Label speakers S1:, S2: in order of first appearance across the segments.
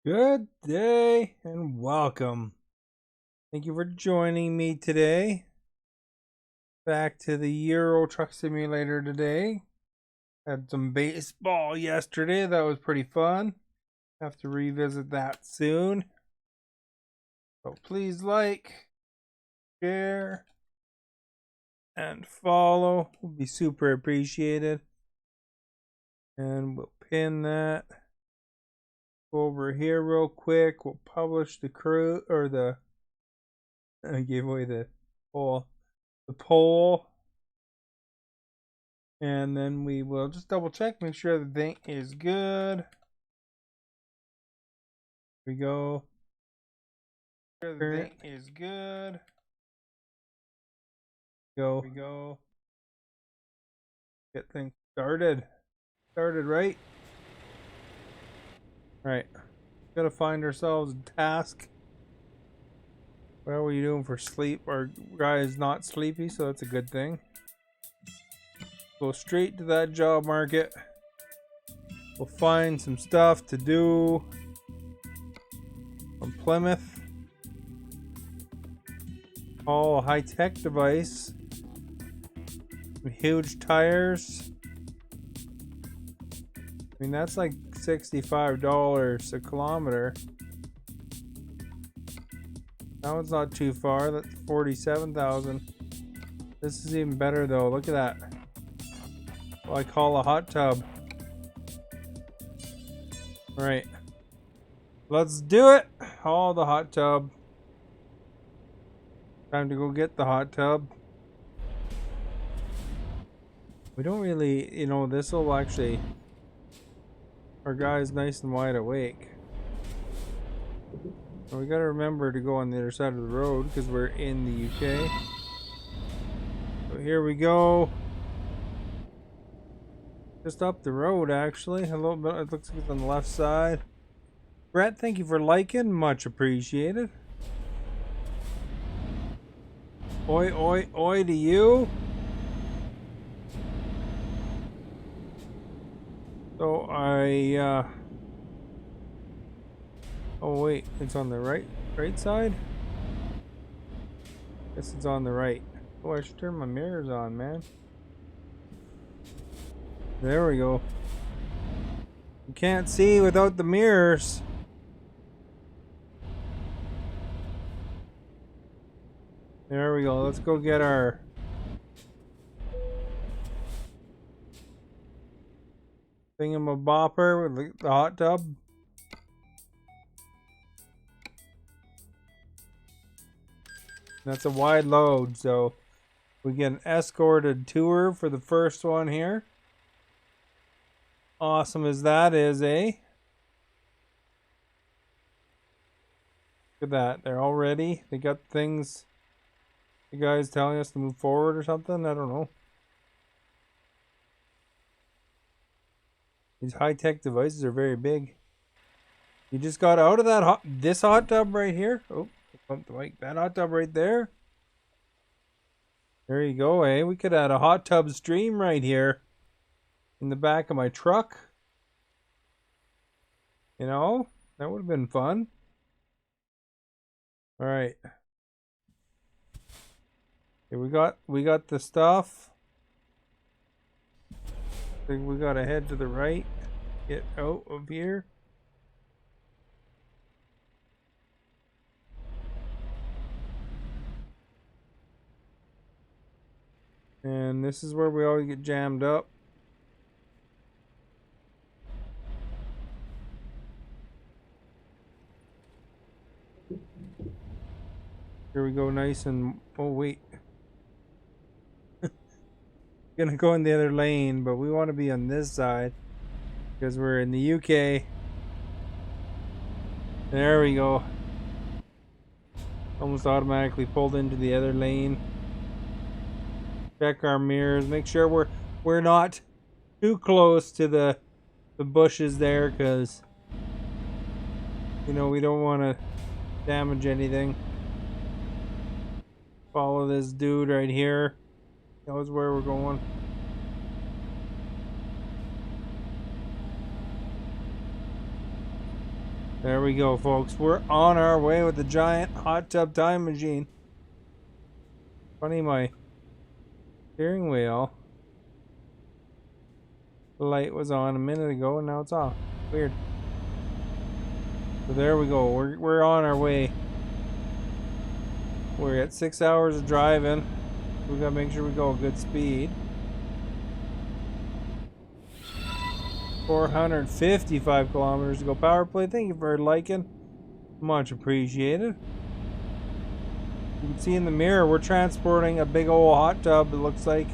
S1: Good day and welcome. Thank you for joining me today. Back to the Euro Truck Simulator today. Had some baseball yesterday. That was pretty fun. Have to revisit that soon. So please like, share, and follow. Will be super appreciated. And we'll pin that. Go over here real quick. We'll publish the crew or the. I gave away the poll. The poll. And then we will just double check, make sure the thing is good. Here we go. Sure the thing is good. Go. Here we go. Get things started. Started right. Alright. Gotta find ourselves a task. What are we doing for sleep? Our guy is not sleepy, so that's a good thing. Go straight to that job market. We'll find some stuff to do from Plymouth. All high-tech device. Some huge tires. I mean, that's like $65 a kilometer. That one's not too far. That's 47,000. This is even better though. Look at that. What I call a hot tub. Right. Let's do it. Oh, the hot tub. Time to go get the hot tub. We don't really, this will actually. Our guy's nice and wide awake. And we gotta remember to go on the other side of the road because we're in the UK. So here we go. Just up the road, actually. A little bit. It looks like it's on the left side. Brett, thank you for liking. Much appreciated. Oi, oi, oi to you. So oh wait, it's on the right side? Guess it's on the right. Oh, I should turn my mirrors on, man. There we go. You can't see without the mirrors. There we go. Let's go get our thingamabopper with the hot tub. That's a wide load, so we get an escorted tour for the first one here. Awesome as that is, eh? Look at that. They're all ready. They got things. The guy's telling us to move forward or something. I don't know. These high-tech devices are very big. You just got out of that this hot tub right here. Oh, pump the mic. That hot tub right there. There you go, eh? We could add a hot tub stream right here in the back of my truck. You know, that would have been fun. All right. Here we got the stuff. I think we gotta head to the right. Get out of here. And this is where we always get jammed up. Here we go, nice and. Oh wait, gonna go in the other lane, but we want to be on this side because we're in the UK. There we go. Almost automatically pulled into the other lane. Check our mirrors, make sure we're not too close to the bushes there, because we don't want to damage anything. Follow this dude right here. That was where we're going. There we go, folks. We're on our way with the giant hot tub time machine. Funny, my steering wheel light was on a minute ago and now it's off. Weird. So there we go. We're on our way. We're at 6 hours of driving. We gotta make sure we go at good speed. 455 kilometers to go. Power play, thank you for liking. Much appreciated. You can see in the mirror we're transporting a big old hot tub, it looks like,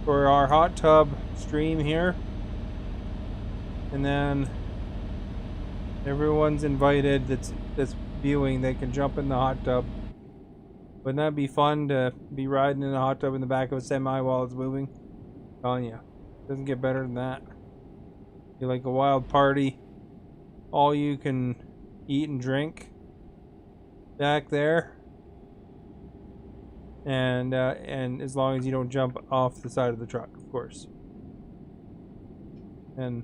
S1: for our hot tub stream here. And then everyone's invited that's viewing, they can jump in the hot tub. Wouldn't that be fun to be riding in a hot tub in the back of a semi while it's moving? I'm telling you, doesn't get better than that. Be like a wild party. All you can eat and drink back there. And as long as you don't jump off the side of the truck, of course. And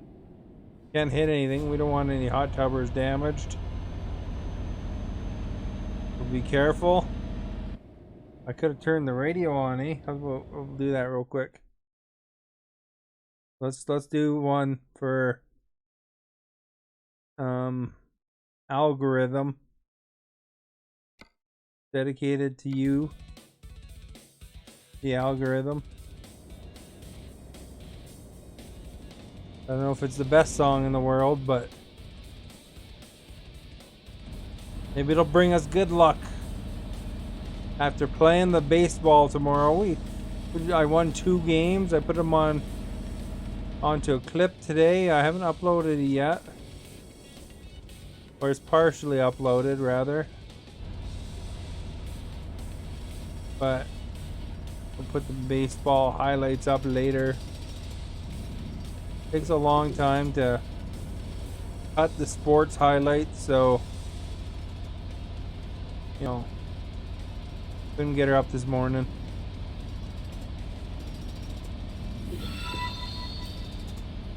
S1: can't hit anything. We don't want any hot tubbers damaged. So be careful. I could have turned the radio on, eh? We'll do that real quick. Let's do one for algorithm dedicated to you. The algorithm. I don't know if it's the best song in the world, but maybe it'll bring us good luck. After playing the baseball tomorrow, I won 2 games. I put them onto a clip today. I haven't uploaded it yet, or it's partially uploaded rather. But we'll put the baseball highlights up later. Takes a long time to cut the sports highlights, so you know, couldn't get her up this morning.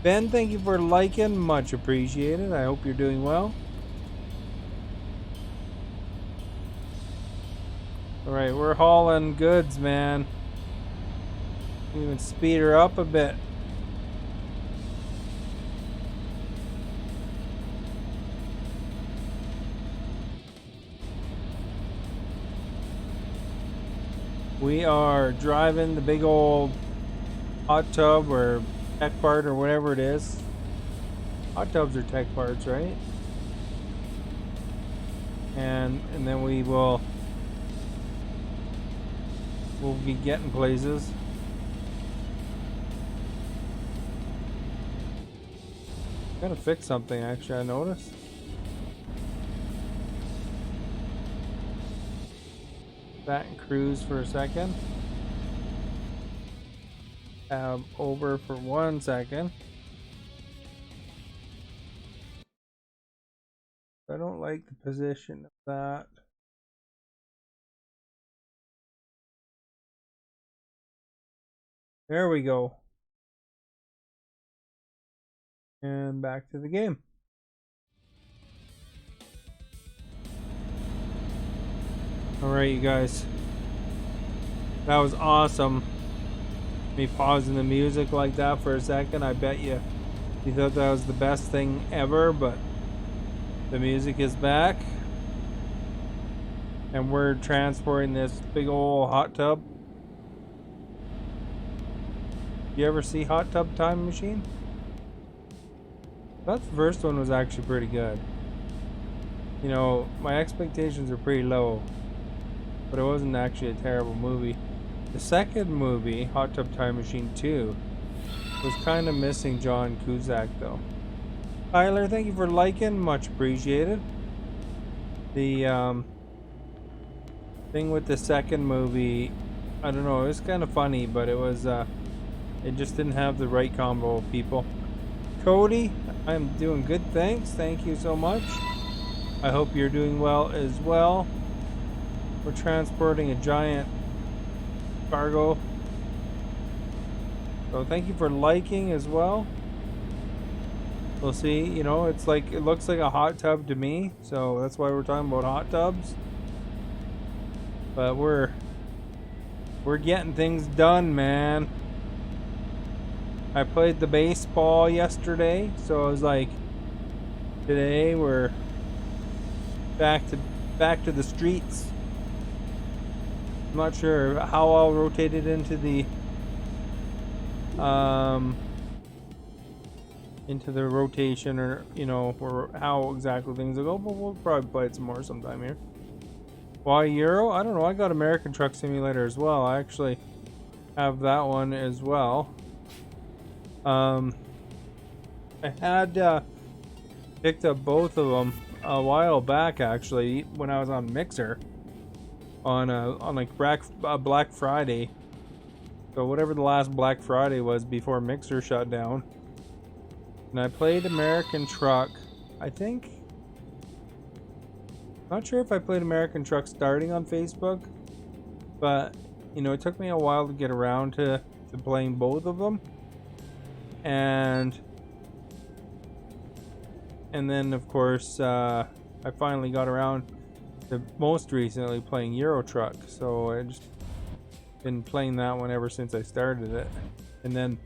S1: Ben, thank you for liking, much appreciated. I hope you're doing well. Alright, we're hauling goods, man. Even speed her up a bit. We are driving the big old hot tub or tech part or whatever it is. Hot tubs are tech parts, right? And then we'll be getting places. Gotta fix something actually, I noticed. That and cruise for a second. Tab over for 1 second. I don't like the position of that. There we go. And back to the game. Alright, you guys. That was awesome. Me pausing the music like that for a second. I bet you thought that was the best thing ever, but the music is back. And we're transporting this big old hot tub. You ever see Hot Tub Time Machine? That first one was actually pretty good. You know, my expectations are pretty low, but it wasn't actually a terrible movie. The second movie, Hot Tub Time Machine 2, was kind of missing John Cusack though. Tyler, thank you for liking, much appreciated. The thing with the second movie, I don't know, it was kind of funny, but it was it just didn't have the right combo of people. Cody, I'm doing good, thanks. Thank you so much. I hope you're doing well as well. We're transporting a giant cargo. So thank you for liking as well. we'll see. You know, it's like, it looks like a hot tub to me, so that's why we're talking about hot tubs. But we're getting things done, man. I played the baseball yesterday, so I was like, today we're back to the streets. I'm not sure how I'll rotate it into the rotation, or you know, or how exactly things will go, but we'll probably play it some more sometime here. Why Euro? I don't know. I got American Truck Simulator as well. I actually have that one as well. I had picked up both of them a while back, actually, when I was on Mixer on like Black Friday. So whatever the last Black Friday was before Mixer shut down, and I played American Truck. I think, not sure if I played American Truck starting on Facebook, but you know, it took me a while to get around to playing both of them. And then of course I finally got around to most recently playing Euro Truck, so I just been playing that one ever since I started it. And then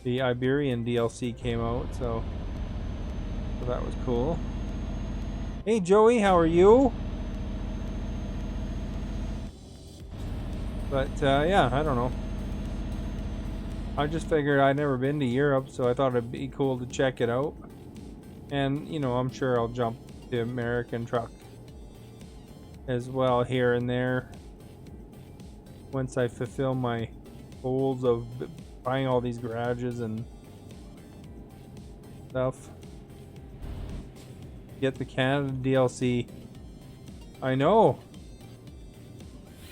S1: the Iberian DLC came out, so that was cool. Hey Joey, how are you? But yeah, I don't know. I just figured I'd never been to Europe, so I thought it'd be cool to check it out. And, you know, I'm sure I'll jump to American Truck as well here and there once I fulfill my goals of buying all these garages and stuff. Get the Canada DLC. I know.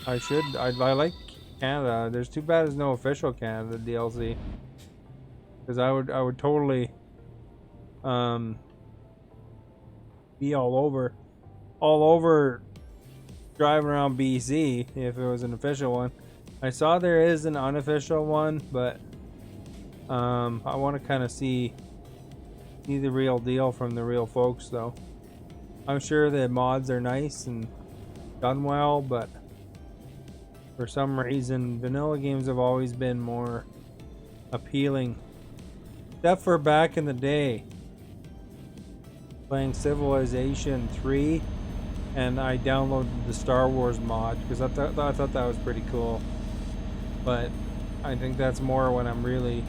S1: I should. I like Canada. There's too bad there's no official Canada DLC, because I would totally be all over driving around BC if it was an official one. I saw there is an unofficial one, but I want to kind of see the real deal from the real folks, though. I'm sure the mods are nice and done well, but for some reason, vanilla games have always been more appealing. Except for back in the day, playing Civilization 3, and I downloaded the Star Wars mod because I thought that was pretty cool. But I think that's more when I'm really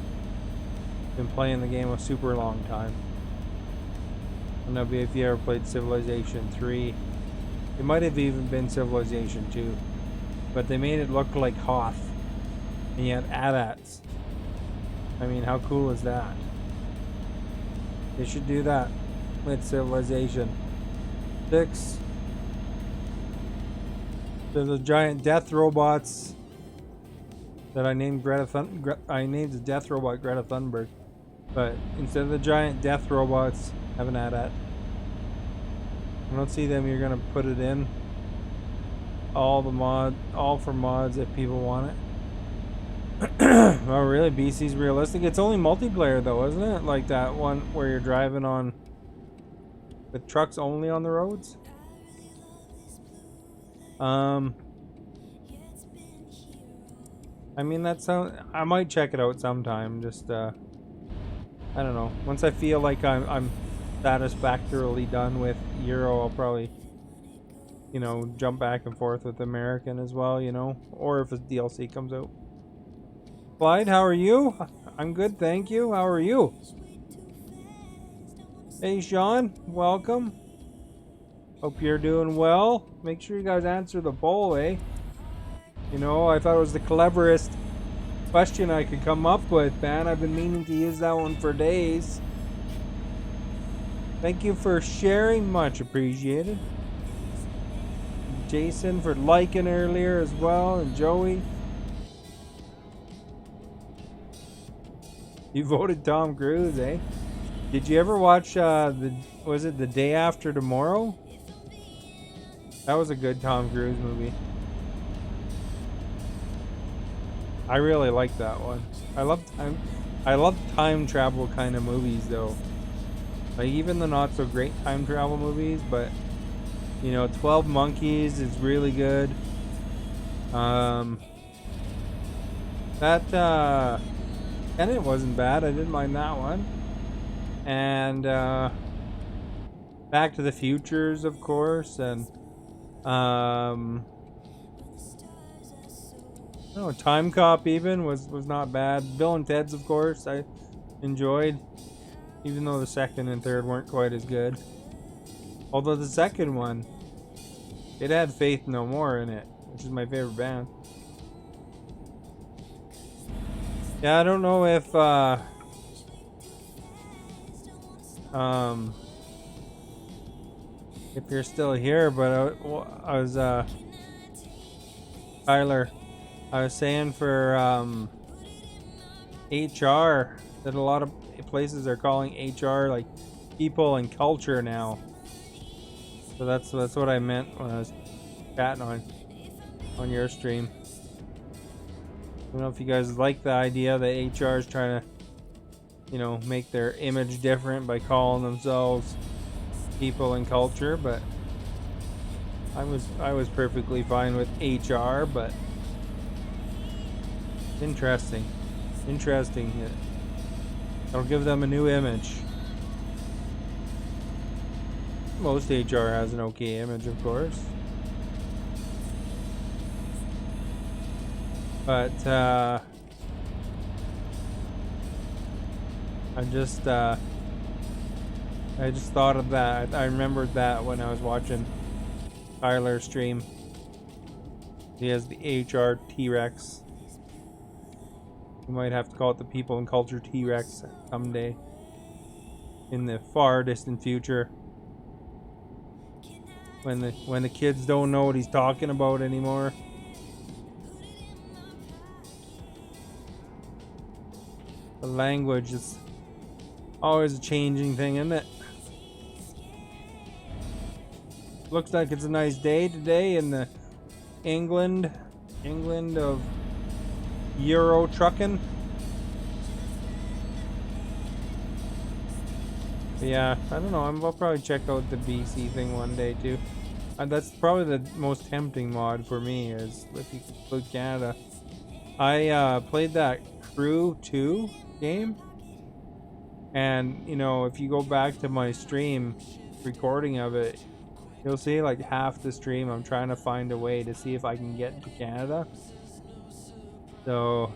S1: been playing the game a super long time. I don't know if you ever played Civilization 3. It might have even been Civilization 2. But they made it look like Hoth, and you had AT-ATs. I mean, how cool is that? They should do that with Civilization 6. There's the giant death robots that I named I named the death robot Greta Thunberg, but instead of the giant death robots, have an AT-AT. I don't see them. You're gonna put it in. All for mods if people want it. Oh really? BC's realistic? It's only multiplayer though, isn't it? Like that one where you're driving on with trucks only on the roads? I mean, that sounds, I might check it out sometime. Just I don't know. Once I feel like I'm satisfactorily done with Euro, I'll probably, you know, jump back and forth with American as well, you know, or if a DLC comes out. Clyde, how are you? I'm good, thank you. How are you? Hey, Sean, welcome. Hope you're doing well. Make sure you guys answer the poll, eh? You know, I thought it was the cleverest question I could come up with, man. I've been meaning to use that one for days. Thank you for sharing, much appreciated. Jason for liking earlier as well, and Joey. You voted Tom Cruise, eh? Did you ever watch was it The Day After Tomorrow? That was a good Tom Cruise movie. I really like that one. I love time travel kind of movies though. Like even the not so great time travel movies, but you know, 12 Monkeys is really good. That Tenet wasn't bad. I didn't mind that one. And Back to the Futures, of course, and no, Time Cop even was not bad. Bill and Ted's, of course, I enjoyed, even though the second and third weren't quite as good. Although the second one, it had Faith No More in it, which is my favorite band. Yeah, I don't know if you're still here, but I was Tyler, I was saying for HR that a lot of places are calling HR like people and culture now. So that's what I meant when I was chatting on your stream. I don't know if you guys like the idea that HR is trying to, you know, make their image different by calling themselves people and culture, but I was perfectly fine with HR, but interesting. It'll give them a new image. Most HR has an okay image, of course. But I just thought of that. I remembered that when I was watching Tyler's stream. He has the HR T-Rex. We might have to call it the People and Culture T-Rex someday in the far distant future, when the kids don't know what he's talking about anymore. The language is always a changing thing, isn't it? Looks like it's a nice day today in the England of Euro trucking. But yeah, I don't know. I'll probably check out the BC thing one day too. That's probably the most tempting mod for me, is if you include Canada. I played that Crew 2 game, and you know, if you go back to my stream recording of it, you'll see like half the stream I'm trying to find a way to see if I can get to Canada. So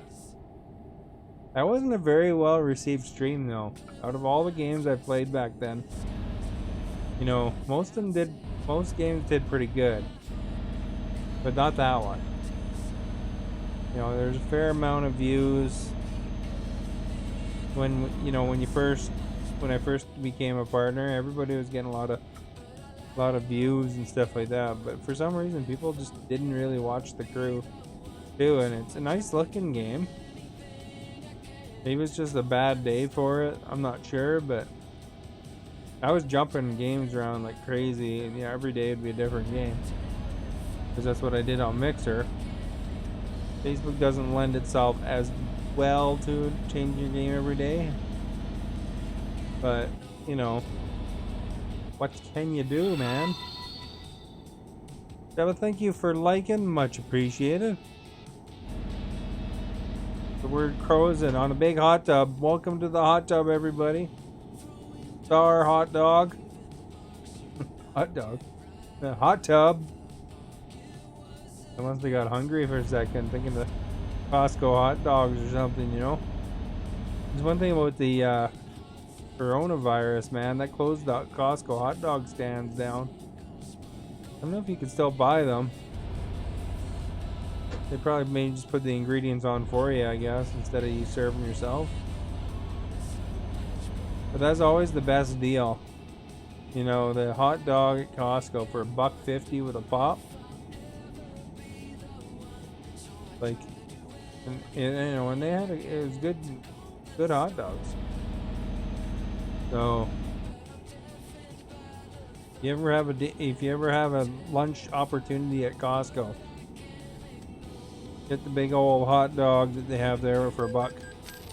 S1: that wasn't a very well received stream though. Out of all the games I played back then, you know, most games did pretty good, but not that one. You know, there's a fair amount of views. When I first became a partner, everybody was getting a lot of views and stuff like that. But for some reason, people just didn't really watch the Crew 2, and it's a nice looking game. Maybe it was just a bad day for it. I'm not sure, but I was jumping games around like crazy, and yeah, every day would be a different game, because that's what I did on Mixer. Facebook doesn't lend itself as well to change your game every day, but you know, what can you do, man? Deva, thank you for liking, much appreciated. The word crows in on a big hot tub. Welcome to the hot tub, everybody. Star hot dog. Hot dog. Hot tub. I must have got hungry for a second, thinking the Costco hot dogs or something, you know. There's one thing about the coronavirus, man, that closed the Costco hot dog stands down. I don't know if you can still buy them. They probably may just put the ingredients on for you, I guess, instead of you serve them yourself. But that's always the best deal. You know, the hot dog at Costco for $1.50 with a pop. Like, and, you know, when they had it was good hot dogs. So, if you ever have a lunch opportunity at Costco, get the big old hot dog that they have there for $1.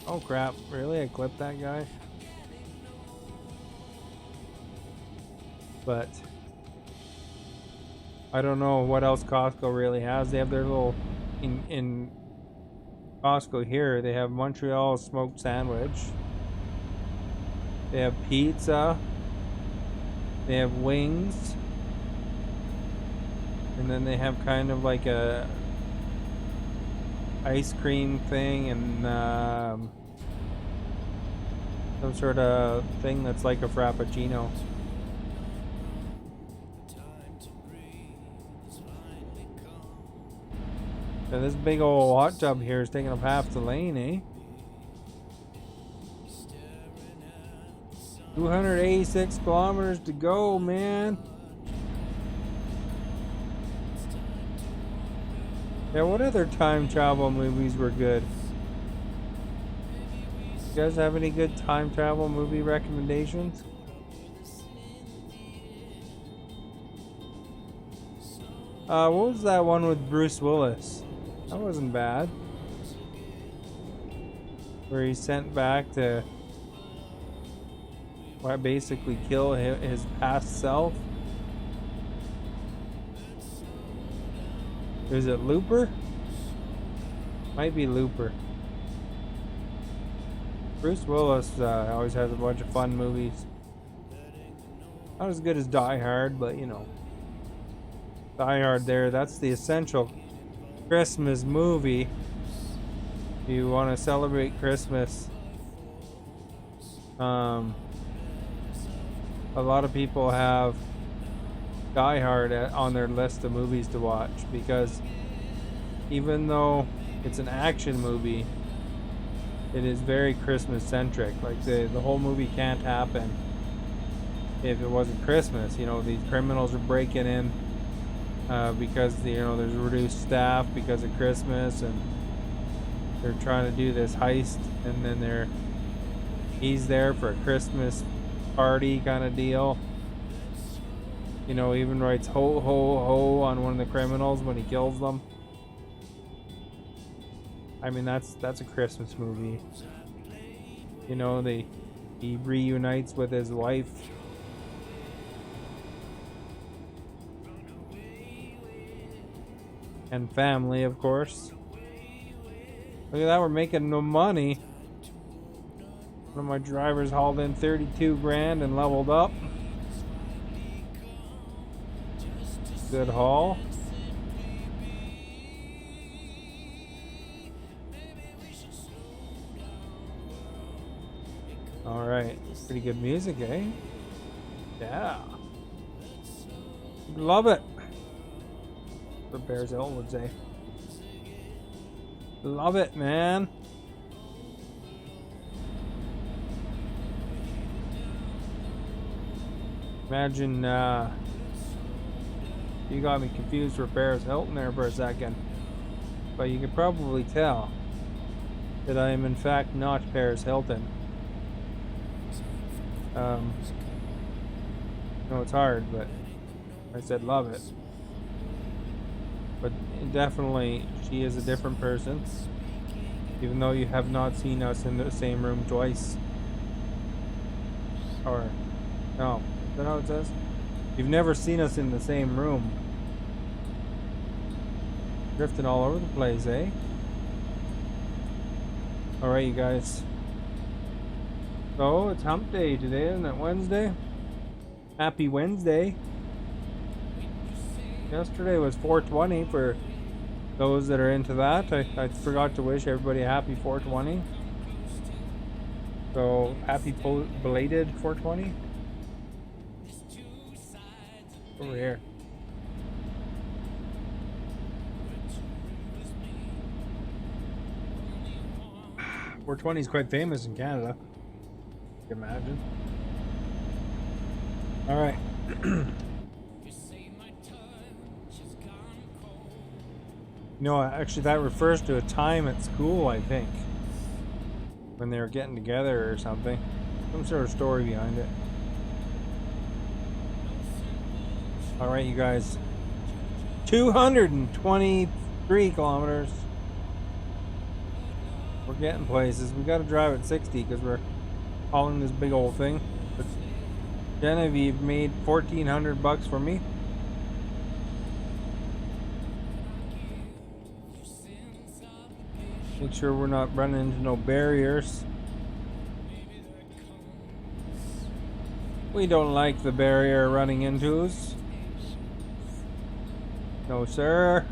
S1: Oh crap! Really? I clipped that guy. But I don't know what else Costco really has. They have their little in Costco here. They have Montreal smoked sandwich. They have pizza. They have wings. And then they have kind of like a ice cream thing and some sort of thing that's like a frappuccino. So this big old hot tub here is taking up half the lane, eh? 286 kilometers to go, man. Yeah, what other time travel movies were good? You guys have any good time travel movie recommendations? What was that one with Bruce Willis? That wasn't bad. Where he's sent back to basically kill his past self. Is it Looper? Might be Looper. Bruce Willis always has a bunch of fun movies. Not as good as Die Hard, but you know. Die Hard there, that's the essential Christmas movie. If you want to celebrate Christmas. A lot of people have Die Hard on their list of movies to watch because even though it's an action movie, it is very Christmas centric. Like the whole movie can't happen if it wasn't Christmas. You know, these criminals are breaking in because there's reduced staff because of Christmas, and they're trying to do this heist, and then he's there for a Christmas party kind of deal. You know, even writes ho ho ho on one of the criminals when he kills them. I mean, that's a Christmas movie. You know, he reunites with his wife. And family, of course. Look at that, we're making no money. One of my drivers hauled in 32 grand and leveled up. Good haul. Alright, pretty good music, eh? Yeah. Love it. What Bears Hill would say. Love it, man. Imagine, you got me confused for Paris Hilton there for a second. But you can probably tell that I am in fact not Paris Hilton. No, it's hard, but I said love it. But definitely, she is a different person. Even though you have not seen us in the same room twice. Or, no. Is that how it says? You've never seen us in the same room. Drifting all over the place, eh? Alright, you guys. So, it's hump day today, isn't it? Wednesday? Happy Wednesday. Yesterday was 420 for those that are into that. I forgot to wish everybody a happy 420. So, happy belated 420. Over here. 420 is quite famous in Canada. You can imagine. Alright. No, actually that refers to a time at school, I think. When they were getting together or something. Some sort of story behind it. Alright, you guys. 223 kilometers. We're getting places. We gotta drive at 60 because we're hauling this big old thing. But Genevieve made $1,400 for me. Make sure we're not running into no barriers. We don't like the barrier running into us. No, sir.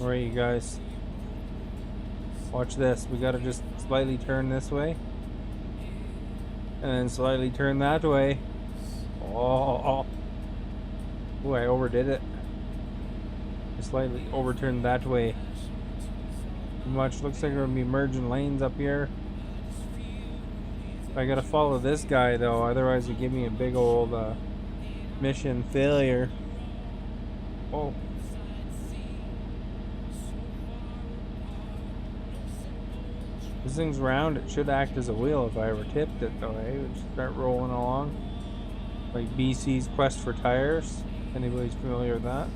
S1: Alright, you guys. Watch this. We gotta just slightly turn this way. And then slightly turn that way. Oh. Ooh, I overdid it. Just slightly overturned that way. Too much. Looks like we're gonna be merging lanes up here. I gotta follow this guy though, otherwise it give me a big old mission failure. Oh. This thing's round, it should act as a wheel if I ever tipped it though, eh? It would start rolling along. Like BC's Quest for Tires. Anybody's familiar with that?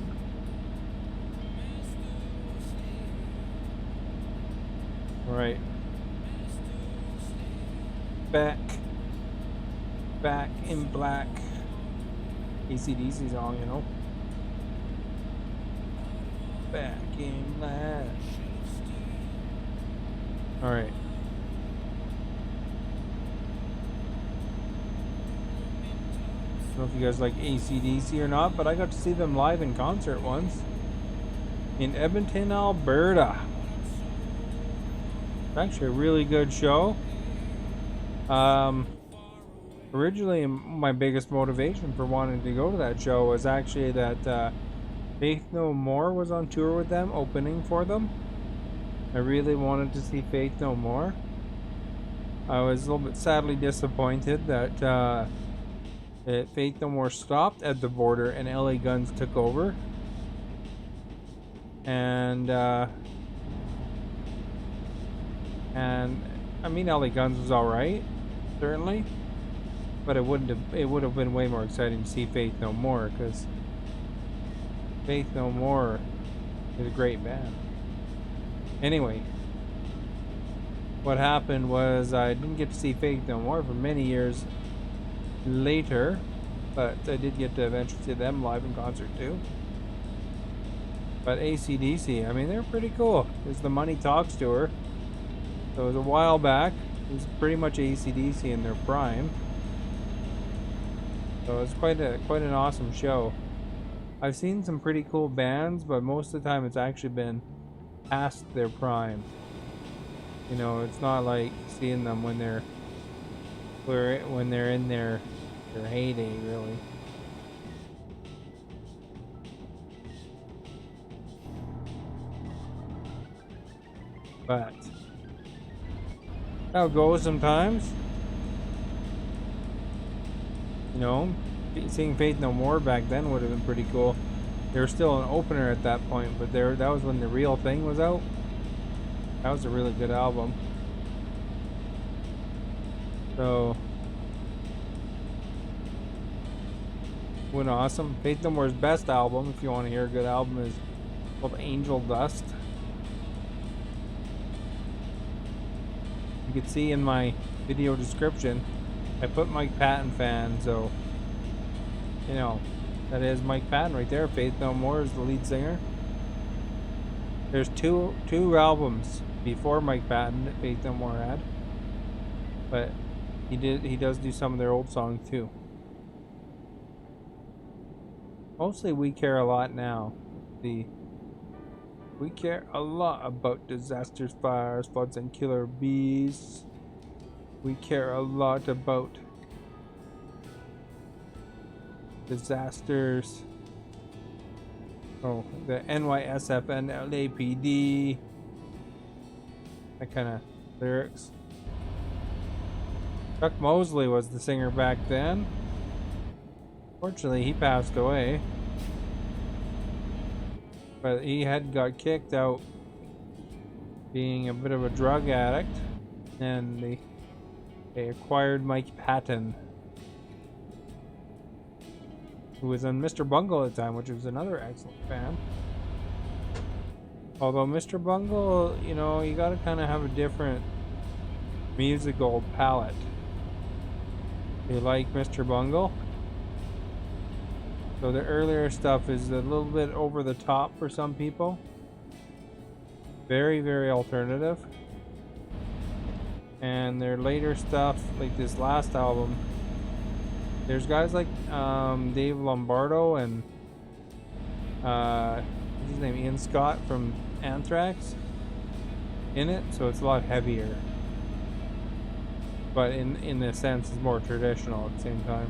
S1: Alright. Back in black. AC/DC song, you know. Back in black. Alright. I don't know if you guys like AC/DC or not, but I got to see them live in concert once. In Edmonton, Alberta. It's actually a really good show. Originally my biggest motivation for wanting to go to that show was actually that Faith No More was on tour with them, opening for them. I really wanted to see Faith No More. I was a little bit sadly disappointed that Faith No More stopped at the border and LA Guns took over. And I mean, LA Guns was alright, certainly, but it would have been way more exciting to see Faith No More, because Faith No More is a great band. Anyway, what happened was I didn't get to see Faith No More for many years later, but I did get to eventually see them live in concert too. But AC/DC, I mean, they're pretty cool. There's the Money Talks tour. So it was a while back. It was pretty much AC/DC in their prime. So it was quite an awesome show. I've seen some pretty cool bands, but most of the time it's actually been past their prime. You know, it's not like seeing them when they're in their heyday, really. But how it goes sometimes. You know, seeing Faith No More back then would have been pretty cool. They were still an opener at that point, but that was when The Real Thing was out. That was a really good album. So, went awesome. Faith No More's best album, if you want to hear a good album, is called Angel Dust. You can see in my video description, I put Mike Patton fan, so, you know, that is Mike Patton right there. Faith No More is the lead singer. There's two albums before Mike Patton that Faith No More had, but he does do some of their old songs too. Mostly We Care a Lot Now. We care a lot about disasters, fires, floods, and killer bees. We care a lot about disasters. Oh, the NYSF and LAPD. That kind of lyrics. Chuck Mosley was the singer back then. Fortunately, he passed away. But he had got kicked out being a bit of a drug addict, and they acquired Mike Patton, who was on Mr. Bungle at the time, which was another excellent band. Although Mr. Bungle, you know, you gotta kind of have a different musical palette. You like Mr. Bungle? So the earlier stuff is a little bit over the top for some people. Very, very alternative. And their later stuff, like this last album, there's guys like Dave Lombardo and what's his name, Ian Scott from Anthrax in it, so it's a lot heavier. But in a sense, it's more traditional at the same time.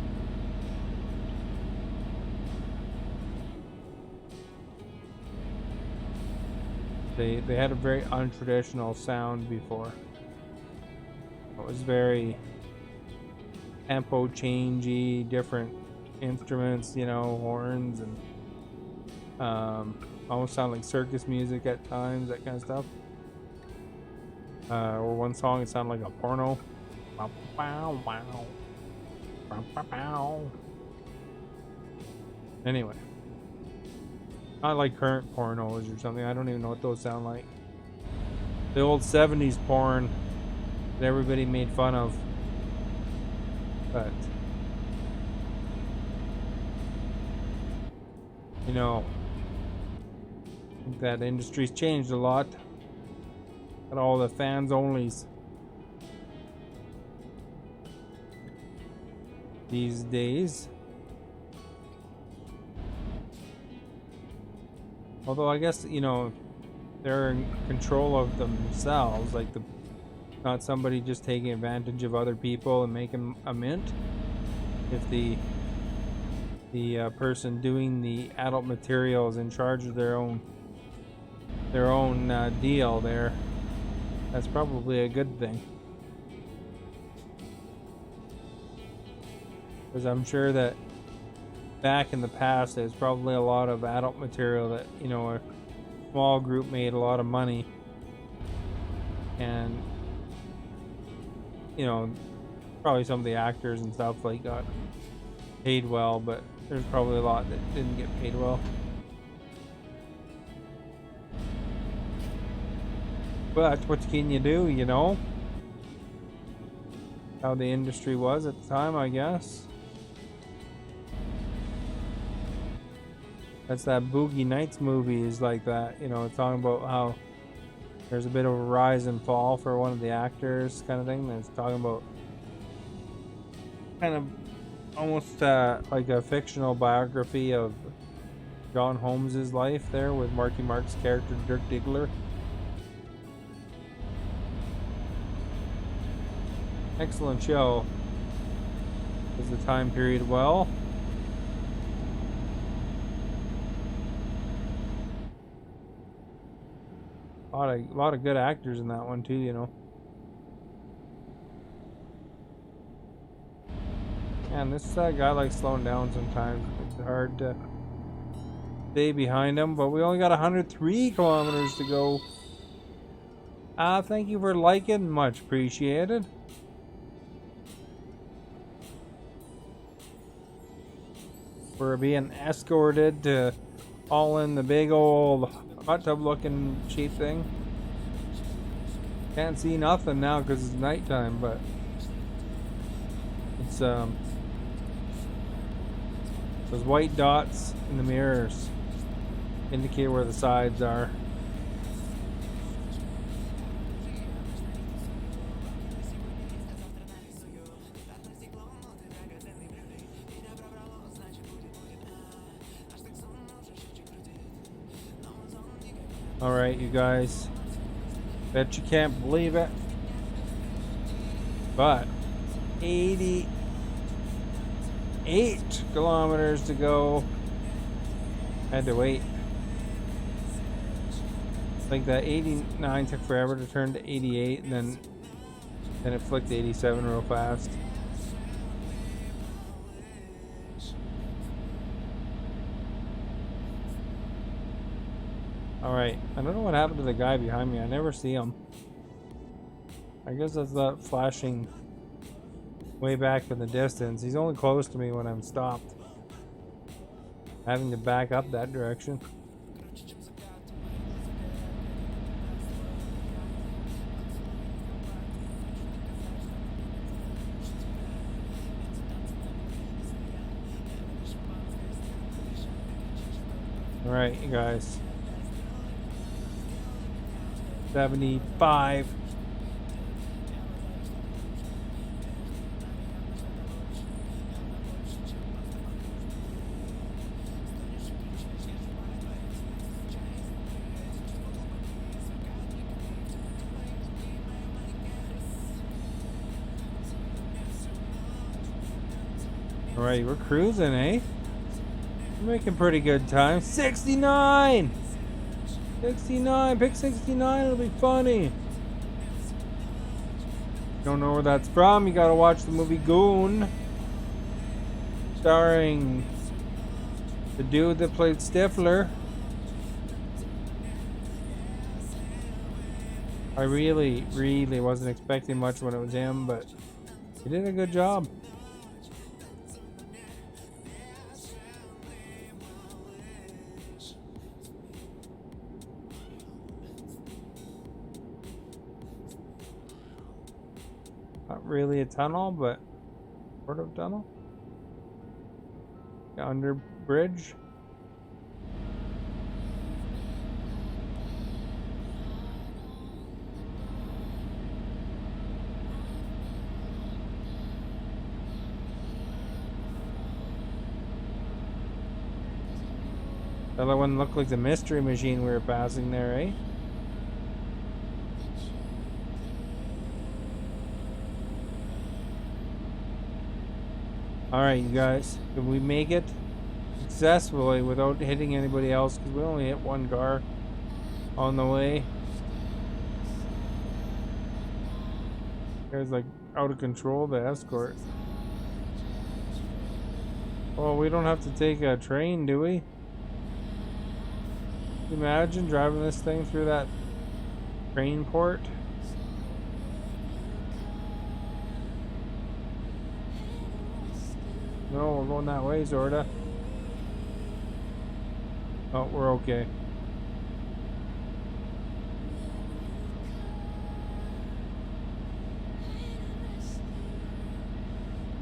S1: They had a very untraditional sound before. It was very tempo changey, different instruments, you know, horns and almost sound like circus music at times, that kind of stuff. Or one song it sounded like a porno. Anyway, not like current pornos or something. I don't even know what those sound like. The old 70s porn that everybody made fun of. But you know, I think that industry's changed a lot. Got all the fans onlys these days. Although I guess, you know, they're in control of themselves, like not somebody just taking advantage of other people and making a mint. If the person doing the adult material is in charge of their own deal there, that's probably a good thing. Because I'm sure that back in the past there's probably a lot of adult material that, you know, a small group made a lot of money, and you know, probably some of the actors and stuff like got paid well, but there's probably a lot that didn't get paid well. But what can you do, you know? How the industry was at the time, I guess. That's that Boogie Nights movie is like that, you know, it's talking about how there's a bit of a rise and fall for one of the actors kind of thing. It's talking about kind of almost like a fictional biography of John Holmes's life there with Marky Mark's character Dirk Diggler. Excellent show. Does the time period well. A lot of good actors in that one too, you know. And this guy likes slowing down sometimes. It's hard to stay behind him, but we only got 103 kilometers to go. Thank you for liking, much appreciated. We're being escorted to haul in the big old hot tub looking cheap thing. Can't see nothing now because it's nighttime, but it's those white dots in the mirrors indicate where the sides are. Alright, you guys. Bet you can't believe it. But 88 kilometers to go. Had to wait. Like that 89 took forever to turn to 88, and then it flicked to 87 real fast. Alright, I don't know what happened to the guy behind me. I never see him. I guess that's that flashing way back in the distance. He's only close to me when I'm stopped. Having to back up that direction. Alright, you guys. 75. Alright, we're cruising, eh? We're making pretty good time. 69! 69! Pick 69, it'll be funny. Don't know where that's from, you gotta watch the movie Goon. Starring the dude that played Stifler. I really wasn't expecting much when it was him, but he did a good job. Not really a tunnel, but sort of tunnel. Under bridge. The other one looked like the mystery machine we were passing there, eh? Alright, you guys. Did we make it successfully without hitting anybody else? Because we only hit one car on the way. Guy's like out of control, the escort. Well, we don't have to take a train, do we? Can you imagine driving this thing through that train port? No, we're going that way, Zorda. Oh, we're okay.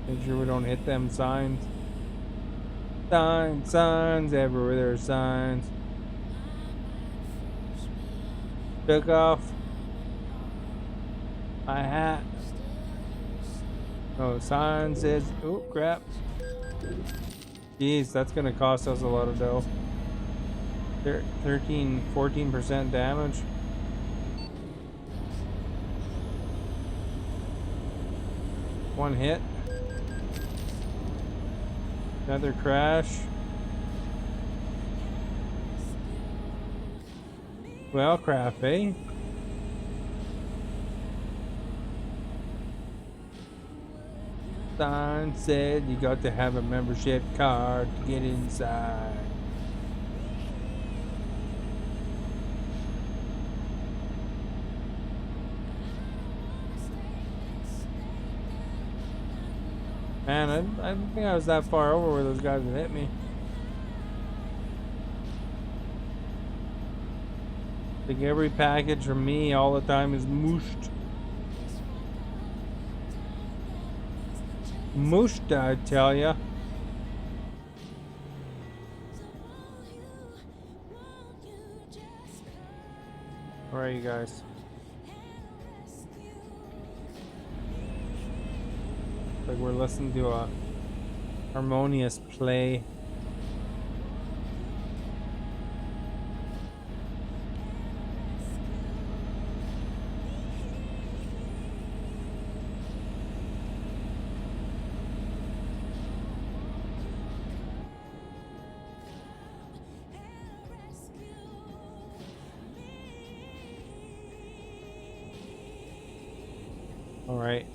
S1: Make sure we don't hit them signs. Signs, everywhere there are signs. Took off my hat. Oh, sign says, oh crap. Jeez, that's gonna cost us a lot of dough. 14% damage. One hit. Another crash. Well, crap, eh? Sign said you got to have a membership card to get inside. Man, I didn't think I was that far over where those guys would hit me. Like every package from me all the time is mooshed. Mooshed, I tell ya. Alright, you guys. Like we're listening to a harmonious play. Alright.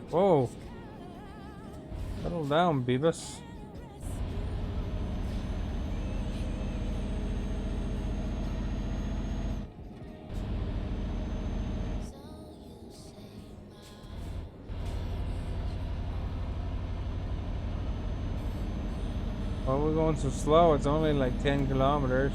S1: Whoa. Settle down, Beavis. Why are we going so slow? It's only like 10 kilometers.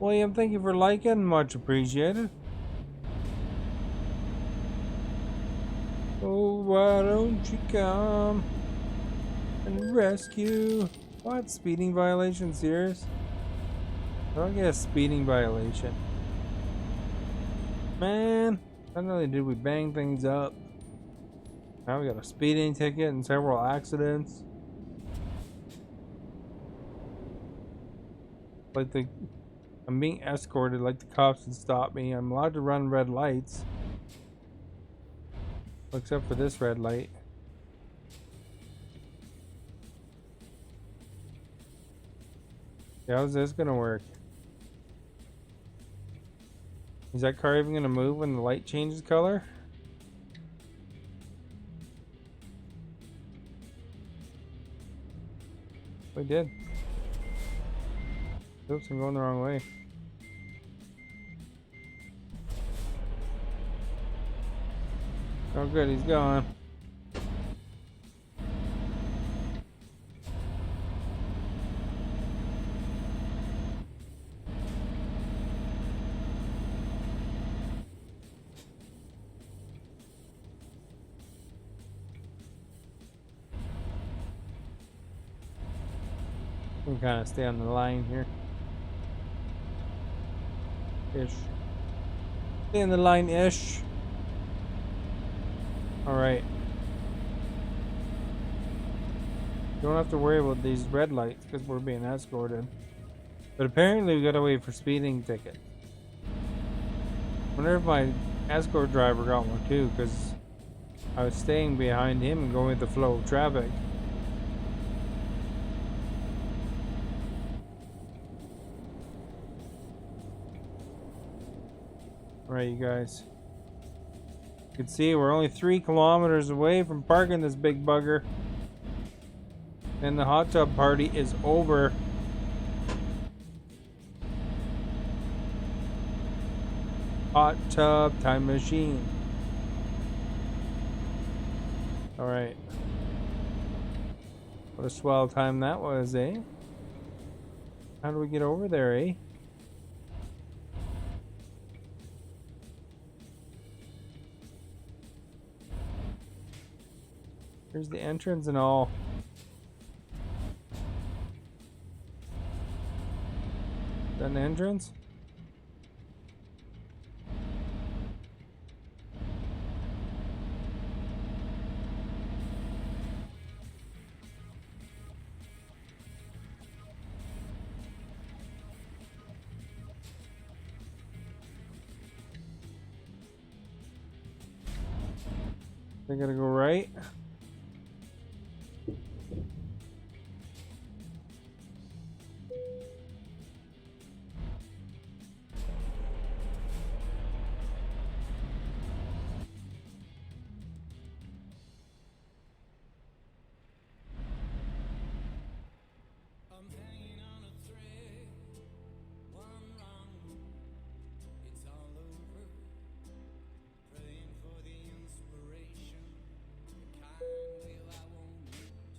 S1: William, thank you for liking. Much appreciated. Oh, why don't you come and rescue? What? Speeding violation? Serious? I don't get a speeding violation. Man, not only did we bang things up, now we got a speeding ticket and several accidents. I'm being escorted like the cops would stop me. I'm allowed to run red lights. Except for this red light. Yeah, how's this gonna work? Is that car even gonna move when the light changes color? We did. Oops, I'm going the wrong way. Oh good, he's gone. We can kind of stay on the line here. Ish. Stay on the line ish. Alright. Don't have to worry about these red lights because we're being escorted. But apparently we gotta wait for speeding ticket. Wonder if my escort driver got one too, because I was staying behind him and going with the flow of traffic. Alright, you guys. You can see we're only 3 kilometers away from parking this big bugger. And the hot tub party is over. Hot tub time machine. Alright. What a swell time that was, eh? How do we get over there, eh? Here's the entrance and all. Is that an entrance? I gotta go right.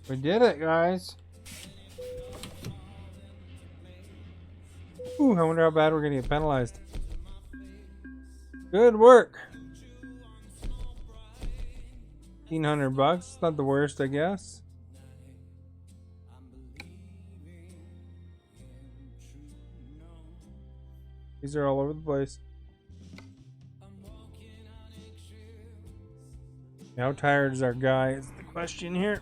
S1: We did it, guys. Ooh, I wonder how bad we're gonna get penalized. Good work. $1,500. Not the worst, I guess. These are all over the place. How tired is our guy? Is the question here.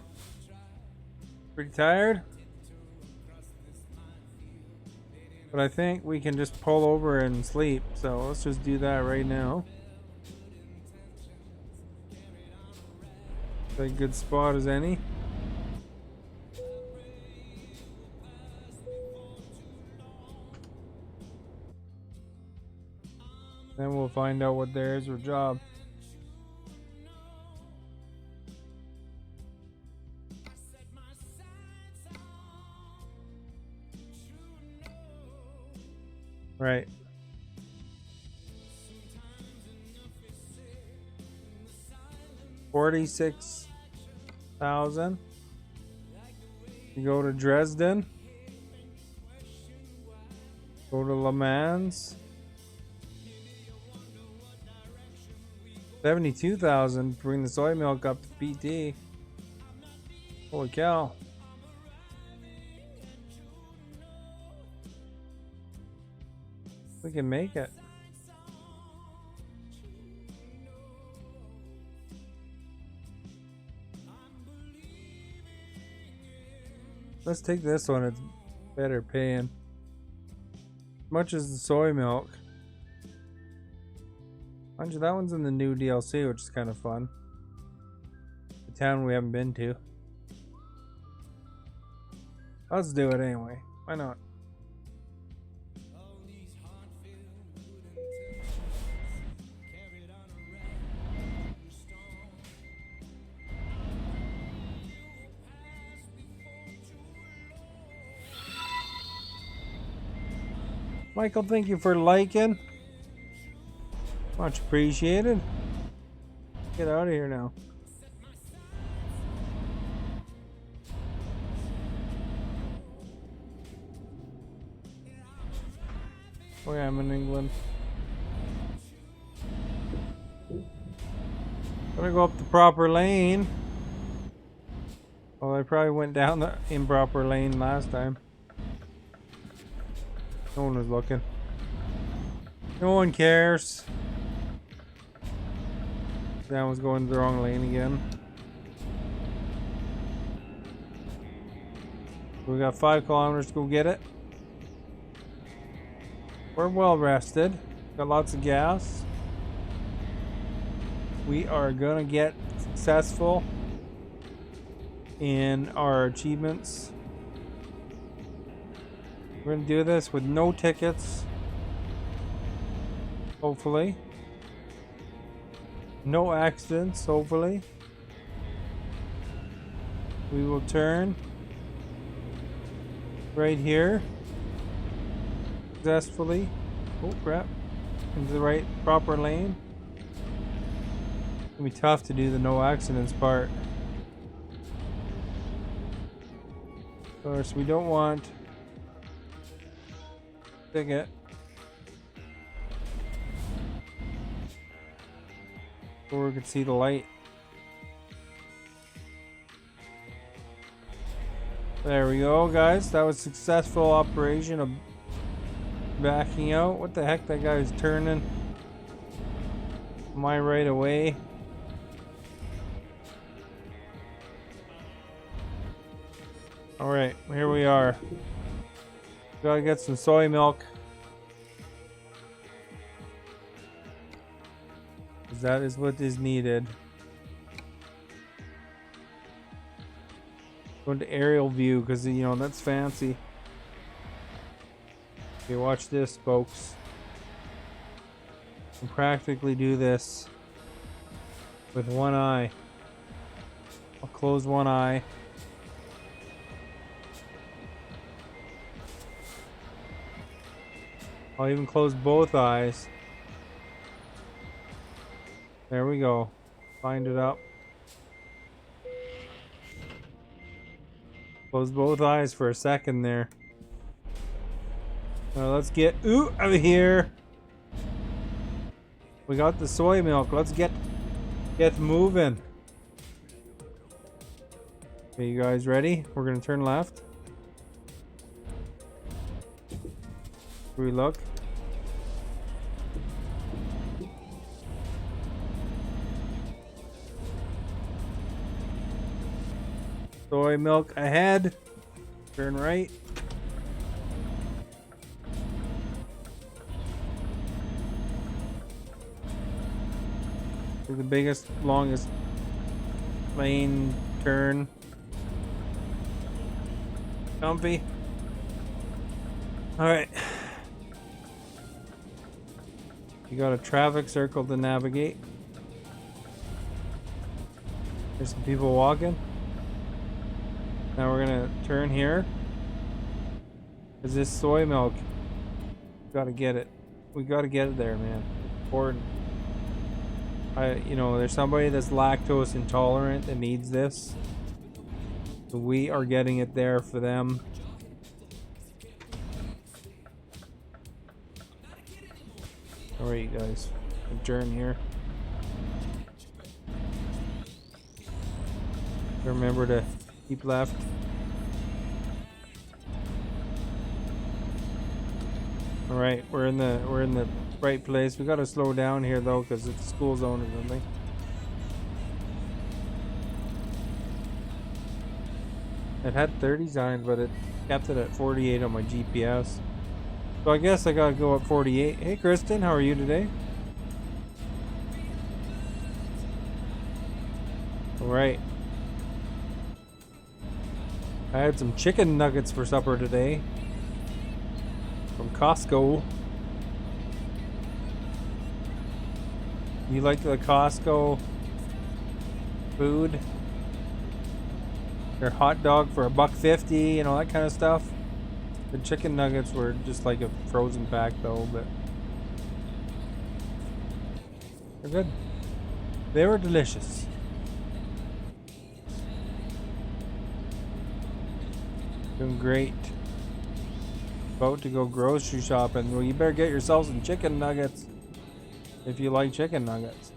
S1: Pretty tired? But I think we can just pull over and sleep. So let's just do that right now. Is that a good spot as any? Then we'll find out what there is for job. Right. $46,000. You go to Dresden. Go to Le Mans. 72,000. Bring the soy milk up to PT. Holy cow. We can make it. Let's take this one. It's better paying. As much as the soy milk. Mind you, that one's in the new DLC, which is kind of fun. The town we haven't been to. Let's do it anyway. Why not? Michael, thank you for liking. Much appreciated. Get out of here now. Oh yeah, I'm in England. Gotta go up the proper lane. Oh, I probably went down the improper lane last time. No one was looking. No one cares. That one's going the wrong lane again. We got 5 kilometers to go get it. We're well rested. Got lots of gas. We are gonna get successful in our achievements. We're gonna do this with no tickets. Hopefully. No accidents, hopefully. We will turn right here successfully. Oh crap. Into the right proper lane. It's gonna be tough to do the no accidents part. Of course, we don't want ticket. So we can see the light. There we go, guys. That was a successful operation of backing out. What the heck? That guy was turning my right away. Alright, here we are. Gotta get some soy milk. That is what is needed. Going to aerial view because, you know, that's fancy. Okay, watch this, folks. You can practically do this with one eye. I'll close one eye. I'll even close both eyes. There we go. Find it up. Close both eyes for a second there. Now let's get out of here. We got the soy milk. Let's get moving. Okay, you guys ready? We're gonna turn left. Where we look. Soy milk ahead. Turn right. To the biggest, longest lane turn. Comfy. Alright. You got a traffic circle to navigate. There's some people walking. Now we're gonna turn here. Is this soy milk? Gotta get it. We gotta get it there, man. Important. You know, there's somebody that's lactose intolerant that needs this. So we are getting it there for them. Alright, you guys. Adjourn here. Remember to keep left. Alright, we're in the right place. We gotta slow down here though, because it's a school zone or something. It had 30 signs, but it kept it at 48 on my GPS. So I guess I gotta go up 48. Hey Kristen, how are you today? Alright. I had some chicken nuggets for supper today. From Costco. You like the Costco food? Their hot dog for $1.50 and all that kind of stuff. The chicken nuggets were just like a frozen pack though, but they're good. They were delicious. Doing great. About to go grocery shopping. Well, you better get yourself some chicken nuggets if you like chicken nuggets.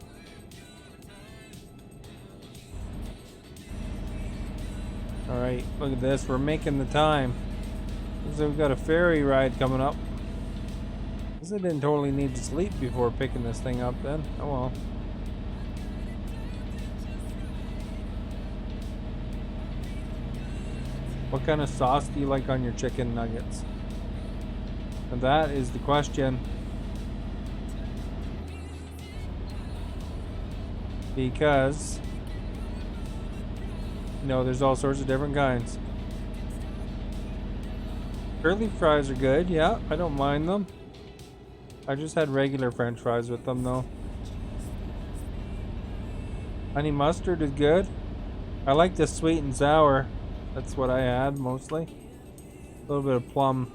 S1: Alright, look at this. We're making the time. Looks like we've got a ferry ride coming up. Guess I didn't totally need to sleep before picking this thing up then. Oh well. What kind of sauce do you like on your chicken nuggets? And that is the question. Because there's all sorts of different kinds. Curly fries are good, yeah, I don't mind them. I just had regular French fries with them though. Honey mustard is good. I like the sweet and sour. That's what I had mostly. A little bit of plum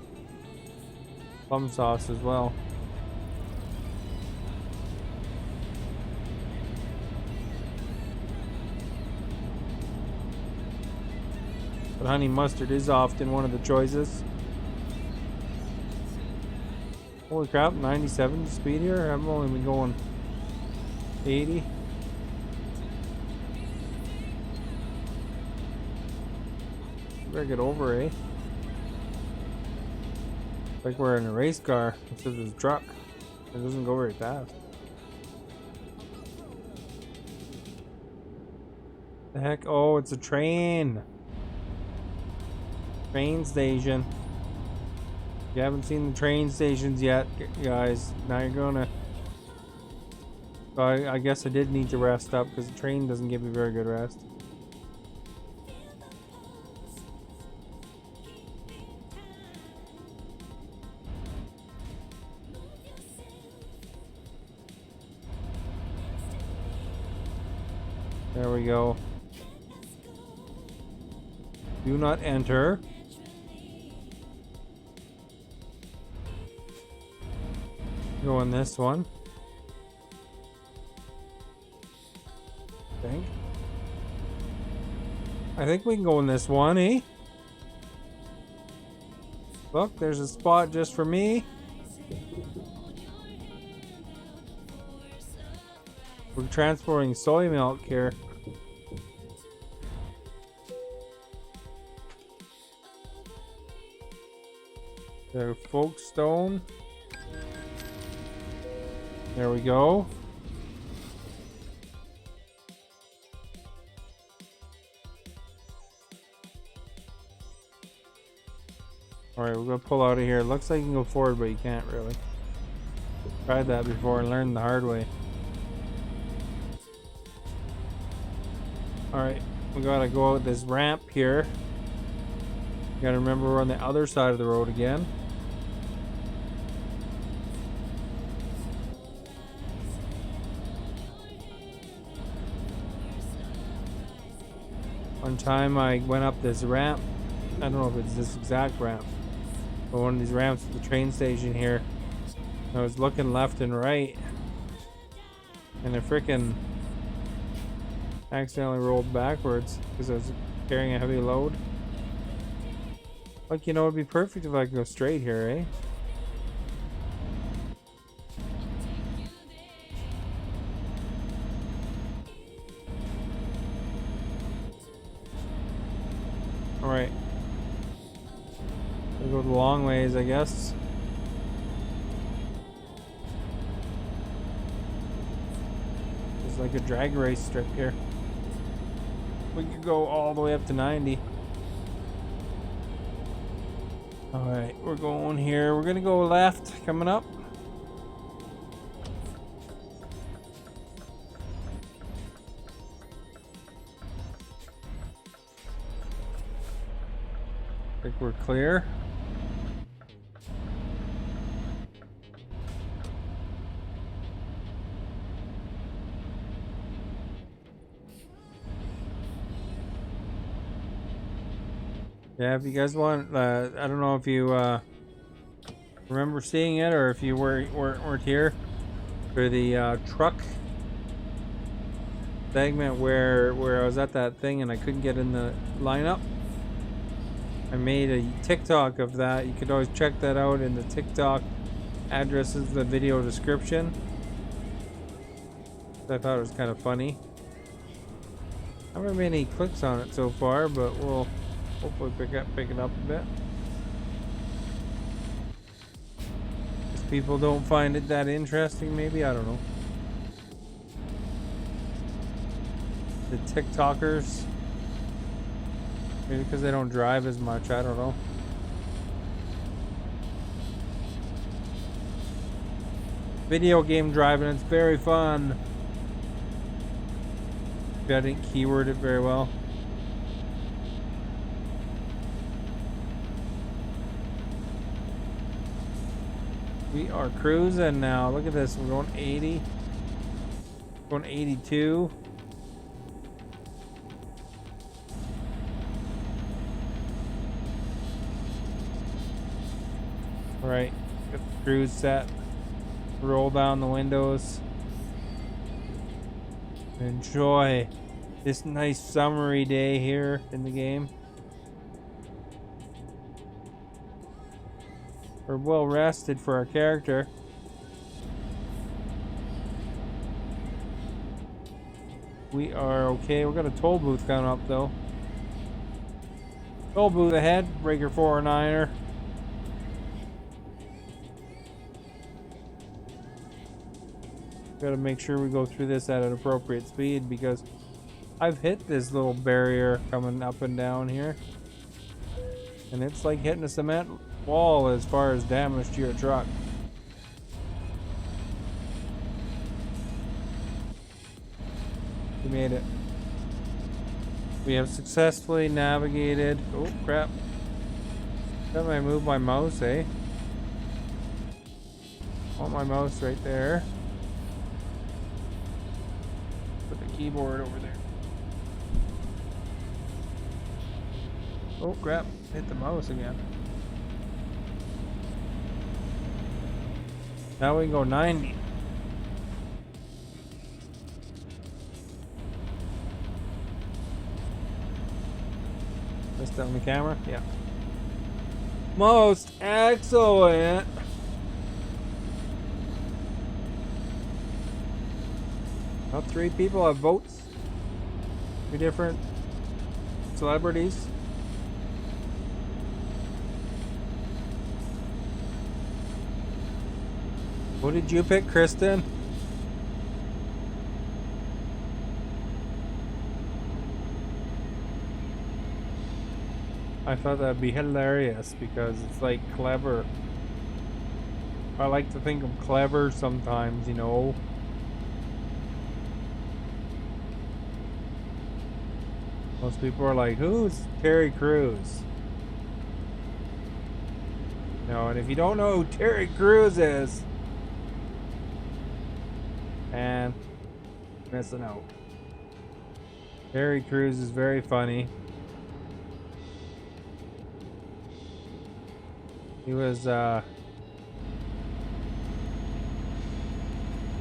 S1: sauce as well. But honey mustard is often one of the choices. Holy crap, 97 speed here? I've only been going 80. Better get over, eh? Like we're in a race car instead of a truck. It doesn't go very fast. The heck? Oh, it's a train. Train station. If you haven't seen the train stations yet, guys, now you're gonna. So I guess I did need to rest up because the train doesn't give me very good rest. There we go. Do not enter. Go on this one. I think we can go in this one, eh? Look, there's a spot just for me. We're transporting soy milk here. There's Folkestone. There we go. Alright, we're gonna pull out of here. Looks like you can go forward, but you can't really. Tried that before and learned the hard way. Alright, we gotta go out this ramp here. You gotta remember we're on the other side of the road again. One time I went up this ramp. I don't know if it's this exact ramp, but one of these ramps at the train station here. I was looking left and right, and I frickin' accidentally rolled backwards because I was carrying a heavy load. Like, it'd be perfect if I could go straight here, eh? the long ways, I guess. It's like a drag race strip here. We could go all the way up to 90. Alright, we're going here. We're gonna go left coming up. I think we're clear. Yeah, if you guys want, I don't know if you remember seeing it or if you weren't here for the truck segment where I was at that thing and I couldn't get in the lineup. I made a TikTok of that. You could always check that out in the TikTok addresses, the video description. I thought it was kind of funny. I haven't made any clicks on it so far, but we'll hopefully pick it up a bit. Because people don't find it that interesting, maybe, I don't know. The TikTokers, maybe because they don't drive as much, I don't know. Video game driving, it's very fun. Maybe I didn't keyword it very well. We are cruising now. Look at this. We're going 80. Going 82. All right. Get the cruise set. Roll down the windows. Enjoy this nice summery day here in the game. We're well rested for our character. We are okay. We've got a toll booth coming up though. Toll booth ahead, breaker 409er. Gotta make sure we go through this at an appropriate speed because I've hit this little barrier coming up and down here. And it's like hitting a cement wall as far as damage to your truck. We made it. We have successfully navigated. Oh crap. Then I move my mouse, eh? I want my mouse right there. Put the keyboard over there. Oh crap, hit the mouse again. Now we can go 90. Just on the camera? Yeah. Most excellent. Well, 3 people have votes. 3 different celebrities. What did you pick, Kristen? I thought that'd be hilarious because it's like clever. I like to think I'm clever sometimes, you know. Most people are like, who's Terry Crews? No, and if you don't know who Terry Crews is, and missing out. Terry Crews is very funny. He was in a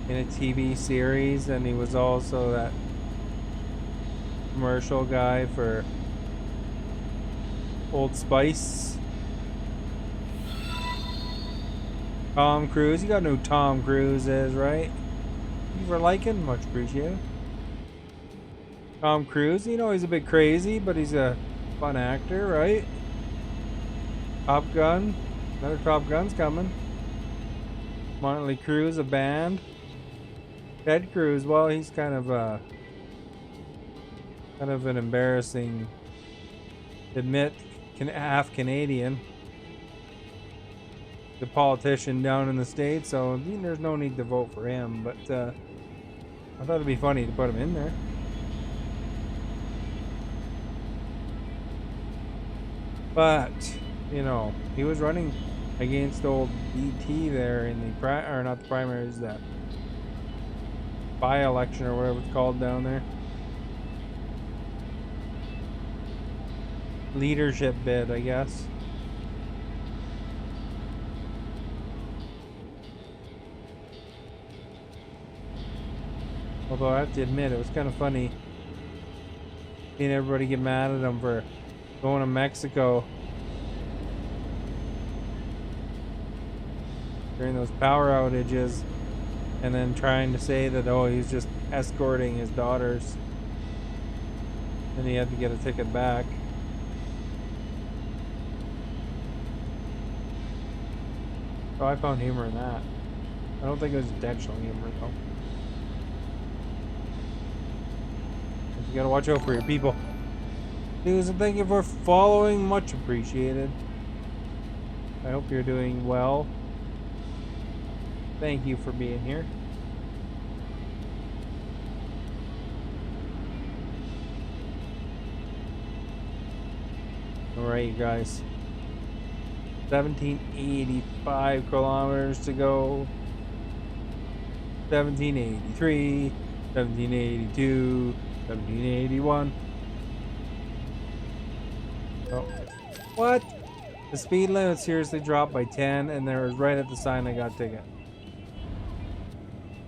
S1: TV series, and he was also that commercial guy for Old Spice. Tom Cruise, you gotta know who Tom Cruise is, right? You for liking, much appreciated. Tom Cruise, you know he's a bit crazy, but he's a fun actor, right? Top Gun. Another Top Gun's coming. Motley Crue, a band. Ted Cruz, well, he's kind of an embarrassing, admit, half Canadian, the politician down in the States, so there's no need to vote for him, but I thought it'd be funny to put him in there. But, you know, he was running against old DT there in the not the primaries, that by-election or whatever it's called down there. Leadership bid, I guess. Although I have to admit, it was kind of funny seeing everybody get mad at him for going to Mexico during those power outages, and then trying to say that, oh, he's just escorting his daughters, and he had to get a ticket back. So I found humor in that. I don't think it was intentional humor, though. You gotta watch out for your people. Susan, thank you for following. Much appreciated. I hope you're doing well. Thank you for being here. Alright, you guys. 1785 kilometers to go. 1783, 1782, 1781. Oh. What? The speed limit seriously dropped by 10, and there was right at the sign I got a ticket.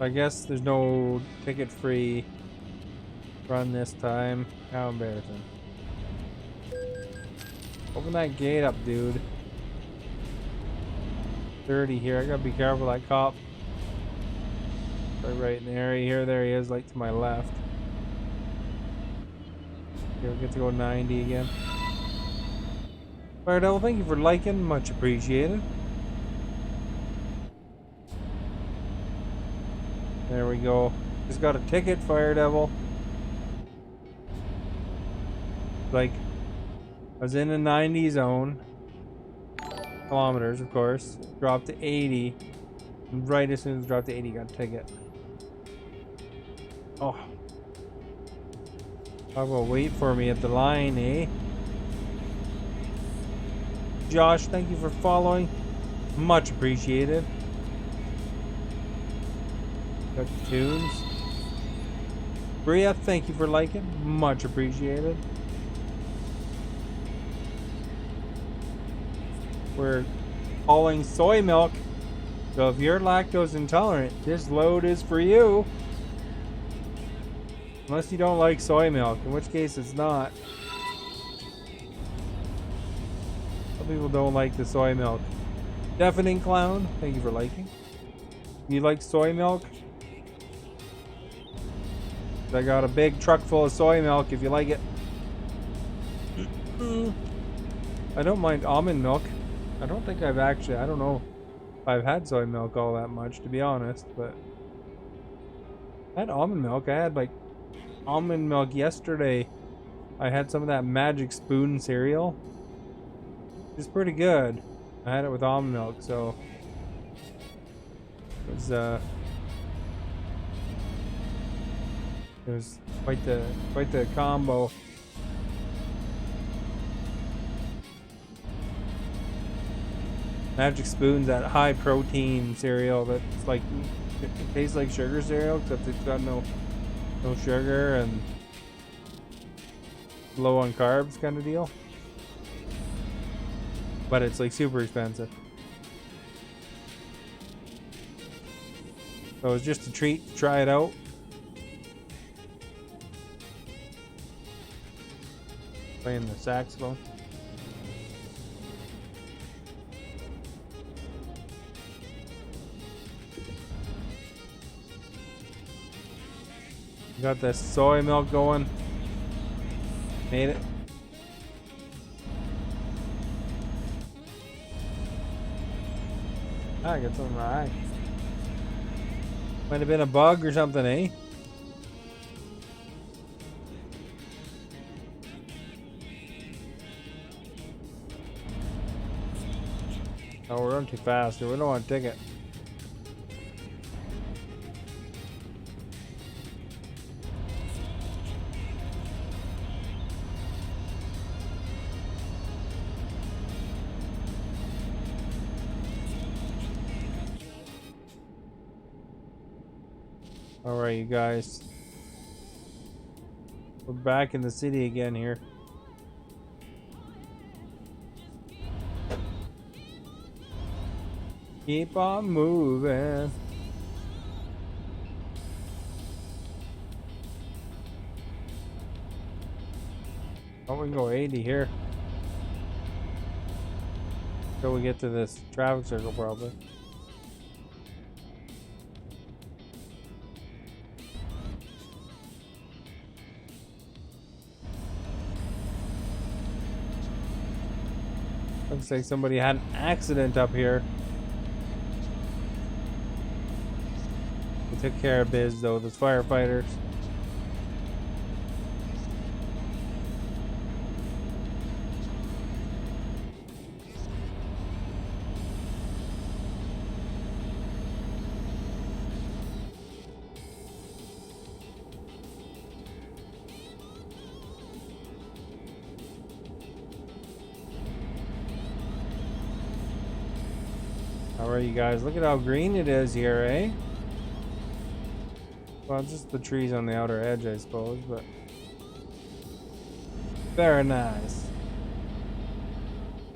S1: I guess there's no ticket free run this time. How embarrassing. Open that gate up, dude. 30 here. I gotta be careful of that cop. Right in the area here. There he is, like to my left. Here we get to go 90 again. Fire Devil, thank you for liking. Much appreciated. There we go. Just got a ticket, Fire Devil. Like, I was in a 90 zone. Kilometers, of course. Dropped to 80. And right as soon as it dropped to 80, got a ticket. Oh. Talk about wait for me at the line, eh? Josh, thank you for following. Much appreciated. Got the tunes. Bria, thank you for liking. Much appreciated. We're hauling soy milk. So if you're lactose intolerant, this load is for you. Unless you don't like soy milk, in which case it's not. Some people don't like the soy milk. Deafening Clown, thank you for liking. You like soy milk? I got a big truck full of soy milk if you like it. I don't mind almond milk. I don't think I've actually, I don't know if I've had soy milk all that much, to be honest, but I had almond milk. I had like almond milk yesterday. I had some of that Magic Spoon cereal. It's pretty good. I had it with almond milk, so it was quite the combo. Magic Spoon's that high protein cereal that's like, it tastes like sugar cereal, except it's got no sugar and low on carbs kind of deal. But it's like super expensive. So it was just a treat to try it out. Playing the saxophone. Got the soy milk going. Made it. I got something right. Might have been a bug or something, eh? Oh, we're running too fast here. We don't want a ticket. Alright, you guys. We're back in the city again here. Keep on moving. Oh, we can go 80 here. Till we get to this traffic circle, probably. Looks like somebody had an accident up here. They took care of biz though, those firefighters. Alright, you guys, look at how green it is here, eh? Well, just the trees on the outer edge, I suppose, but very nice.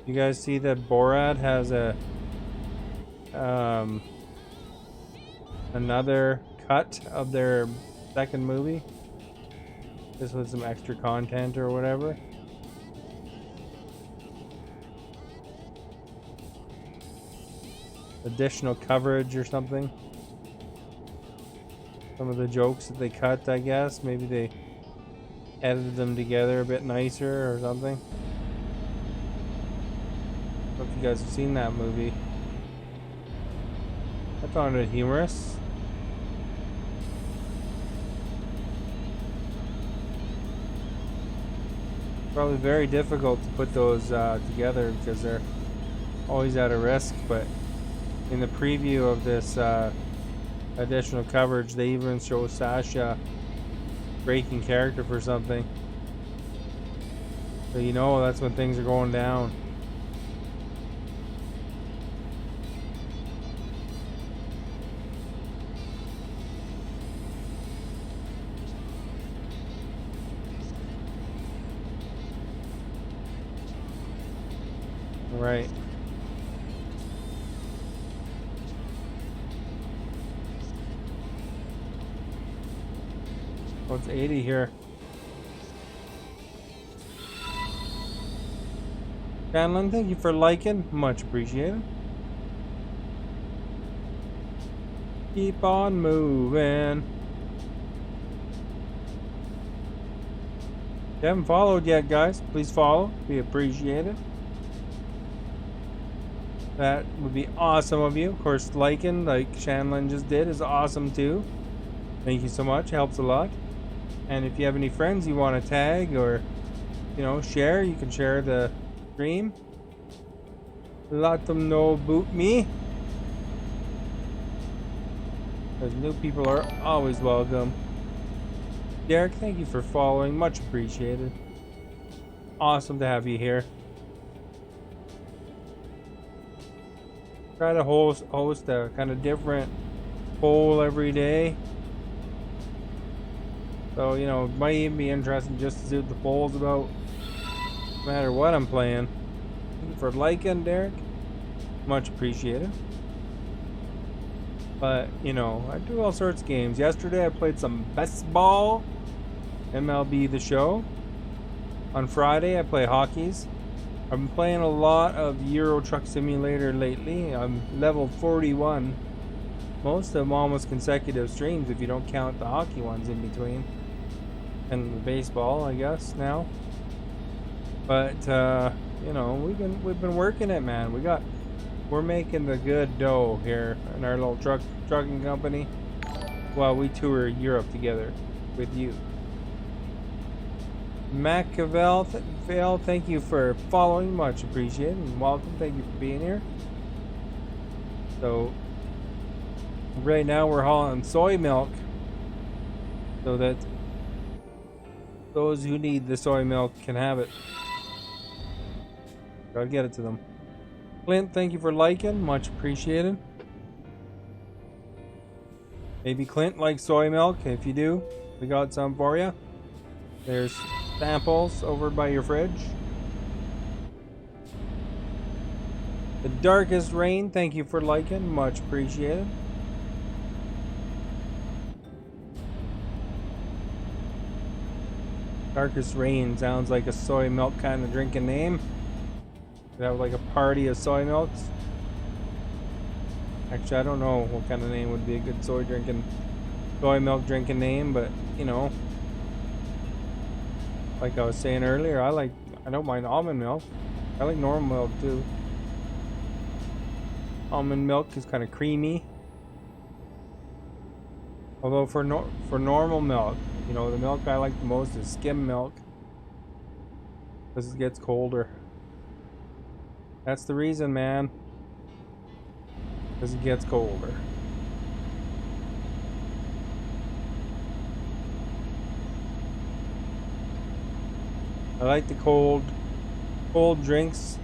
S1: You guys see that Borat has a another cut of their second movie? Just with some extra content or whatever. Additional coverage or something. Some of the jokes that they cut, I guess. Maybe they edited them together a bit nicer or something. I don't know if you guys have seen that movie. I found it humorous. Probably very difficult to put those together because they're always at a risk, but in the preview of this additional coverage, they even show Sasha breaking character for something. So you know that's when things are going down. Right. Oh, it's 80 here. Shanlin, thank you for liking. Much appreciated. Keep on moving. If you haven't followed yet, guys, please follow. Be appreciated. That would be awesome of you. Of course, liking, like Shanlin just did, is awesome too. Thank you so much. Helps a lot. And if you have any friends you want to tag or, you know, share, you can share the stream. Let them know about me. Because new people are always welcome. Derek, thank you for following. Much appreciated. Awesome to have you here. Try to host a kind of different poll every day. So, you know, it might even be interesting just to see what the poll's about. No matter what I'm playing. Thank you for liking, Derek. Much appreciated. But, you know, I do all sorts of games. Yesterday I played some baseball. MLB The Show. On Friday I play hockeys. I've been playing a lot of Euro Truck Simulator lately. I'm level 41. Most of them almost consecutive streams if you don't count the hockey ones in between. And the baseball, I guess, now. But you know, we've been working it, man. We got We're making the good dough here in our little trucking company while we tour Europe together with you. Machiavel, thank you for following, much appreciated, and welcome. Thank you for being here. So right now we're hauling soy milk so that those who need the soy milk can have it. Gotta get it to them. Clint, thank you for liking, much appreciated. Maybe Clint likes soy milk. If you do, we got some for you. There's samples over by your fridge. The Darkest Rain, thank you for liking, much appreciated. Darkest Rain sounds like a soy milk kind of drinking name. Could have like a party of soy milks. Actually, I don't know what kind of name would be a good soy milk drinking name, but you know, like I was saying earlier, I don't mind almond milk. I like normal milk too. Almond milk is kind of creamy. Although for normal milk, you know, the milk I like the most is skim milk because it gets colder. That's the reason, man. Because it gets colder. I like the cold drinks.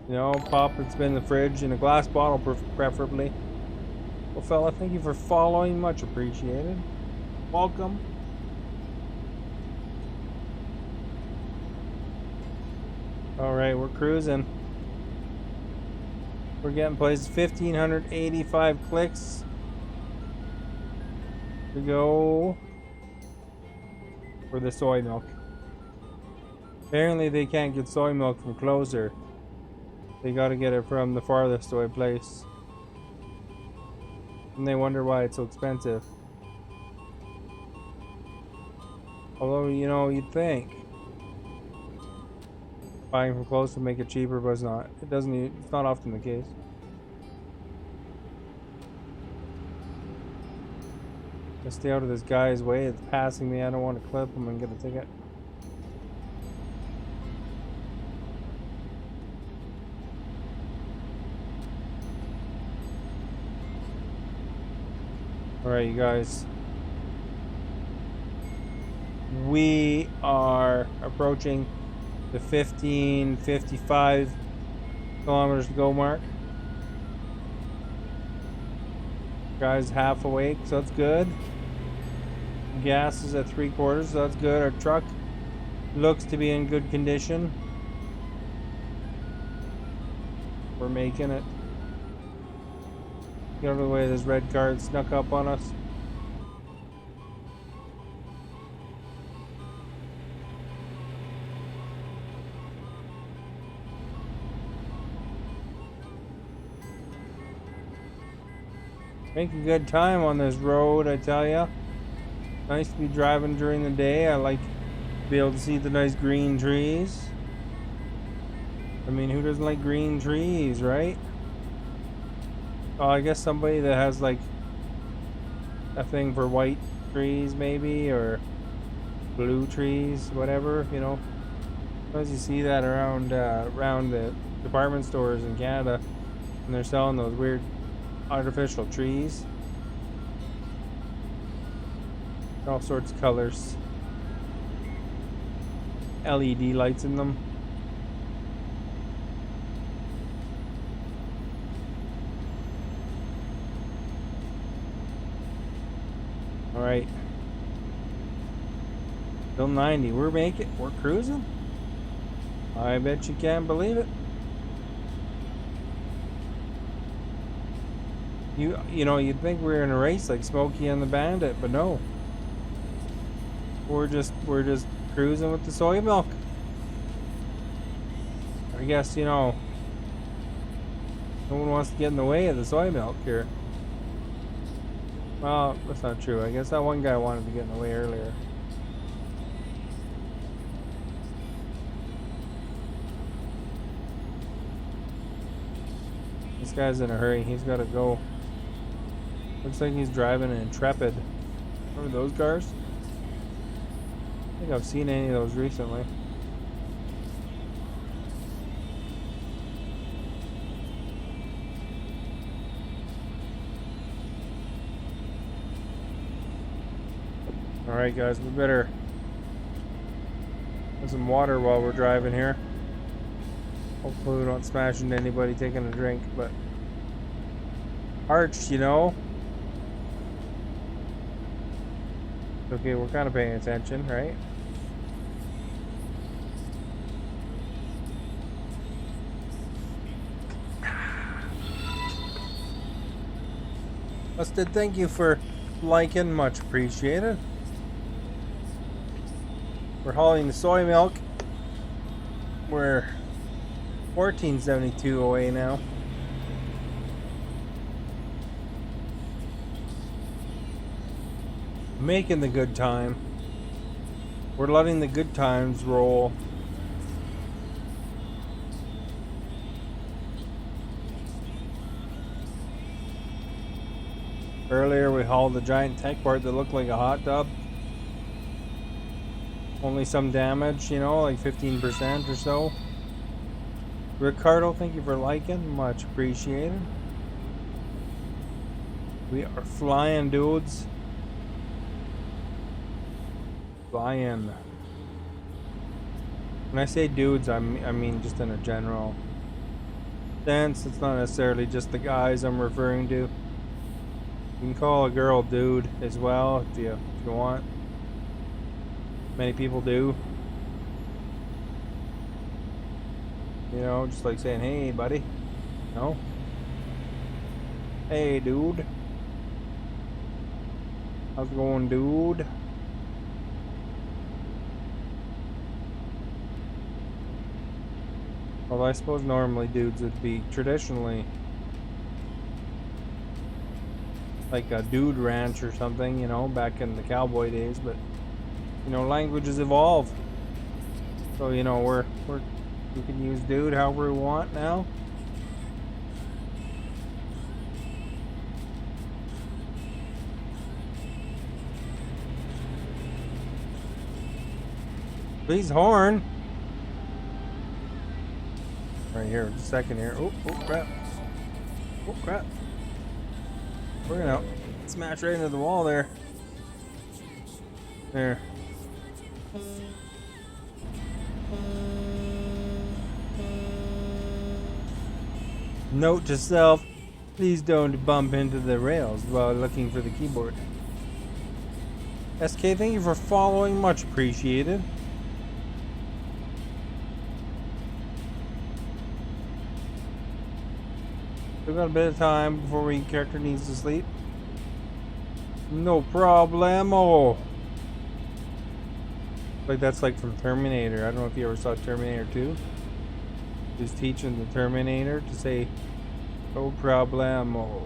S1: You know, pop it's been in the fridge in a glass bottle preferably. Well, fella, thank you for following. Much appreciated. Welcome. Alright, we're cruising. We're getting places. 1,585 clicks. We go for the soy milk. Apparently they can't get soy milk from closer. They gotta get it from the farthest away place. And they wonder why it's so expensive. Although, you know, you'd think buying from close would make it cheaper, but it's not. It's not often the case. Just stay out of this guy's way. It's passing me. I don't want to clip him and get a ticket. Alright, you guys. We are approaching the 15:55 kilometers to go mark. Guy's half awake, so that's good. Gas is at 3/4, so that's good. Our truck looks to be in good condition. We're making it. Get out of the way, this red car snuck up on us. Making good time on this road, I tell ya. Nice to be driving during the day. I like to be able to see the nice green trees. I mean, who doesn't like green trees, right? Oh, I guess somebody that has like a thing for white trees maybe, or blue trees, whatever, you know. Sometimes you see that around the department stores in Canada, and they're selling those weird artificial trees. All sorts of colors. LED lights in them. Alright. Still 90. We're cruising. I bet you can't believe it. You know, you'd think we were in a race like Smokey and the Bandit, but no. We're just cruising with the soy milk. I guess, you know, no one wants to get in the way of the soy milk here. Well, that's not true. I guess that one guy wanted to get in the way earlier. This guy's in a hurry. He's got to go. Looks like he's driving an Intrepid. Remember those cars? I don't think I've seen any of those recently. Alright guys, we better have some water while we're driving here. Hopefully we don't smash into anybody taking a drink, but arched, you know. Okay, we're kind of paying attention, right? Busted, thank you for liking, much appreciated. We're hauling the soy milk. We're 1472 away now. Making the good time. We're letting the good times roll. Earlier we hauled a giant tech part that looked like a hot tub. Only some damage, you know, like 15% or so. Ricardo, thank you for liking, much appreciated. We are flying, dudes. Flying. When I say dudes, I mean just in a general sense. It's not necessarily just the guys I'm referring to. You can call a girl dude as well if you want. Many people do. You know, just like saying, hey buddy. No? Hey dude. How's it going, dude? Well, I suppose normally dudes would be traditionally like a dude ranch or something, you know, back in the cowboy days, but you know, languages evolve. So, you know, we can use dude however we want now. Please horn. Right here, just a second here. Oh crap. Oh crap. We're gonna smash right into the wall there. There. Note to self, please don't bump into the rails while looking for the keyboard. SK, thank you for following, much appreciated. We've got a bit of time before we character needs to sleep. No problemo. Like that's like from Terminator. I don't know if you ever saw Terminator 2. He's teaching the Terminator to say no problemo.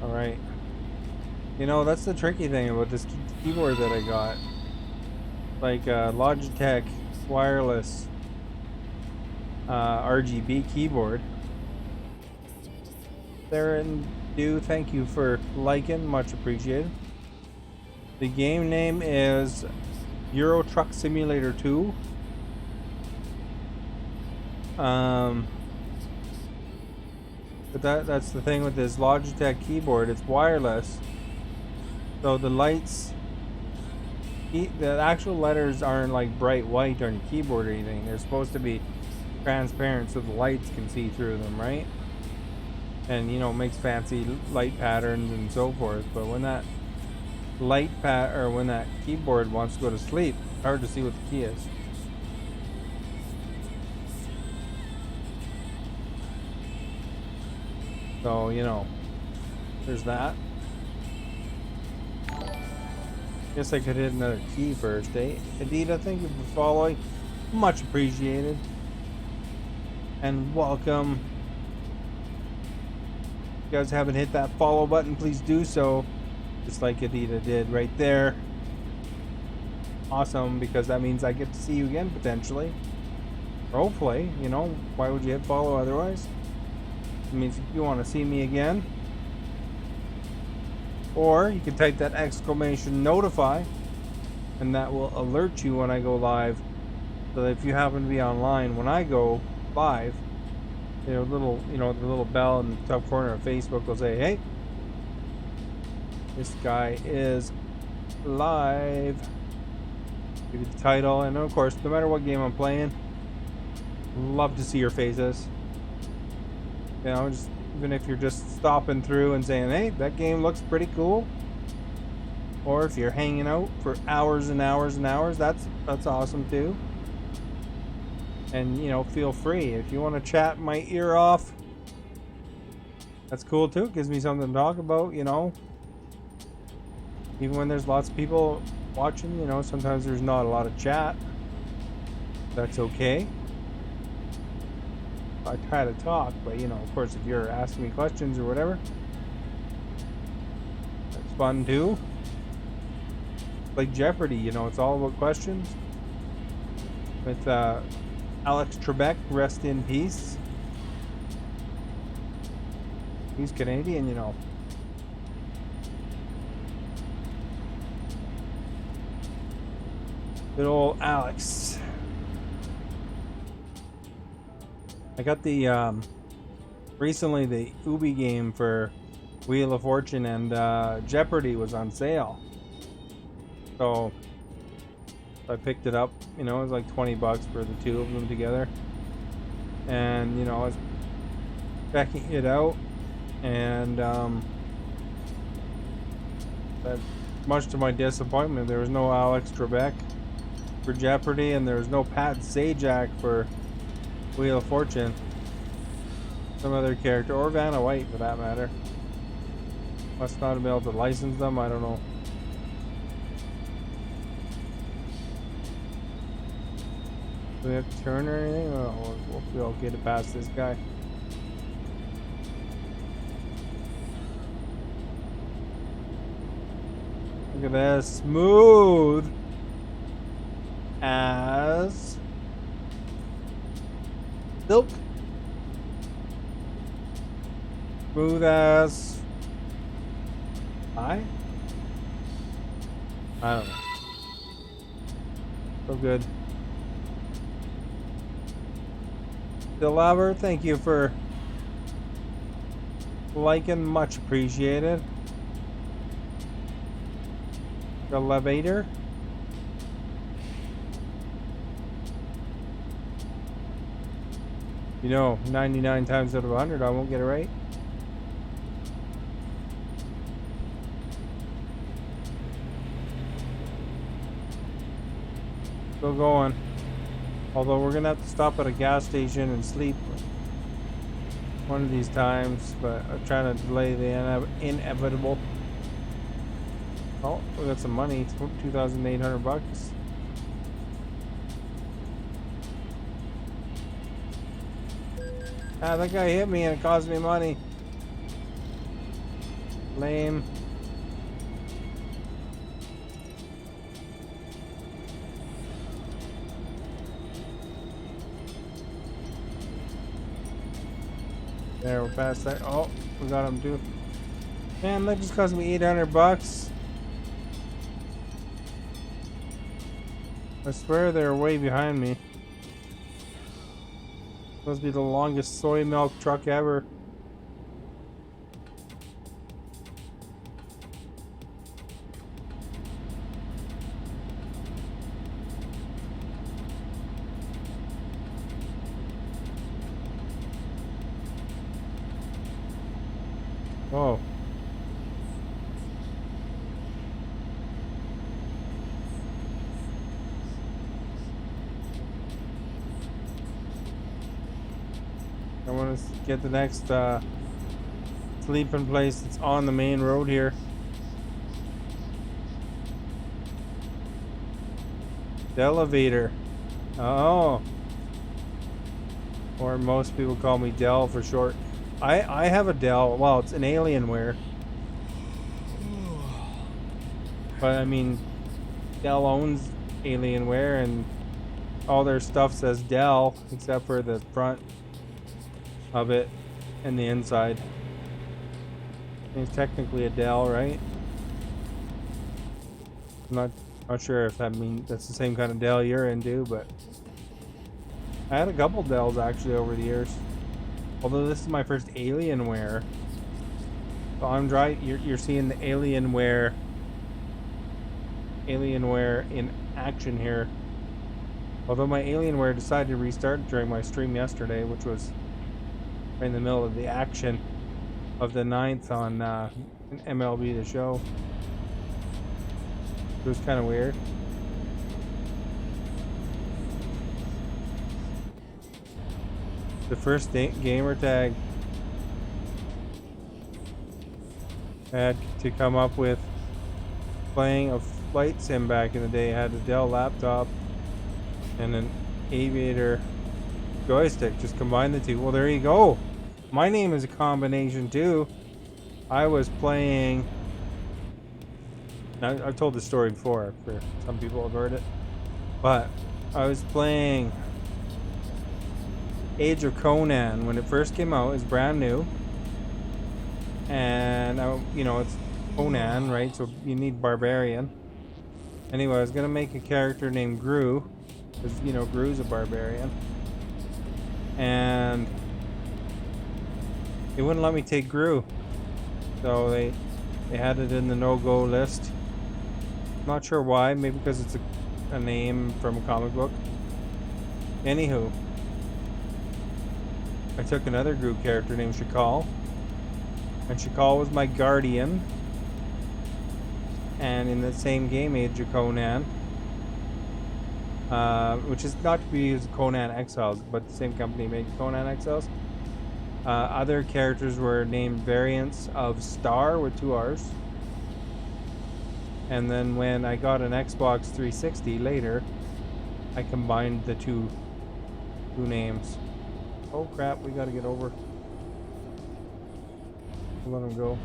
S1: Alright. You know, that's the tricky thing about this keyboard that I got. Like Logitech wireless RGB keyboard. Theron Do, thank you for liking, much appreciated. The game name is Euro Truck Simulator 2. But that's the thing with this Logitech keyboard, it's wireless. So the lights, the actual letters aren't like bright white on your keyboard or anything. They're supposed to be transparent so the lights can see through them, right? And you know, makes fancy light patterns and so forth. But when that when that keyboard wants to go to sleep, it's hard to see what the key is. So, you know, there's that. Guess I could hit another key first, eh? Adita, thank you for following. Much appreciated. And welcome. If you guys haven't hit that follow button, please do so. Just like Adita did right there. awesome, because that means I get to see you again potentially. Or hopefully, you know, why would you hit follow otherwise? It means you want to see me again. Or you can type that exclamation notify, and that will alert you when I go live. So that if you happen to be online when I go live, the little bell in the top corner of Facebook will say, hey, this guy is live. Give you the title, and of course, no matter what game I'm playing, love to see your faces. You know, just even if you're just stopping through and saying, hey, that game looks pretty cool. Or if you're hanging out for hours and hours and hours, that's awesome too. And, you know, feel free. If you want to chat my ear off, that's cool too. It gives me something to talk about, you know. Even when there's lots of people watching, you know, sometimes there's not a lot of chat. That's okay. I try to talk, but, you know, of course, if you're asking me questions or whatever, that's fun too. Like Jeopardy, you know, it's all about questions. With Alex Trebek, rest in peace. He's Canadian, you know. Good old Alex. I got the recently the Ubi game for Wheel of Fortune, and Jeopardy was on sale. So I picked it up, you know, it was like $20 for the two of them together. And, you know, I was checking it out, and that, much to my disappointment, there was no Alex Trebek for Jeopardy, and there was no Pat Sajak for Wheel of Fortune. Some other character, or Vanna White for that matter. Must not have been able to license them, I don't know. Do we have to turn or anything? Oh, we'll get it past this guy. Look at this. Smooth as silk. Smooth as I don't know. So good. Lover, thank you for liking, much appreciated. The elevator. You know, 99 times out of 100 I won't get it right. Still going. Although we're gonna have to stop at a gas station and sleep one of these times, but I'm trying to delay the inevitable. Oh, we got some money, $2,800. Ah, that guy hit me and it cost me money. Lame. There, we're past that. Oh, we got him too. Man, that just cost me $800. I swear they're way behind me. Must be the longest soy milk truck ever. Oh. I want to get the next sleeping place that's on the main road here. The elevator. Oh. Or most people call me Dell for short. I have a Dell. Well, it's an Alienware. But I mean, Dell owns Alienware, and all their stuff says Dell except for the front of it and the inside. It's technically a Dell, right? I'm not sure if that means that's the same kind of Dell you're into, but I had a couple Dells actually over the years. Although this is my first Alienware. So I'm dry. You're seeing the Alienware in action here. Although my Alienware decided to restart during my stream yesterday, which was right in the middle of the action of the 9th on MLB The Show. It was kind of weird. The first gamer tag I had to come up with playing a flight sim back in the day. I had a Dell laptop and an Aviator joystick. Just combine the two. Well, there you go. My name is a combination too. I was playing... I've told this story before, for some people have heard it, but I was playing Age of Conan when it first came out. It's brand new, and it's Conan, right? So you need barbarian. Anyway, I was gonna make a character named Gru, because Gru's a barbarian, and they wouldn't let me take Gru, so they had it in the no-go list. Not sure why. Maybe because it's a name from a comic book. Anywho, I took another group character named Shakal, and Shakal was my guardian. And in the same game, Age of Conan, which is not to be used as Conan Exiles, but the same company made Conan Exiles. Other characters were named variants of Star with 2 R's. And then when I got an Xbox 360 later, I combined the two names. Oh crap, we gotta get over. Let him go.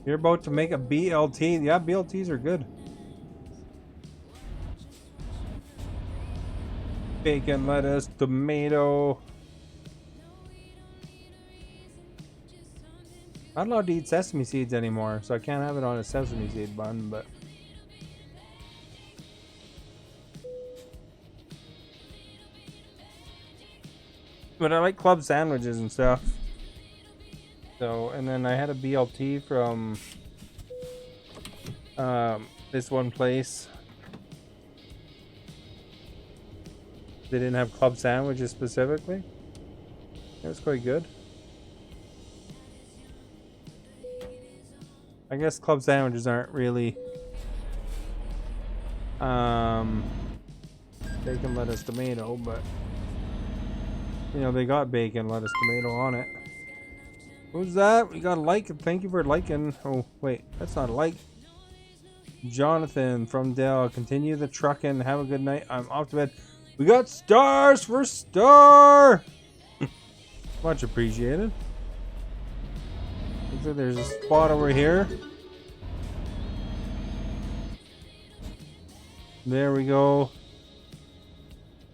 S1: You're about to make a BLT. Yeah, BLTs are good. Bacon, lettuce, tomato. I'm not allowed to eat sesame seeds anymore, so I can't have it on a sesame seed bun, but... But I like club sandwiches and stuff. So, and then I had a BLT from this one place. They didn't have club sandwiches specifically. It was quite good. I guess club sandwiches aren't really bacon, lettuce, tomato, but they got bacon, lettuce, tomato on it. Who's that? We got a like. Thank you for liking. Oh wait, that's not a like. Jonathan from Dell. Continue the trucking. Have a good night. I'm off to bed. We got stars for Star. Much appreciated. Looks like there's a spot over here. There we go.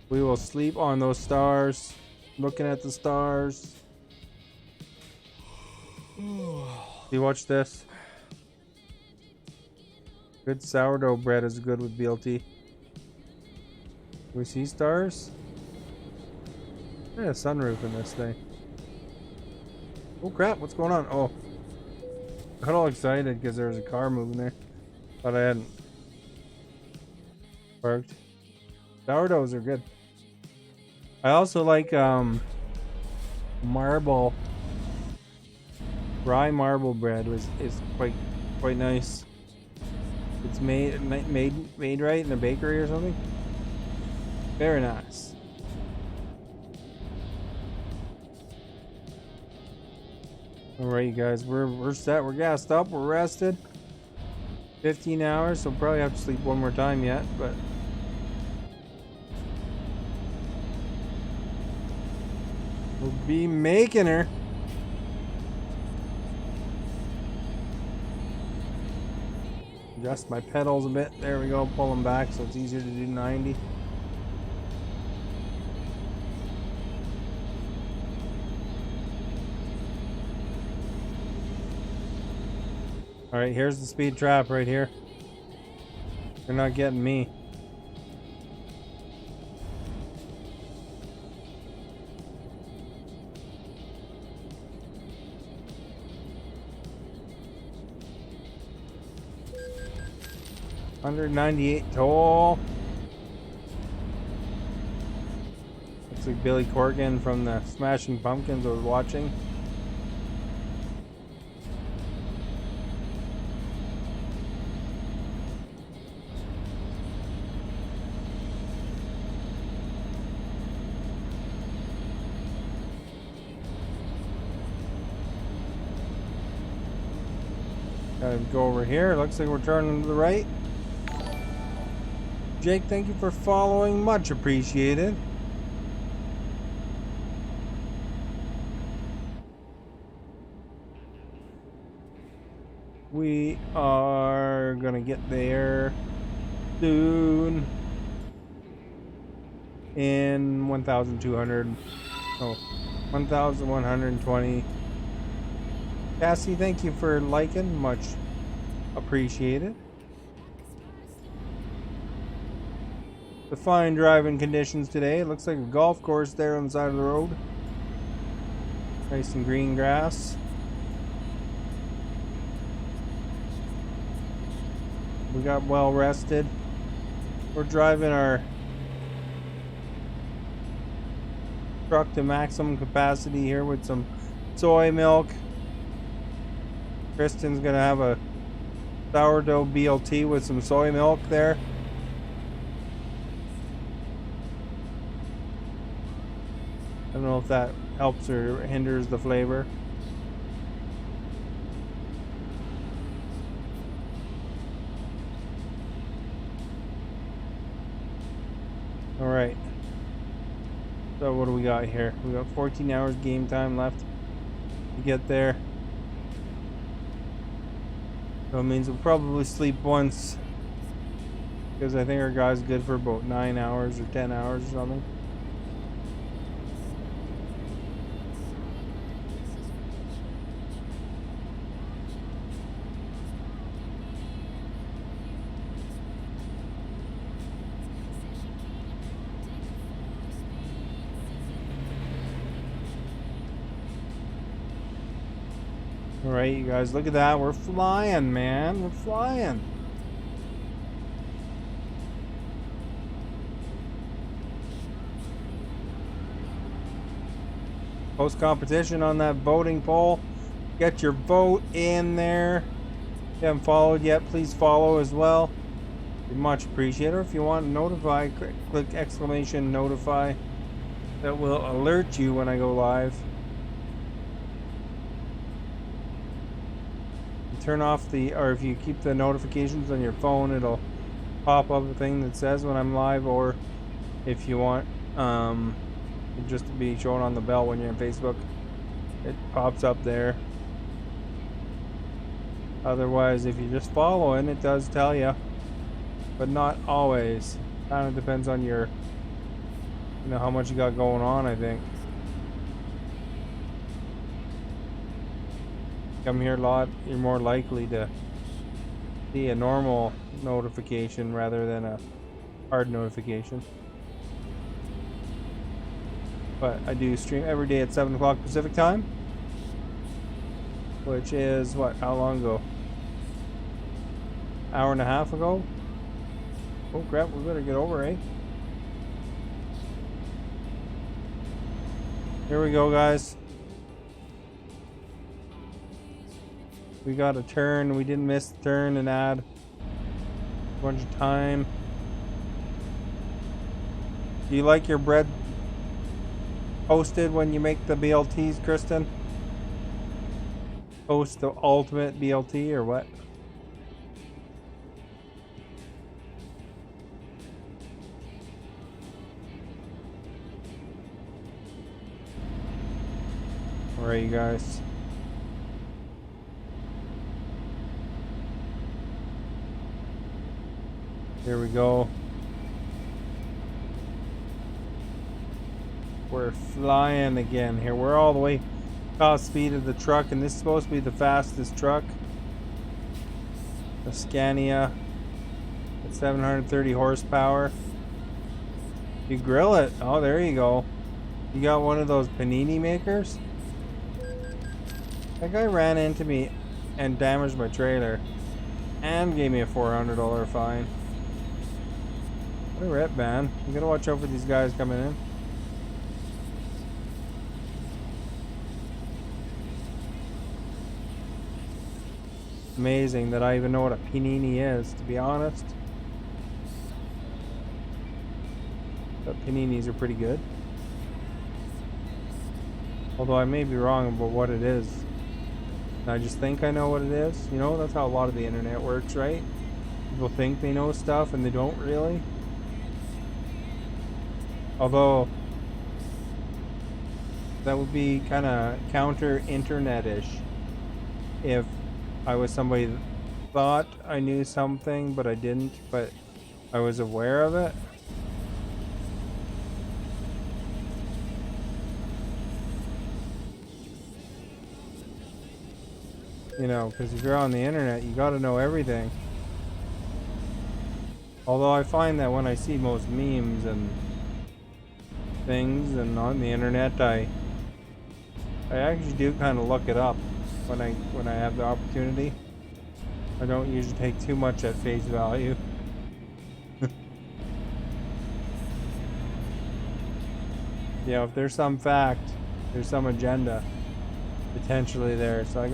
S1: We will sleep on those stars. Looking at the stars. You watch this. Good sourdough bread is good with BLT. We see stars? Yeah, a sunroof in this thing. Oh crap, what's going on? Oh. I got all excited because there was a car moving there. Thought I hadn't parked. Sourdoughs are good. I also like marble. Rye marble bread is quite nice. It's made right in a bakery or something. Very nice. Alright, you guys, we're set. We're gassed up. We're rested. 15 hours, so probably have to sleep one more time yet, but we'll be making her. Adjust my pedals a bit. There we go. Pull them back so it's easier to do 90. Alright, here's the speed trap right here. You're not getting me. $198 toll. Looks like Billy Corgan from the Smashing Pumpkins was watching. Gotta go over here. Looks like we're turning to the right. Jake, thank you for following. Much appreciated. We are gonna get there soon. In 1,200. Oh, 1,120. Cassie, thank you for liking. Much appreciated. The fine driving conditions today. It looks like a golf course there on the side of the road. Nice and green grass. We got well rested. We're driving our truck to maximum capacity here with some soy milk. Kristen's gonna have a sourdough BLT with some soy milk there. I don't know if that helps or hinders the flavor. Alright. So what do we got here? We got 14 hours game time left to get there. So it means we'll probably sleep once, because I think our guy's good for about 9 hours or 10 hours or something. Alright, you guys, look at that. We're flying, man. We're flying. Post competition on that voting poll. Get your vote in there. If you haven't followed yet, please follow as well. Be much appreciated. Or if you want to notify, click exclamation notify. That will alert you when I go live. Turn off the, or if you keep the notifications on your phone, it'll pop up a thing that says when I'm live, or if you want just to be shown on the bell when you're on Facebook, it pops up there. Otherwise, if you're just following, it does tell you, but not always. Kind of depends on your, you know, how much you got going on, I think. Come here a lot, you're more likely to see a normal notification rather than a hard notification. But I do stream every day at 7 o'clock Pacific time, which is what, how long ago? Hour and a half ago? Oh crap, we better get over, eh? Here we go, guys. We got a turn. We didn't miss the turn and add a bunch of time. Do you like your bread toasted when you make the BLTs, Kristen? Toast the ultimate BLT or what? Alright, you guys. Here we go. We're flying again here. We're all the way top speed of the truck, and this is supposed to be the fastest truck. The Scania at 730 horsepower. You grill it. Oh, there you go. You got one of those panini makers? That guy ran into me and damaged my trailer and gave me a $400 fine. What a rip, man. You gotta watch out for these guys coming in. Amazing that I even know what a panini is, to be honest. But paninis are pretty good. Although I may be wrong about what it is. I just think I know what it is. You know, that's how a lot of the internet works, right? People think they know stuff and they don't really. Although that would be kind of counter-internet-ish if I was somebody that thought I knew something but I didn't, but I was aware of it. You know, because if you're on the internet, you got to know everything. Although I find that when I see most memes and things and on the internet, I actually do kind of look it up when I have the opportunity. I don't usually take too much at face value. You know, if there's some fact, there's some agenda potentially there, so I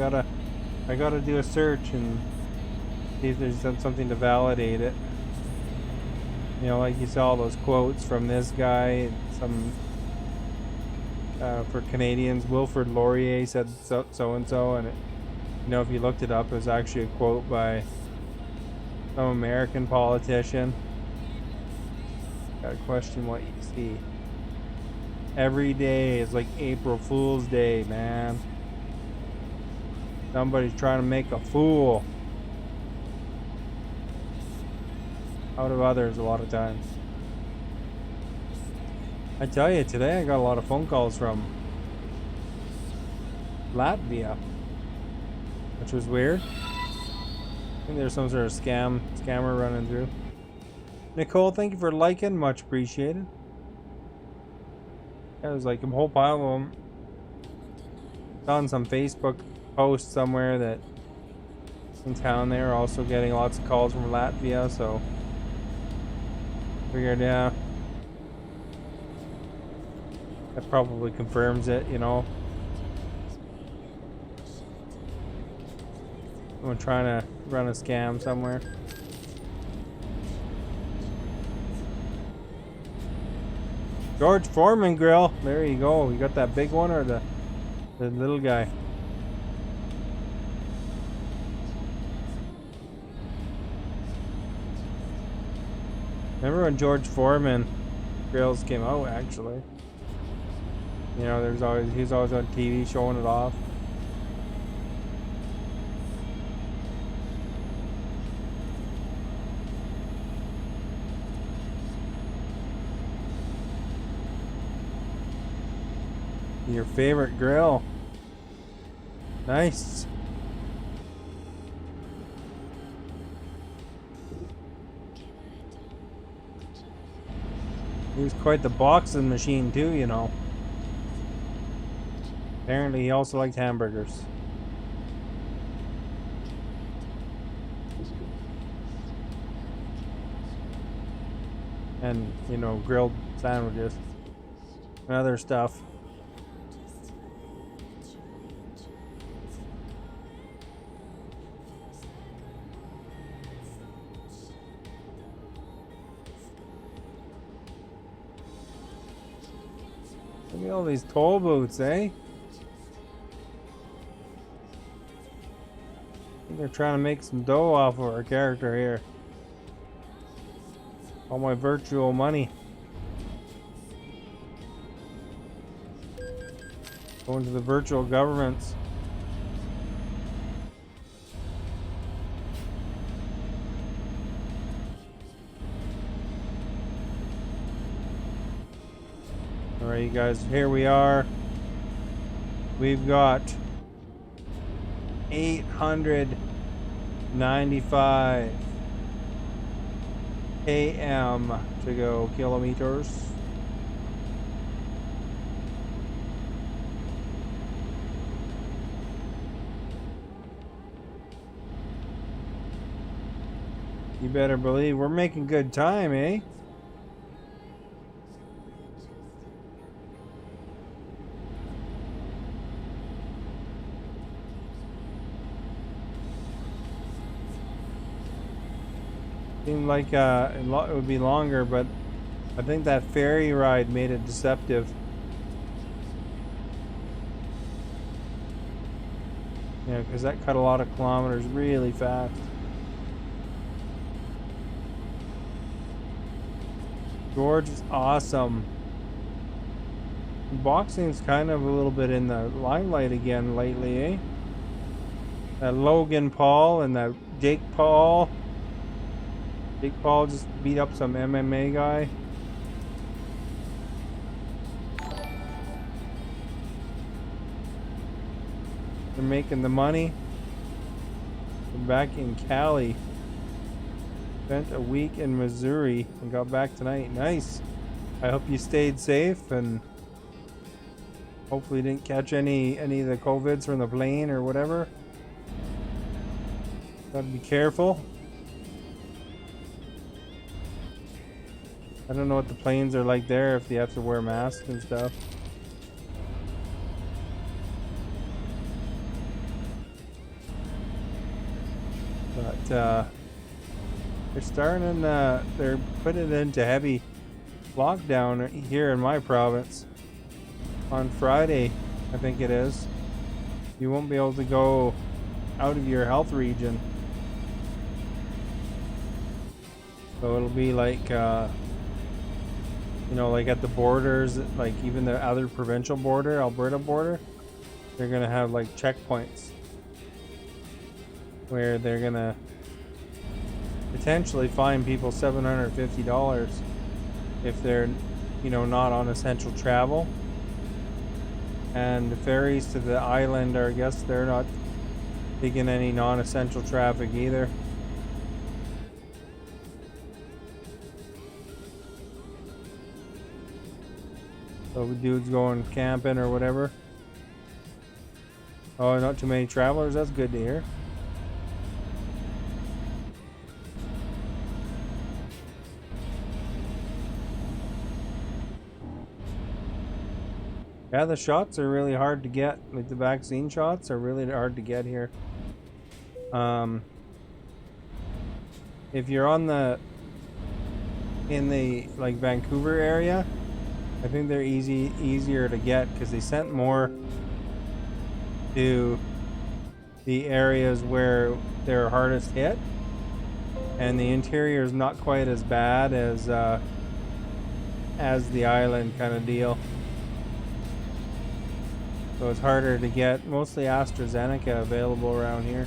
S1: gotta do a search and see if there's something to validate it. You know, like you saw all those quotes from this guy, some for Canadians, Wilfrid Laurier said so and so, and it, you know, if you looked it up, it was actually a quote by some American politician. Gotta question what you see. Every day is like April Fool's Day, man. Somebody's trying to make a fool out of others a lot of times. I tell you, today I got a lot of phone calls from Latvia, which was weird. I think there's some sort of scammer running through. Nicole, thank you for liking, much appreciated. Yeah, there's like a whole pile of them. It's on some Facebook post somewhere that in town they're also getting lots of calls from Latvia, so figured, yeah, that probably confirms it, you know. Someone trying to run a scam somewhere. George Foreman grill, there you go. You got that big one or the little guy? Remember when George Foreman grills came out, actually? You know, he was always on TV showing it off. Your favorite grill. Nice. He was quite the boxing machine too, you know. Apparently he also liked hamburgers. And, you know, grilled sandwiches and other stuff. Look at all these toll booths, eh? I think they're trying to make some dough off of our character here. All my virtual money going to the virtual governments. Alright, you guys, here we are. We've got 895 km to go, kilometers. You better believe we're making good time, eh? Seemed like it would be longer, but I think that ferry ride made it deceptive. Yeah, because that cut a lot of kilometers really fast. George is awesome. Boxing's kind of a little bit in the limelight again lately, eh? That Logan Paul and that Jake Paul. Jake Paul just beat up some MMA guy. They're making the money. I'm back in Cali. Spent a week in Missouri and got back tonight. Nice. I hope you stayed safe and hopefully didn't catch any of the COVIDs from the plane or whatever. Gotta be careful. I don't know what the planes are like there, if you have to wear masks and stuff. But they're starting, they're putting it into heavy lockdown here in my province. On Friday, I think it is. You won't be able to go out of your health region. So it'll be like, you know, like at the borders, like even the other provincial border, Alberta border, they're gonna have like checkpoints where they're gonna potentially fine people $750 if they're, you know, not on essential travel. And the ferries to the island are, I guess they're not taking any non-essential traffic either. So dudes going camping or whatever. Oh, not too many travelers. That's good to hear. Yeah, the shots are really hard to get. Like the vaccine shots are really hard to get here. If you're on in the like Vancouver area, I think they're easier to get because they sent more to the areas where they're hardest hit, and the interior is not quite as bad as the island kind of deal. So it's harder to get. Mostly AstraZeneca available around here.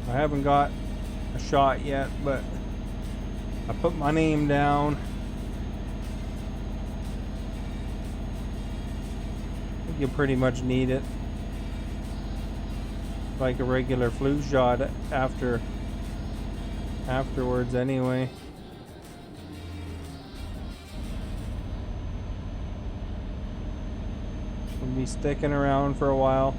S1: I haven't got a shot yet, but I put my name down. I think you pretty much need it. Like a regular flu shot afterwards anyway. We'll be sticking around for a while.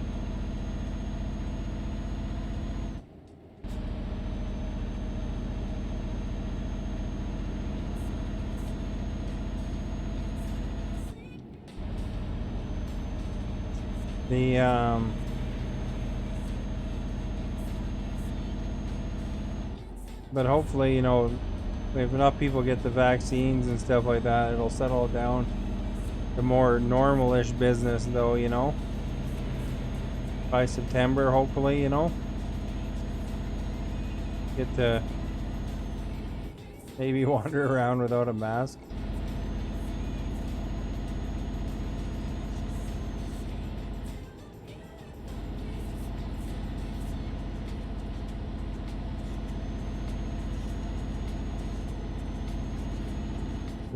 S1: But hopefully, you know, if enough people get the vaccines and stuff like that, it'll settle down to more normal-ish business, though, you know. By September, hopefully, you know. Get to maybe wander around without a mask.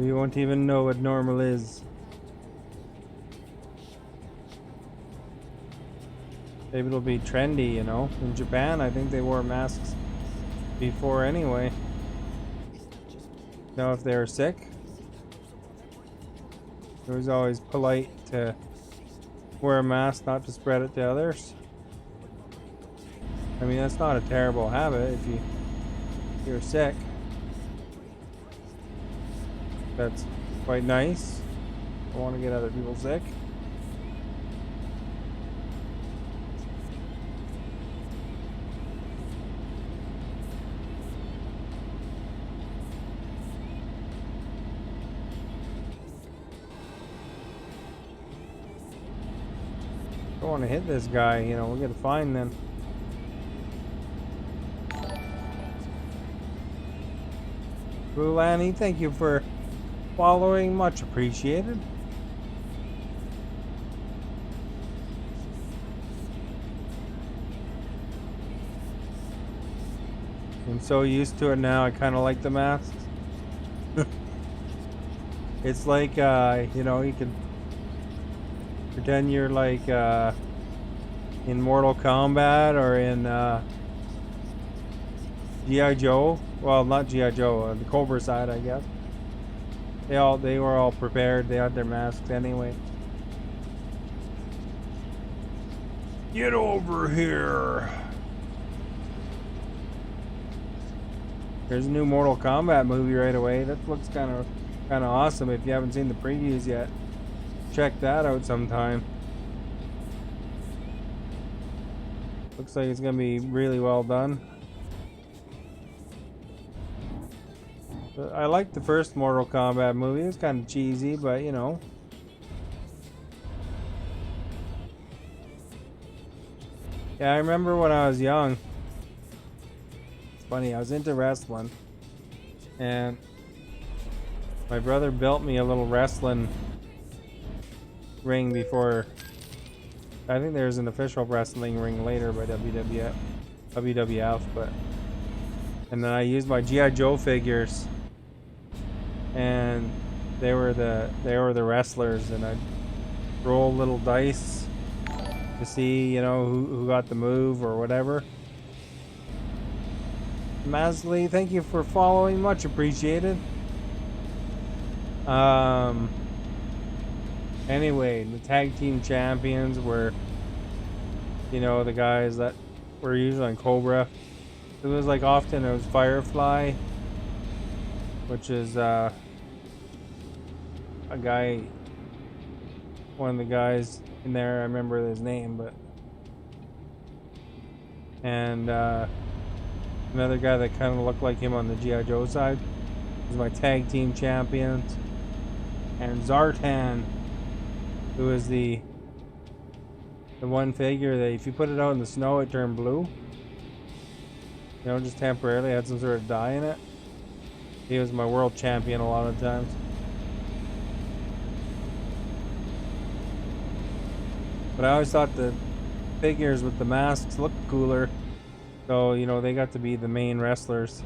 S1: You won't even know what normal is. Maybe it'll be trendy, you know. In Japan, I think they wore masks before anyway. Now, if they were sick, it was always polite to wear a mask, not to spread it to others. I mean, that's not a terrible habit if you're sick. That's quite nice. I don't want to get other people sick. I don't want to hit this guy, you know, we'll get a fine then. Bulani, thank you for following, much appreciated. I'm so used to it now, I kind of like the masks. It's like, you know, you can pretend you're like in Mortal Kombat or in G.I. Joe. Well, not G.I. Joe, the Cobra side, I guess. They were all prepared. They had their masks anyway. Get over here. There's a new Mortal Kombat movie right away. That looks kind of awesome. If you haven't seen the previews yet, check that out sometime. Looks like it's gonna be really well done. I liked the first Mortal Kombat movie. It was kind of cheesy, but you know. Yeah, I remember when I was young. It's funny, I was into wrestling. And my brother built me a little wrestling ring before. I think there's an official wrestling ring later by WWF, but. And then I used my G.I. Joe figures. And they were the wrestlers, and I'd roll little dice to see, you know, who got the move or whatever. Masley, thank you for following, much appreciated. Anyway, the tag team champions were, you know, the guys that were usually on Cobra. It was like often it was Firefly, which is a guy, one of the guys in there, I remember his name, but and another guy that kind of looked like him on the G.I. Joe side was my tag team champions, and Zartan, who is the one figure that if you put it out in the snow it turned blue, you know, just temporarily, had some sort of dye in it. He was my world champion a lot of times. But I always thought the figures with the masks looked cooler. So, you know, they got to be the main wrestlers.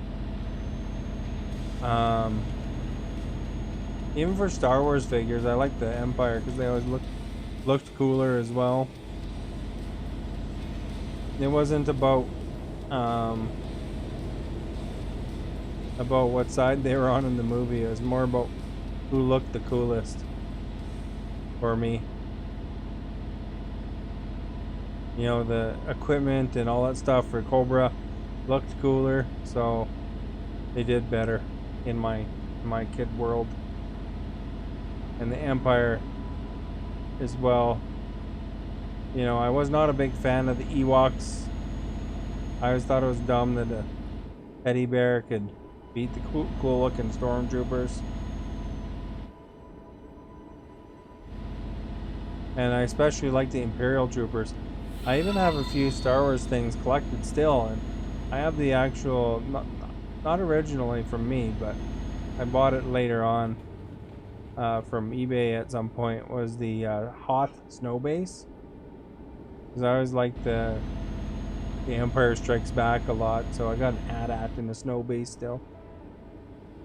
S1: Even for Star Wars figures, I like the Empire because they always looked cooler as well. It wasn't about what side they were on in the movie. It was more about who looked the coolest for me. You know, the equipment and all that stuff for Cobra looked cooler, so they did better in my kid world. And the Empire as well. You know, I was not a big fan of the Ewoks. I always thought it was dumb that a teddy bear could beat the cool looking stormtroopers. And I especially like the Imperial troopers. I even have a few Star Wars things collected still, and I have the actual, not originally from me, but I bought it later on from eBay at some point, was the Hoth snow base. Because I always liked the Empire Strikes Back a lot, so I got an AT-AT in the snow base still.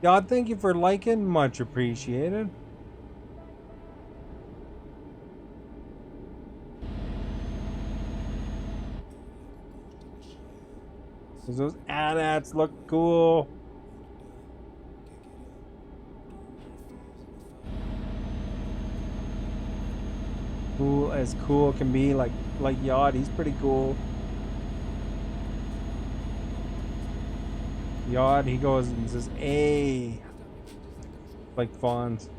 S1: Y'all, thank you for liking. Much appreciated. Those AT-ATs look cool. Cool as cool can be, like Yod, he's pretty cool. Yod, he goes and says, "A," like Fonz.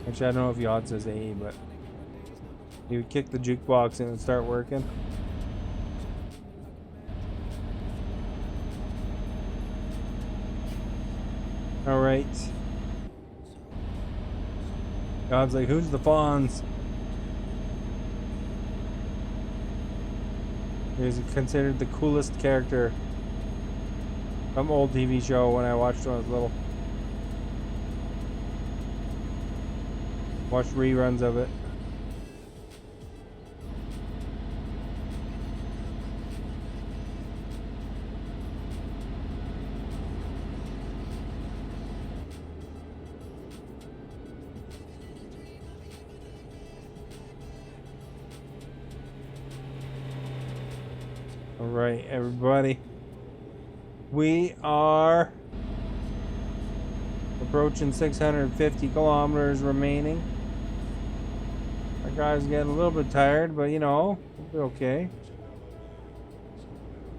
S1: Actually, I don't know if Yod says "A," but he would kick the jukebox in and start working. All right. Yod's like, "Who's the Fonz?" He's considered the coolest character from old TV show when I watched when I was little. Watched reruns of it. All right, everybody. We are approaching 650 kilometers remaining. Our guy's getting a little bit tired, but you know, we'll be okay.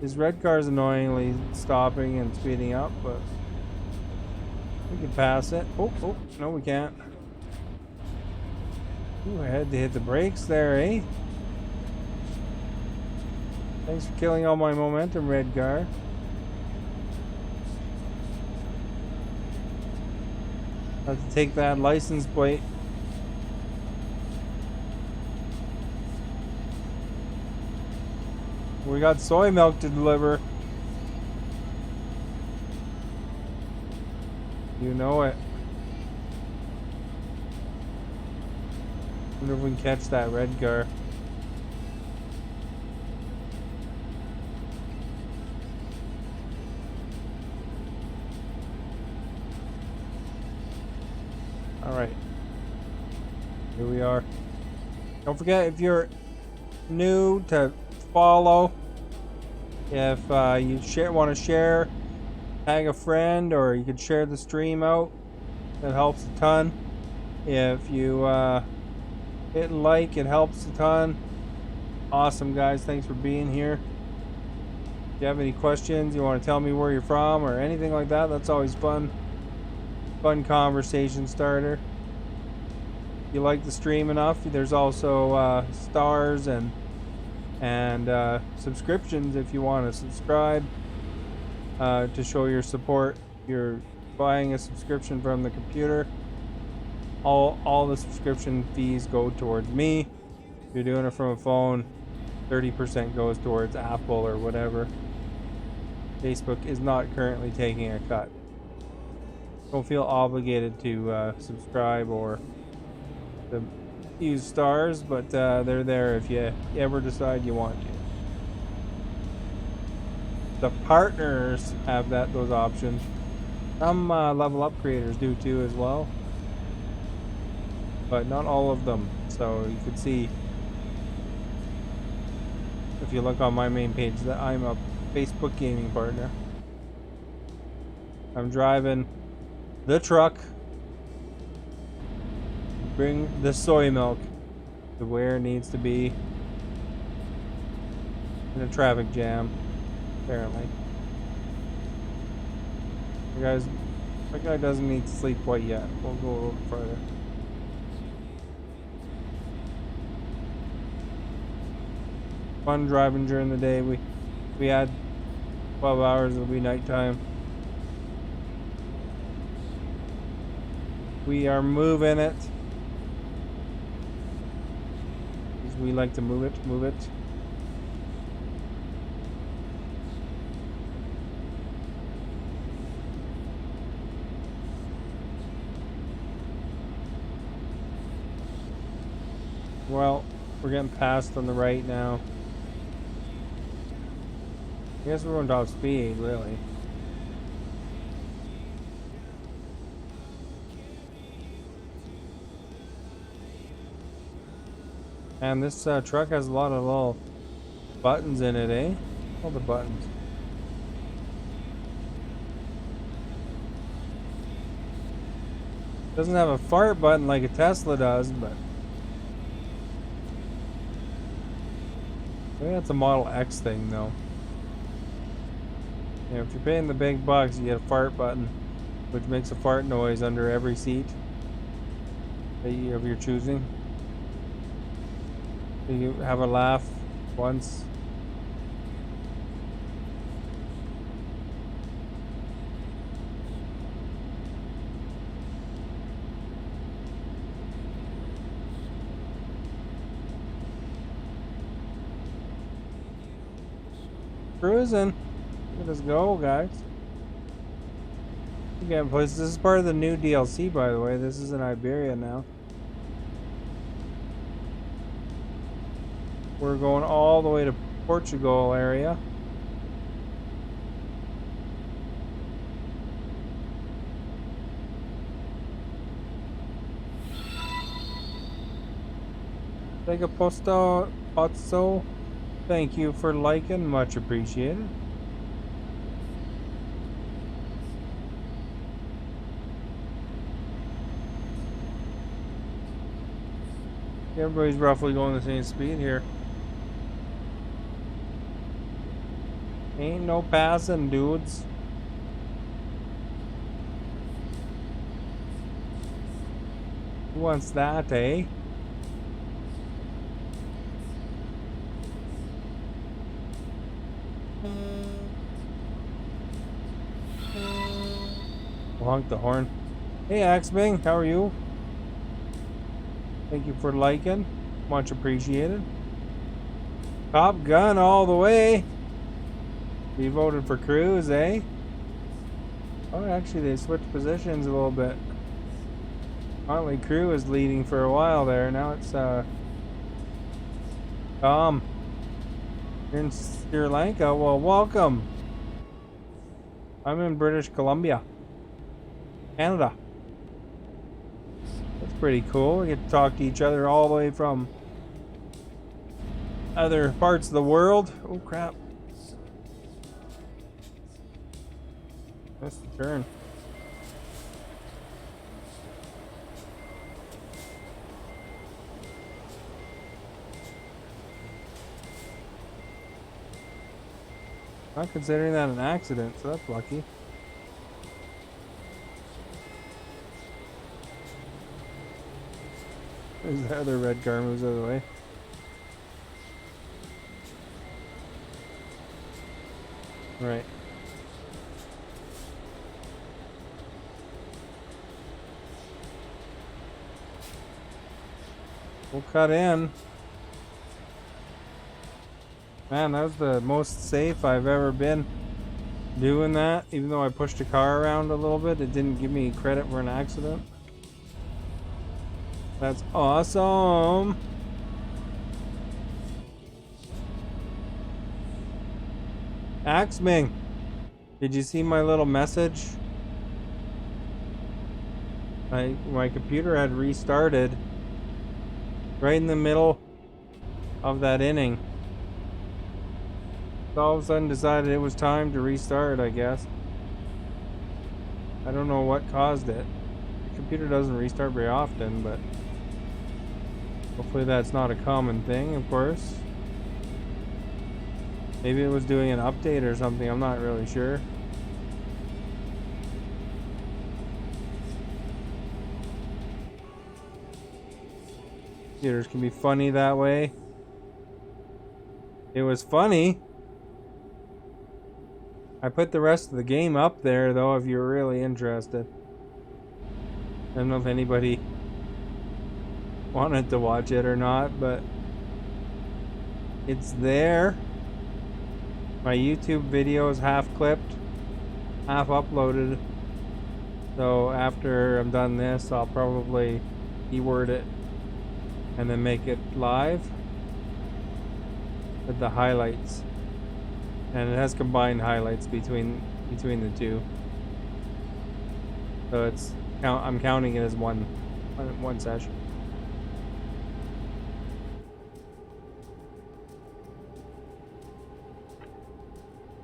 S1: His red car's annoyingly stopping and speeding up, but we can pass it. Oh, no, we can't. Ooh, I had to hit the brakes there, eh? Thanks for killing all my momentum, red car. Have to take that license plate. We got soy milk to deliver. You know it. Wonder if we can catch that red car. Alright. Here we are. Don't forget, if you're new, to follow. If you want to share, tag a friend, or you could share the stream out. That helps a ton. If you hit like, it helps a ton. Awesome, guys. Thanks for being here. If you have any questions, you want to tell me where you're from or anything like that, that's always fun. Fun conversation starter. If you like the stream enough, there's also stars and subscriptions if you want to subscribe to show your support. If you're buying a subscription from the computer, all the subscription fees go towards me. If you're doing it from a phone, 30% goes towards Apple or whatever. Facebook is not currently taking a cut. Don't feel obligated to subscribe or to use stars, but they're there if you ever decide you want to. The partners have those options. Some level up creators do too as well, but not all of them. So you can see if you look on my main page that I'm a Facebook gaming partner. I'm driving the truck, bring the soy milk to where it needs to be in a traffic jam, apparently. That guy doesn't need to sleep quite yet. We'll go a little further. Fun driving during the day. We had 12 hours, it'll be nighttime. We are moving it. We like to move it. Well, we're getting past on the right now. I guess we're going top speed, really. And this truck has a lot of little buttons in it, eh? All the buttons. Doesn't have a fart button like a Tesla does, but I think that's a Model X thing, though. Yeah, if you're paying the big bucks, you get a fart button, which makes a fart noise under every seat of your choosing. You have a laugh once. Cruising. Let us go, guys. Again, places. This is part of the new DLC, by the way. This is in Iberia now. We're going all the way to Portugal area. Take a posto, Otso. Thank you for liking, much appreciated. Everybody's roughly going the same speed here. Ain't no passing, dudes. Who wants that, eh? Honk the horn. Hey Axbing, how are you? Thank you for liking. Much appreciated. Top Gun all the way. We voted for Cruise, eh? Oh, actually they switched positions a little bit. Apparently Crew was leading for a while there. Now it's Tom. You're in Sri Lanka. Well, welcome. I'm in British Columbia, Canada. That's pretty cool. We get to talk to each other all the way from other parts of the world. Oh crap. That's the turn. Not considering that an accident, so that's lucky. There's the other red car moves out of the way. Right. We'll cut in. Man, that was the most safe I've ever been doing that. Even though I pushed a car around a little bit, it didn't give me credit for an accident. That's awesome. Axming, did you see my little message? My computer had restarted right in the middle of that inning. So all of a sudden decided it was time to restart, I guess. I don't know what caused it. The computer doesn't restart very often, but hopefully that's not a common thing, of course. Maybe it was doing an update or something, I'm not really sure. Computers can be funny that way. It was funny. I put the rest of the game up there, though, if you're really interested. I don't know if anybody wanted to watch it or not, but it's there. My YouTube video is half clipped, half uploaded. So after I'm done this, I'll probably keyword it and then make it live with the highlights. And it has combined highlights between the two. So I'm counting it as one session.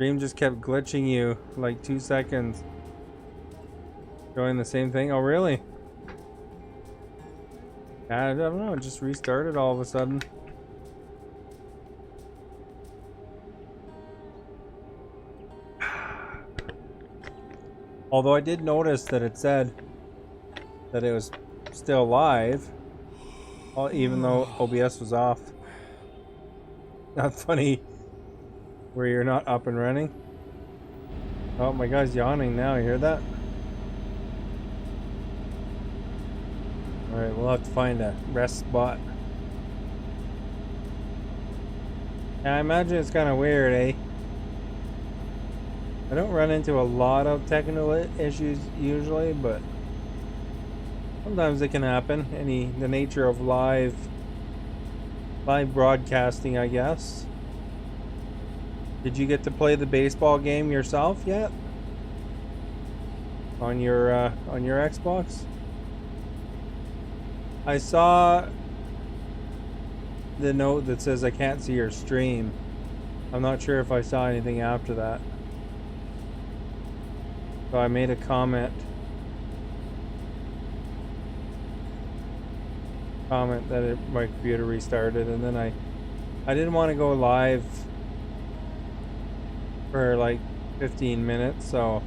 S1: Stream just kept glitching you for like 2 seconds. Showing the same thing? Oh, really? I don't know, it just restarted all of a sudden. Although I did notice that it said that it was still live, even though OBS was off. Not funny where you're not up and running. Oh, my guy's yawning now, you hear that? Alright, we'll have to find a rest spot. Yeah, I imagine it's kind of weird, eh? I don't run into a lot of technical issues usually, but sometimes it can happen. The nature of live broadcasting, I guess. Did you get to play the baseball game yourself yet? On your Xbox? I saw the note that says I can't see your stream. I'm not sure if I saw anything after that. So I made a comment that my computer restarted, and then I didn't want to go live for like 15 minutes, so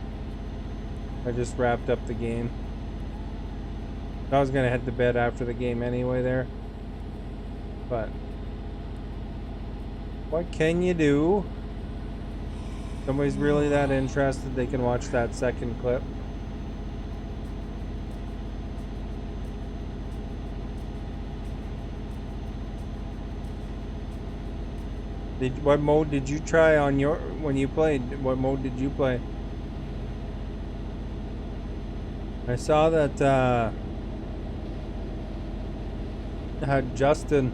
S1: I just wrapped up the game. I was gonna head to bed after the game anyway there, but what can you do? If somebody's really that interested, they can watch that second clip. What mode did you try on when you played? What mode did you play? I saw that Justin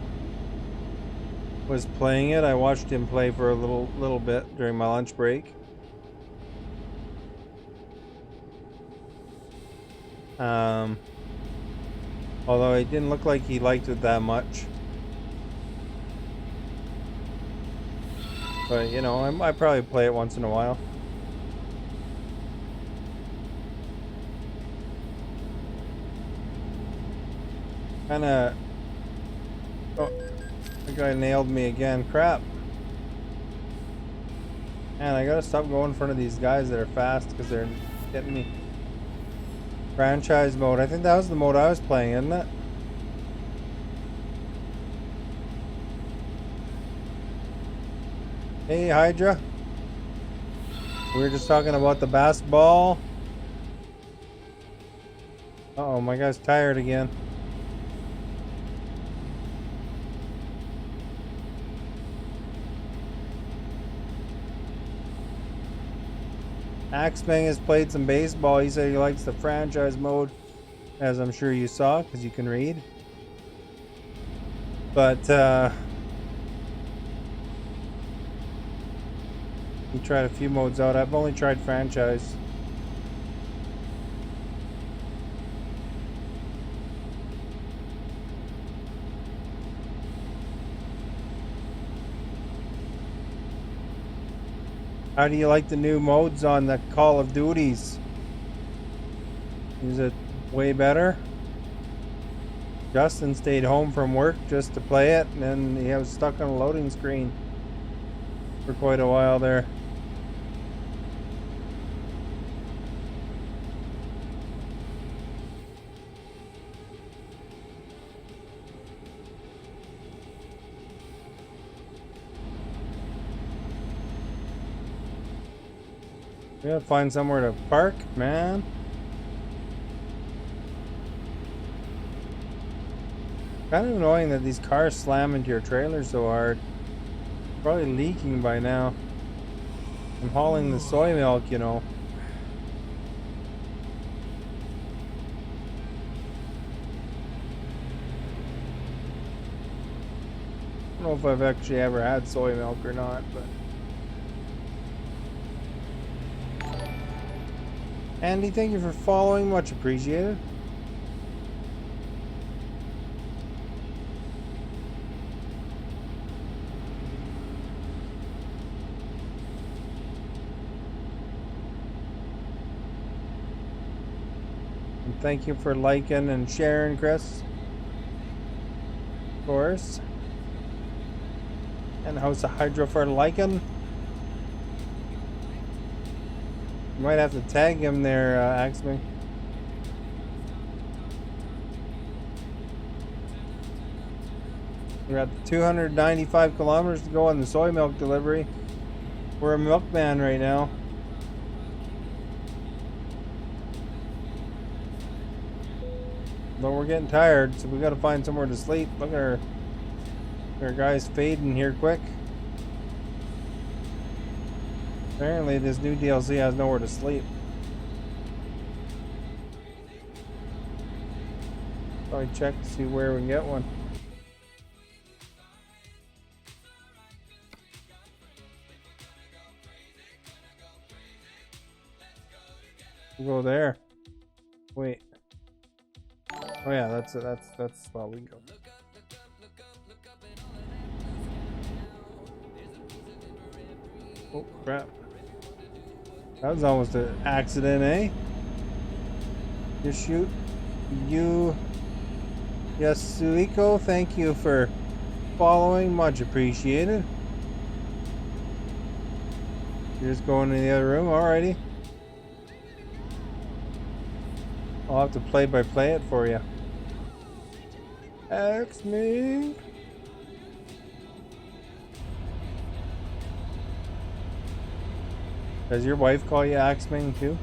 S1: was playing it. I watched him play for a little bit during my lunch break. Although it didn't look like he liked it that much. But you know, I probably play it once in a while. Kinda. Oh, the guy nailed me again. Crap. Man, I gotta stop going in front of these guys that are fast because they're getting me. Franchise mode. I think that was the mode I was playing, isn't it? Hey, Hydra. We were just talking about the basketball. Uh-oh, my guy's tired again. Axebang has played some baseball. He said he likes the franchise mode, as I'm sure you saw, because you can read. But, he tried a few modes out. I've only tried franchise. How do you like the new modes on the Call of Duties? Is it way better? Justin stayed home from work just to play it, and then he was stuck on a loading screen for quite a while there. We gotta find somewhere to park, man. Kind of annoying that these cars slam into your trailer so hard. Probably leaking by now. I'm hauling the soy milk, you know. I don't know if I've actually ever had soy milk or not, but. Andy, thank you for following. Much appreciated. And thank you for liking and sharing, Chris. Of course. And House of Hydra for liking. You might have to tag him there, Axman. We got 295 kilometers to go on the soy milk delivery. We're a milkman right now. But we're getting tired, so we gotta find somewhere to sleep. Look at our guys fading here quick. Apparently this new DLC has nowhere to sleep. Probably check to see where we can get one. We'll go there. Wait. Oh yeah, that's it. That's the spot we go. Oh crap. That was almost an accident, eh? Just shoot. You Yasuiko, thank you for following. Much appreciated. You're just going in the other room, alrighty. I'll have to play by play it for you. Ask me. Does your wife call you Axming too?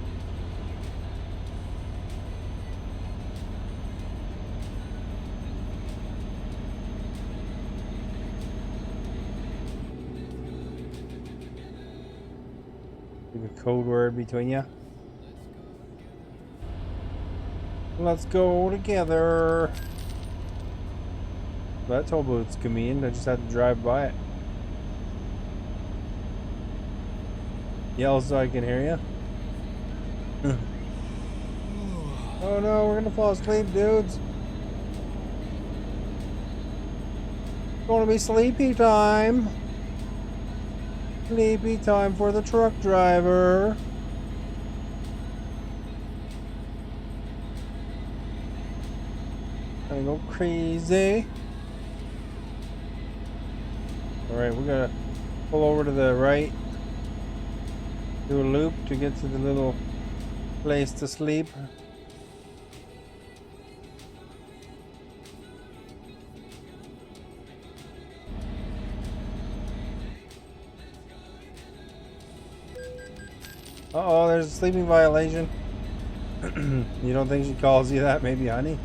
S1: Give a code word between you. Let's go together. That toll booth's convenient. I just had to drive by it. Yell so I can hear you. Oh no, we're gonna fall asleep, dudes. It's gonna be sleepy time. Sleepy time for the truck driver. Gonna go crazy. Alright, we're gonna pull over to the right. Do a loop to get to the little place to sleep. Uh-oh, there's a sleeping violation. You don't think she calls you that, maybe, honey?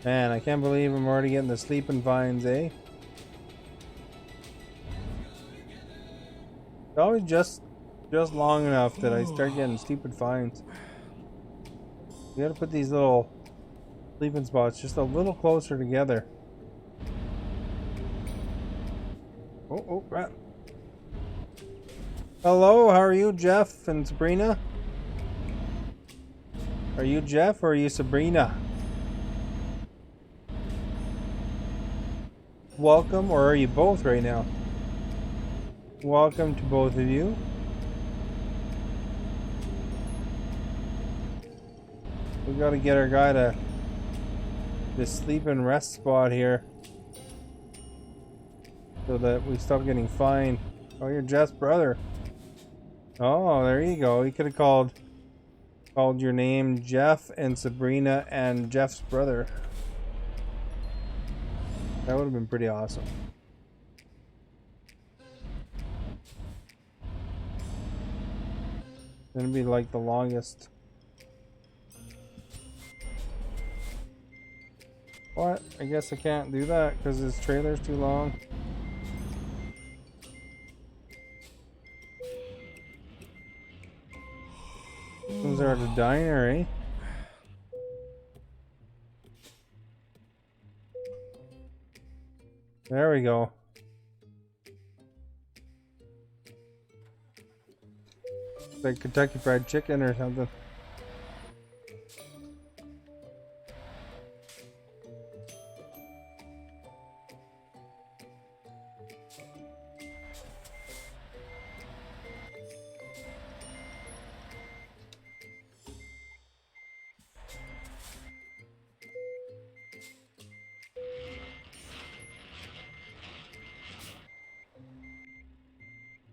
S1: Man, I can't believe I'm already getting the sleeping fines, eh? It's always just long enough that I start getting stupid fines. You gotta put these little sleeping spots just a little closer together. Oh, crap. Hello, how are you, Jeff and Sabrina? Are you Jeff or are you Sabrina? Welcome, or are you both right now? Welcome to both of you. We gotta get our guy to this sleep and rest spot here so that we stop getting fined. Oh, you're Jeff's brother. Oh, there you go. He could have called your name Jeff and Sabrina and Jeff's brother. That would have been pretty awesome. It'd be like the longest. What? I guess I can't do that because this trailer's too long. Those are the diner, eh? There we go. It's like Kentucky Fried Chicken or something.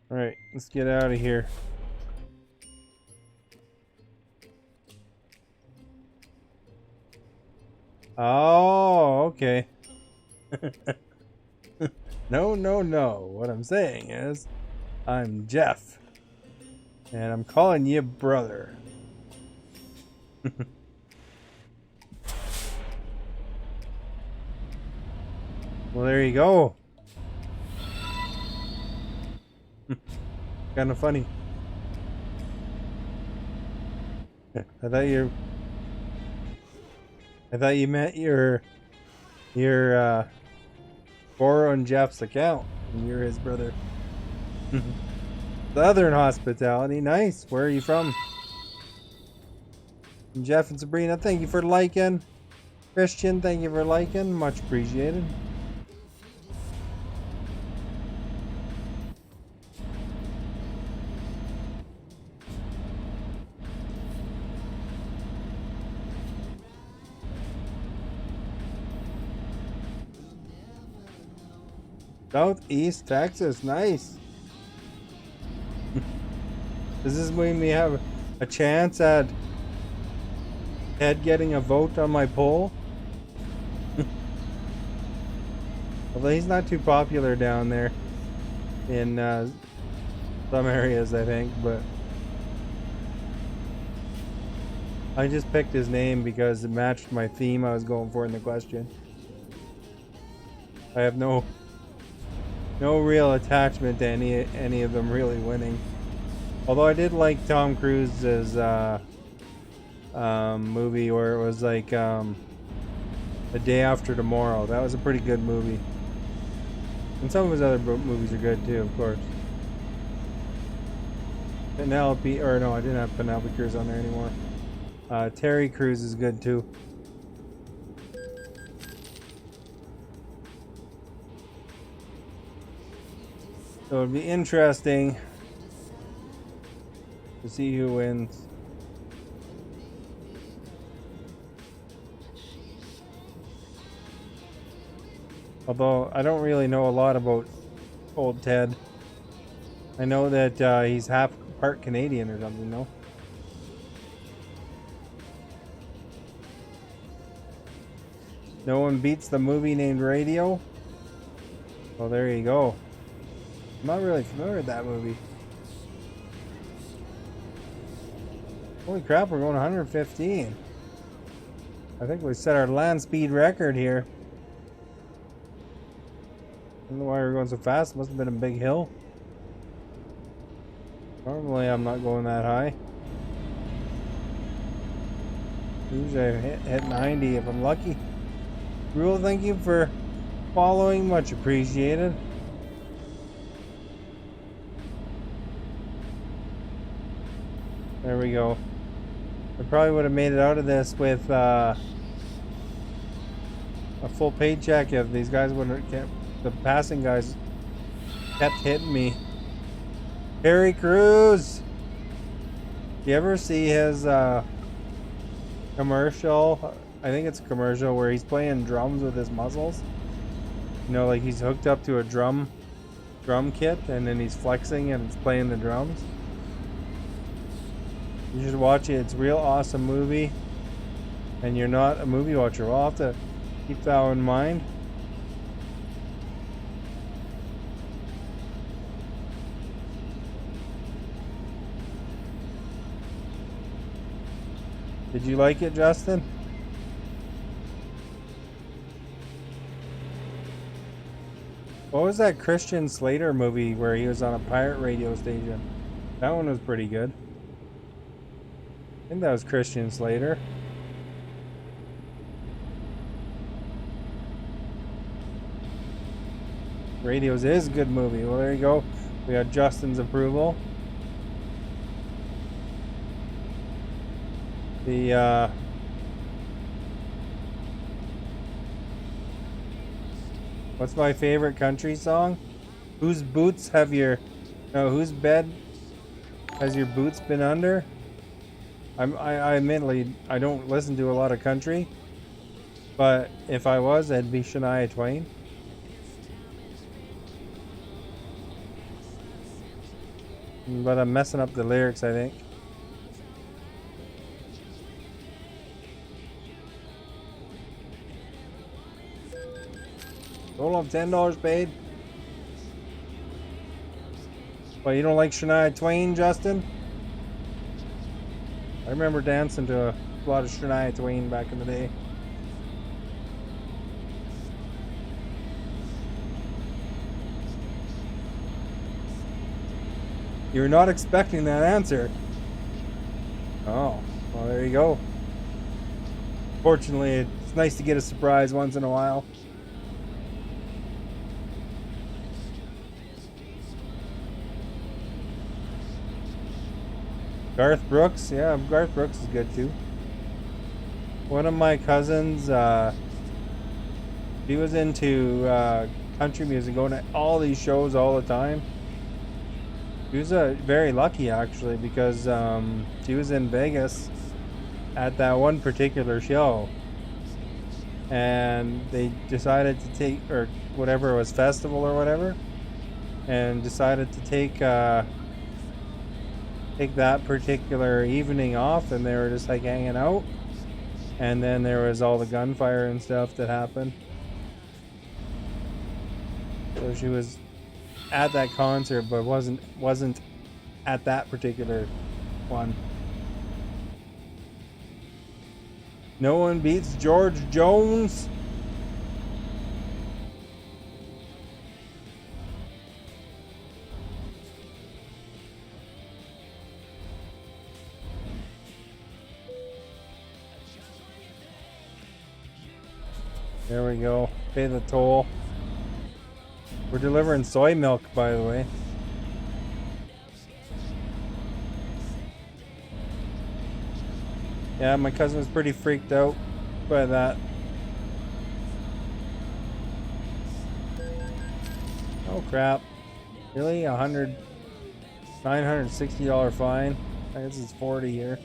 S1: Alright, let's get out of here. Oh, okay. No, no, no. What I'm saying is, I'm Jeff. And I'm calling you brother. Well, there you go. Kind of funny. I thought you meant your borrowing Jeff's account and you're his brother. Southern hospitality, nice. Where are you from? And Jeff and Sabrina, thank you for liking. Christian, thank you for liking. Much appreciated. Southeast Texas, nice. Does this mean we have a chance at Ted getting a vote on my poll? Although he's not too popular down there in some areas, I think, but I just picked his name because it matched my theme I was going for in the question. I have no real attachment to any of them really winning. Although I did like Tom Cruise's movie where it was like The Day After Tomorrow. That was a pretty good movie. And some of his other movies are good too, of course. Penelope, or no, I didn't have Penelope Cruz on there anymore. Terry Crews is good too. So it'd be interesting to see who wins. Although I don't really know a lot about old Ted. I know that he's half part Canadian or something, no? No one beats the movie named Radio? Well, there you go. I'm not really familiar with that movie. Holy crap, we're going 115. I think we set our land speed record here. I don't know why we're going so fast. Must have been a big hill. Normally I'm not going that high. Usually I hit 90 if I'm lucky. Rule, thank you for following. Much appreciated. There we go. I probably would have made it out of this with a full paycheck if these guys wouldn't have kept, the passing guys kept hitting me. Terry Crews! Do you ever see his commercial? I think it's a commercial where he's playing drums with his muscles. You know, like he's hooked up to a drum kit and then he's flexing and it's playing the drums. You should watch it. It's a real awesome movie. And you're not a movie watcher. We'll have to keep that in mind. Did you like it, Justin? What was that Christian Slater movie where he was on a pirate radio station? That one was pretty good. I think that was Christian Slater. Radios is a good movie. Well, there you go. We got Justin's approval. The what's my favorite country song? Whose boots have your whose bed has your boots been under? I admittedly I don't listen to a lot of country, but if I was, I'd be Shania Twain. But I'm messing up the lyrics, I think. Total of $10 paid. Well, you don't like Shania Twain, Justin? I remember dancing to a lot of Shania Twain back in the day. You're not expecting that answer. Oh, well, there you go. Fortunately, it's nice to get a surprise once in a while. Garth Brooks, yeah, Garth Brooks is good too. One of my cousins, he was into country music, going to all these shows all the time. He was very lucky actually because she was in Vegas at that one particular show, and they decided to take, or whatever it was, festival or whatever, and decided to take that particular evening off, and they were just like hanging out, and then there was all the gunfire and stuff that happened. So she was at that concert, but wasn't at that particular one. No one beats George Jones. There we go. Pay the toll. We're delivering soy milk, by the way. Yeah, my cousin was pretty freaked out by that. Oh crap. Really? $960 fine? I guess it's 40 here.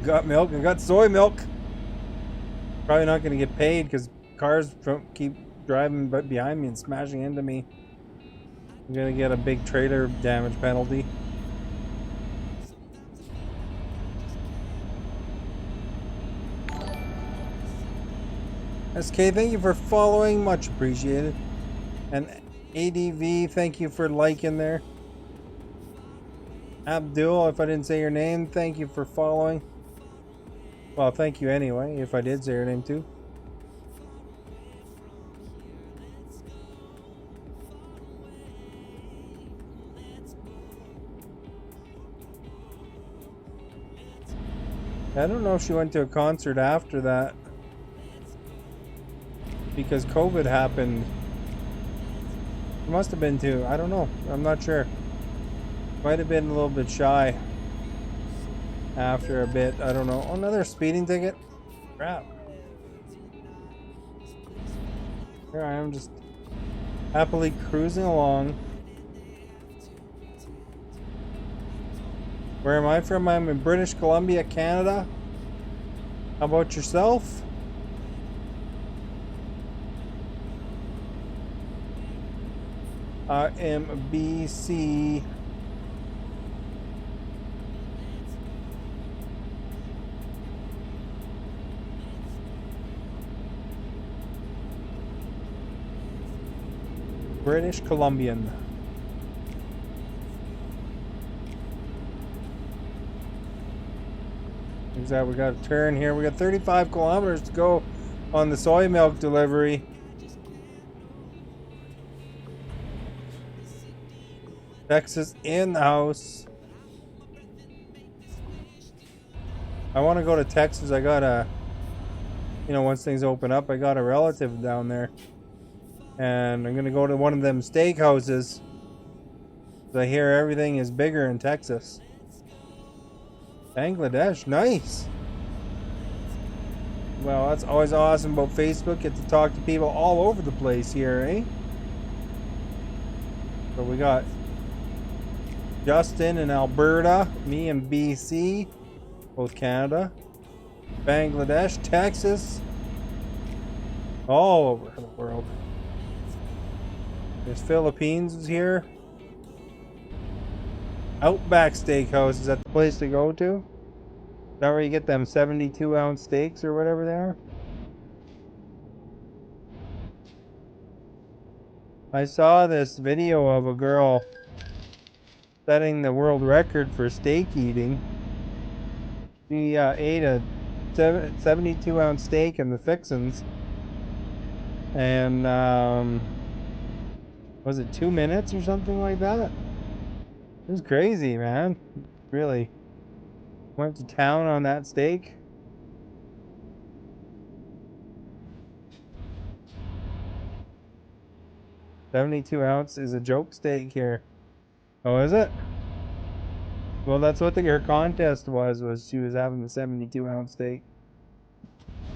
S1: Got milk. I got soy milk. Probably not going to get paid because cars keep driving behind me and smashing into me. I'm going to get a big trailer damage penalty. SK, thank you for following. Much appreciated. And ADV, thank you for liking there. Abdul, if I didn't say your name, thank you for following. Well, thank you anyway, if I did say your name too. I don't know if she went to a concert after that, because COVID happened. It must have been too. I don't know. I'm not sure. Might have been a little bit shy after a bit. I don't know. Oh, another speeding ticket? Crap. Here I am, just happily cruising along. Where am I from? I'm in British Columbia, Canada. How about yourself? I am BC. British Columbian. Exactly, we got a turn here. We got 35 kilometers to go on the soy milk delivery. Texas in the house. I want to go to Texas. I got a, once things open up, I got a relative down there. And I'm going to go to one of them steakhouses. I hear everything is bigger in Texas. Bangladesh, nice. Well, that's always awesome about Facebook. Get to talk to people all over the place here, eh? So we got Justin in Alberta, me in BC, both Canada. Bangladesh, Texas, all over the world. There's Philippines here. Outback Steakhouse, is that the place to go to? Is that where you get them 72-ounce steaks or whatever they are? I saw this video of a girl setting the world record for steak eating. She ate a 72-ounce steak and the fixins. And was it 2 minutes or something like that? It was crazy, man. Really. Went to town on that steak. $72 is a joke steak here. Oh, is it? Well, that's what her contest was she was having the 72-ounce steak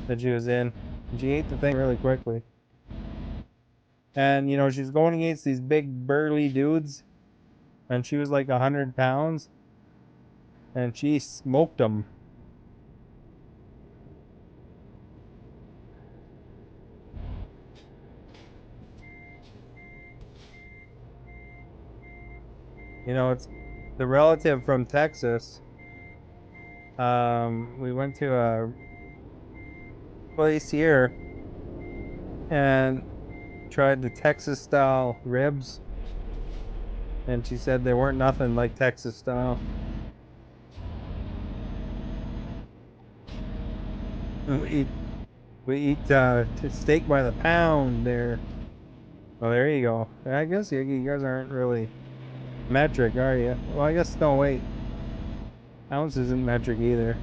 S1: that she was in. And she ate the thing really quickly. And, you know, she's going against these big burly dudes. And she was like 100 pounds. And she smoked them. You know, it's the relative from Texas. We went to a place here and tried the Texas style ribs, and she said they weren't nothing like Texas style. We eat steak by the pound there. Well, there you go. I guess you guys aren't really metric, are you? Well, I guess no, wait. Ounce isn't metric either.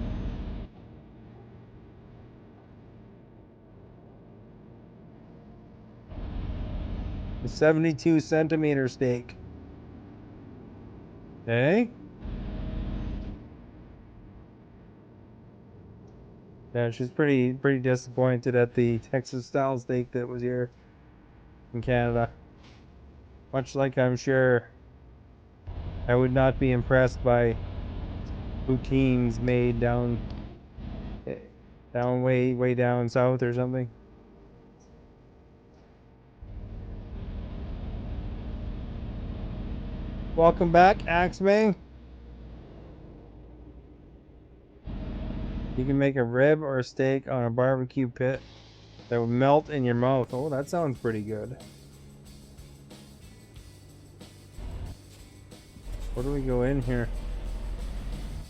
S1: A 72-centimeter steak. Hey? Yeah, she's pretty disappointed at the Texas style steak that was here in Canada. Much like I'm sure I would not be impressed by poutines made down way down south or something. Welcome back, Axebang. You can make a rib or a steak on a barbecue pit that would melt in your mouth. Oh, that sounds pretty good. Where do we go in here?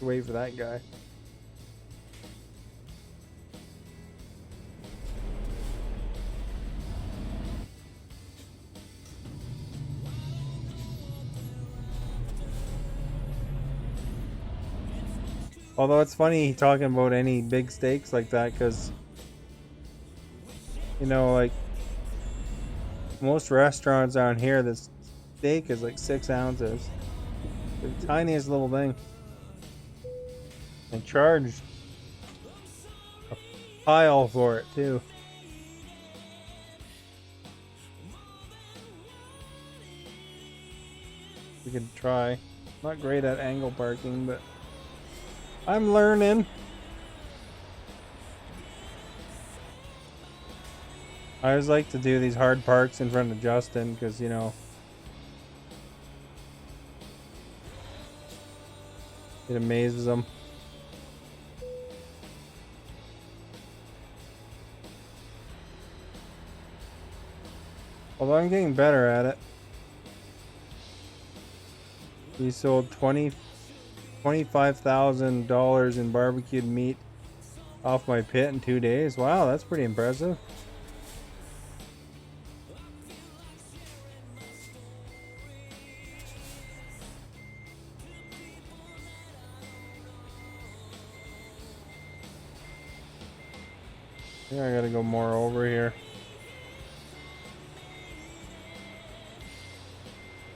S1: Wait for that guy. Although it's funny talking about any big steaks like that, because, you know, like most restaurants around here, this steak is like 6 ounces. The tiniest little thing. And charge a pile for it too. We could try. Not great at angle parking, but I'm learning. I always like to do these hard parks in front of Justin because, you know, it amazes him. Although I'm getting better at it. We sold $25,000 in barbecued meat off my pit in 2 days. Wow, that's pretty impressive. I think I gotta go more over here.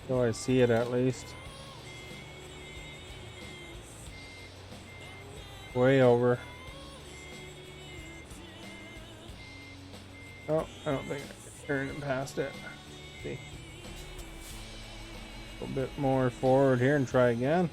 S1: So I see it at least. Way over. Oh, I don't think I can turn it past it. Let's see. A little bit more forward here and try again.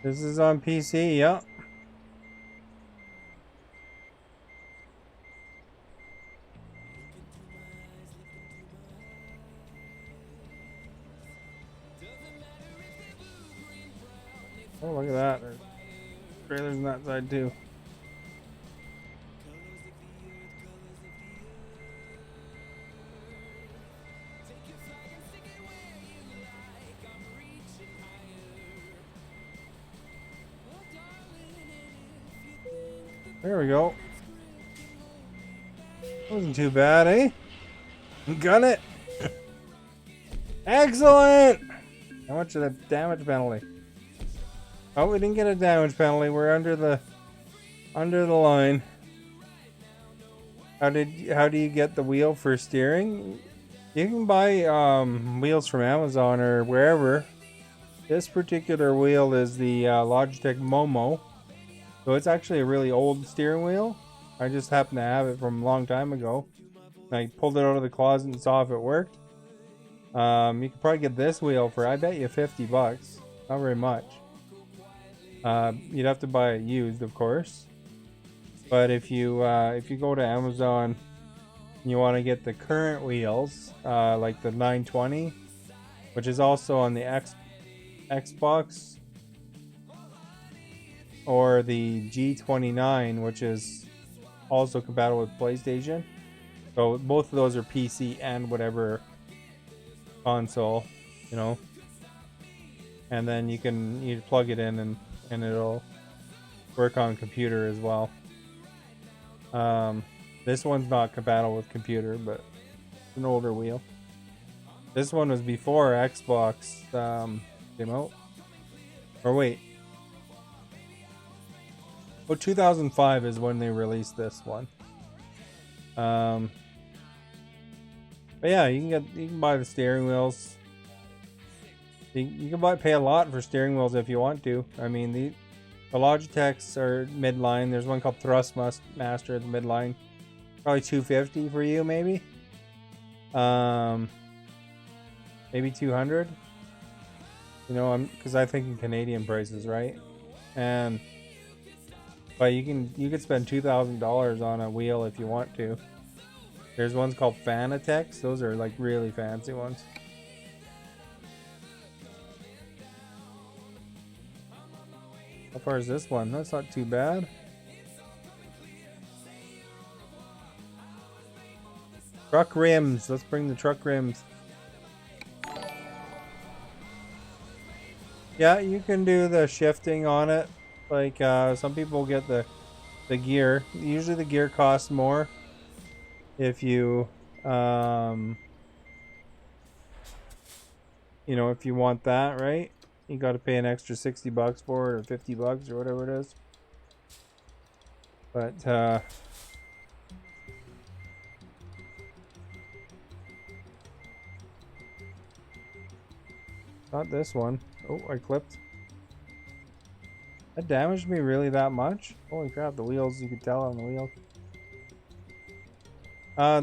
S1: This is on PC, yep. Oh, look at that. There's trailers on that side too. There we go. Wasn't too bad, eh? Gun it. Excellent. How much of the damage penalty? Oh, we didn't get a damage penalty. We're under the line. How do you get the wheel for steering? You can buy wheels from Amazon or wherever. This particular wheel is the Logitech Momo. So it's actually a really old steering wheel. I just happen to have it from a long time ago. I pulled it out of the closet and saw if it worked. You could probably get this wheel for, I bet you, $50. Not very much. You'd have to buy it used, of course. But if you go to Amazon and you want to get the current wheels, like the 920, which is also on the Xbox, or the G29, which is also compatible with PlayStation. So both of those are PC and whatever console, you know. And then you plug it in and it'll work on computer as well. This one's not compatible with computer, but it's an older wheel. This one was before Xbox came out. Or wait. Well, 2005 is when they released this one. But yeah, you can buy the steering wheels. You can pay a lot for steering wheels if you want to. I mean, the Logitechs are midline. There's one called Thrustmaster at the midline. Probably $250 for you, maybe. Maybe $200. You know, because I think in Canadian prices, right? But you could spend $2,000 on a wheel if you want to. There's ones called Fanatec's. Those are like really fancy ones. How far is this one? That's not too bad. Truck rims. Let's bring the truck rims. Yeah, you can do the shifting on it. Like some people get the gear. Usually the gear costs more if you you know, if you want that, right? You got to pay an extra $60 for it, or $50 or whatever it is. But not this one. Oh, I clipped. That damaged me really that much? Holy crap, the wheels, you could tell on the wheels.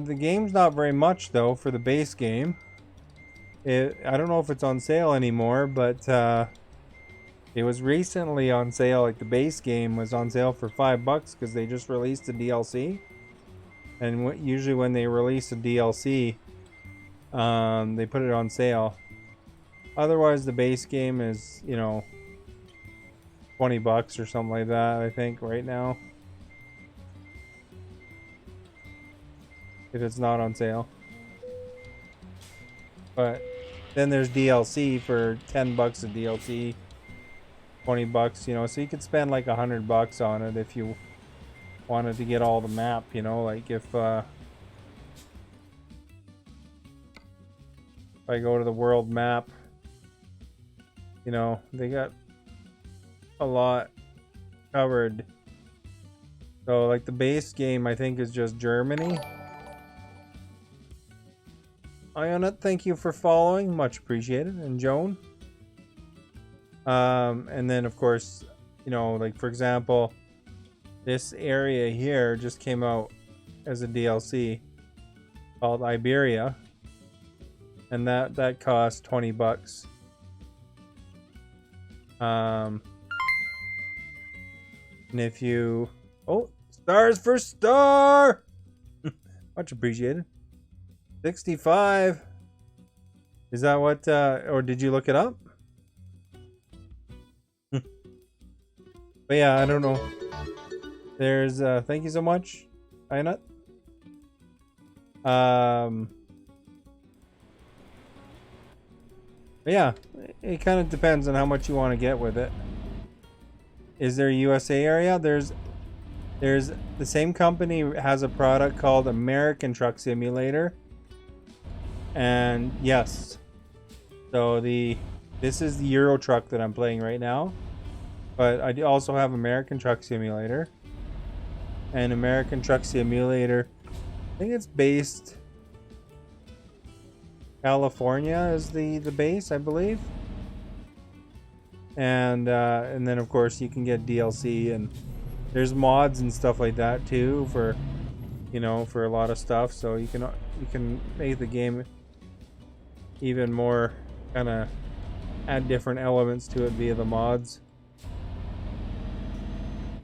S1: The game's not very much though for the base game. I don't know if it's on sale anymore, but it was recently on sale. Like the base game was on sale for $5 because they just released a DLC. And usually when they release a DLC, they put it on sale. Otherwise, the base game is, you know, $20 or something like that, I think, right now. If it's not on sale. But then there's DLC for $10 a DLC, $20, you know, so you could spend like $100 on it if you wanted to get all the map, you know, like if I go to the world map, you know, they got a lot covered. So like the base game I think is just Germany. Ionut, thank you for following, much appreciated. And Joan, and then of course, you know, like for example, this area here just came out as a DLC called Iberia, and that cost $20. And if you... Oh, stars for star! Much appreciated. 65. Is that what... or did you look it up? But yeah, I don't know. There's... thank you so much, Inut. But yeah, it kind of depends on how much you want to get with it. Is there a USA area? There's the same company has a product called American Truck Simulator. And yes. So this is the Euro Truck that I'm playing right now. But I also have American Truck Simulator. And American Truck Simulator, I think it's based California is the base, I believe. And then of course you can get DLC, and there's mods and stuff like that too for, you know, for a lot of stuff. So you can make the game even more, kind of add different elements to it via the mods.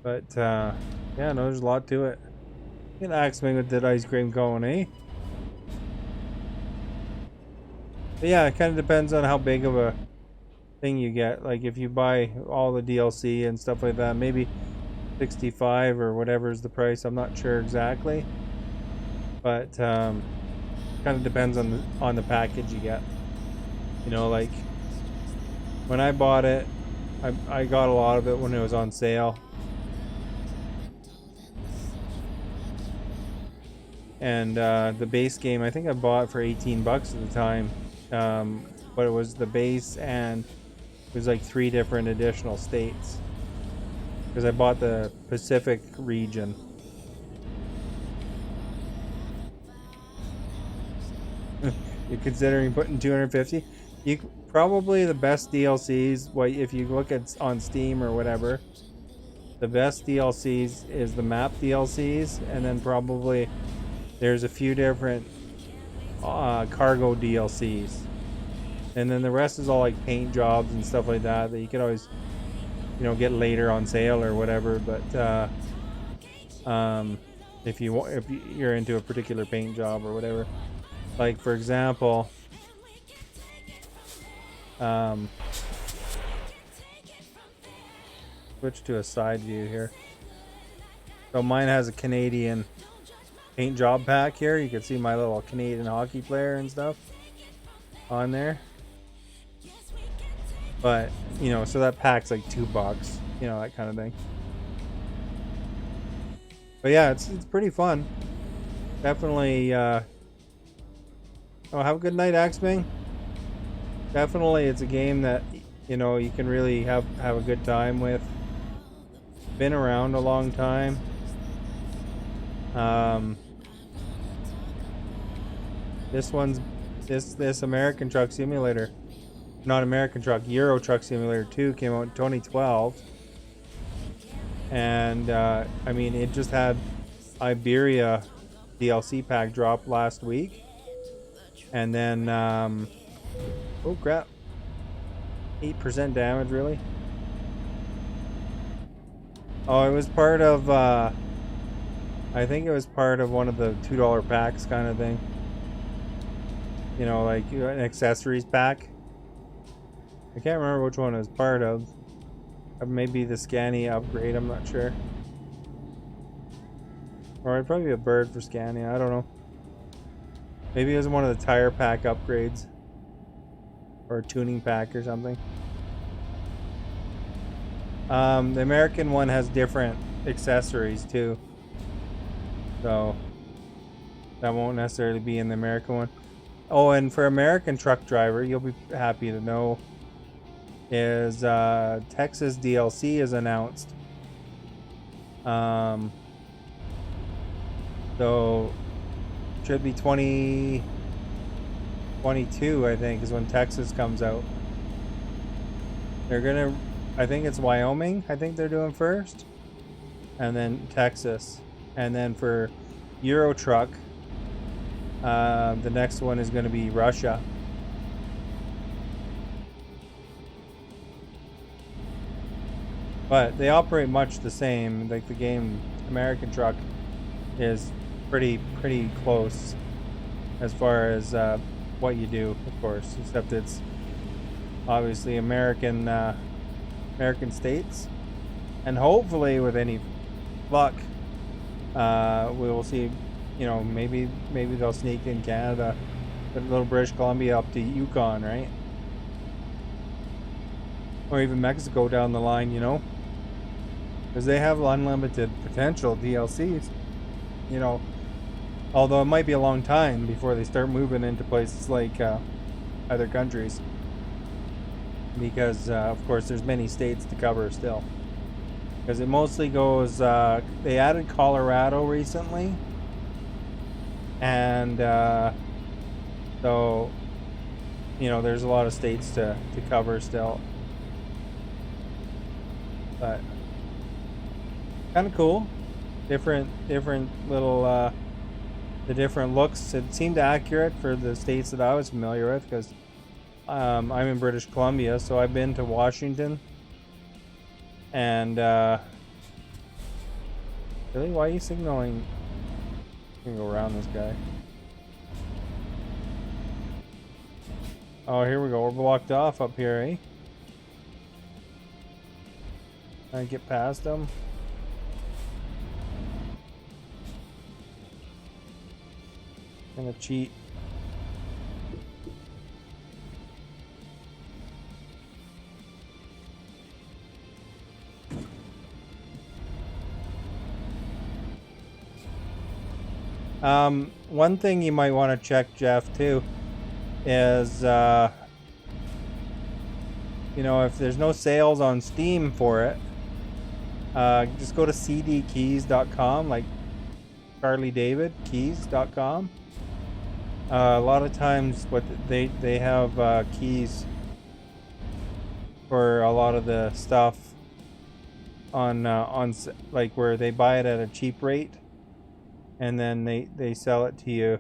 S1: But yeah, no, there's a lot to it. Get Axeman with that ice cream going, eh? But yeah, it kind of depends on how big of a thing you get. Like if you buy all the DLC and stuff like that, maybe 65 or whatever is the price. I'm not sure exactly, but kind of depends on the package you get. You know, like when I bought it, I got a lot of it when it was on sale. And the base game, I think I bought for 18 bucks at the time. But it was the base, and it was like 3 different additional states. Because I bought the Pacific region. You're considering putting 250? You probably the best DLCs, well, if you look at on Steam or whatever, the best DLCs is the map DLCs, and then probably there's a few different cargo DLCs, and then the rest is all like paint jobs and stuff like that you can always, you know, get later on sale or whatever. But if you're into a particular paint job or whatever, like for example, switch to a side view here. So mine has a Canadian paint job pack here. You can see my little Canadian hockey player and stuff on there. But, you know, so that pack's like $2, you know, that kind of thing. But yeah, it's pretty fun. Definitely, oh, have a good night, Axebang. Definitely, it's a game that, you know, you can really have a good time with. Been around a long time. This one's this American Truck Simulator, not American Truck, Euro Truck Simulator 2 came out in 2012, and I mean, it just had Iberia DLC pack drop last week, and then oh crap, 8% damage, really? Oh, it was part of I think it was part of one of the $2 packs kind of thing. You know, like an accessories pack. I can't remember which one it was part of. Maybe the Scania upgrade, I'm not sure. Or it'd probably be a bird for Scania, I don't know. Maybe it was one of the tire pack upgrades. Or a tuning pack or something. The American one has different accessories too. So that won't necessarily be in the American one. Oh, and for American Truck Driver, you'll be happy to know, is Texas DLC is announced. So should be 2022, I think, is when Texas comes out. They're gonna, I think it's Wyoming, I think they're doing first, and then Texas, and then for Euro Truck, the next one is going to be Russia. but they operate much the same. Like the game American Truck is pretty close as far as what you do, of course, except it's obviously American states, and hopefully with any luck we will see, you know, maybe they'll sneak in Canada, but little British Columbia up to Yukon, right? Or even Mexico down the line, you know, because they have unlimited potential DLCs, you know, although it might be a long time before they start moving into places like other countries, because of course there's many states to cover still, because it mostly goes they added Colorado recently, and so, you know, there's a lot of states to cover still, but kind of cool. Different little the different looks. It seemed accurate for the states that I was familiar with, because I'm in British Columbia, so I've been to Washington. And really, why are you signaling? I'm gonna go around this guy. Oh, here we go. We're blocked off up here, eh? Trying to get past them. Gonna cheat. One thing you might want to check, Jeff, too, is you know, if there's no sales on Steam for it, just go to cdkeys.com, like Charlie David keys.com. A lot of times what they have keys for a lot of the stuff on like where they buy it at a cheap rate, and then they sell it to you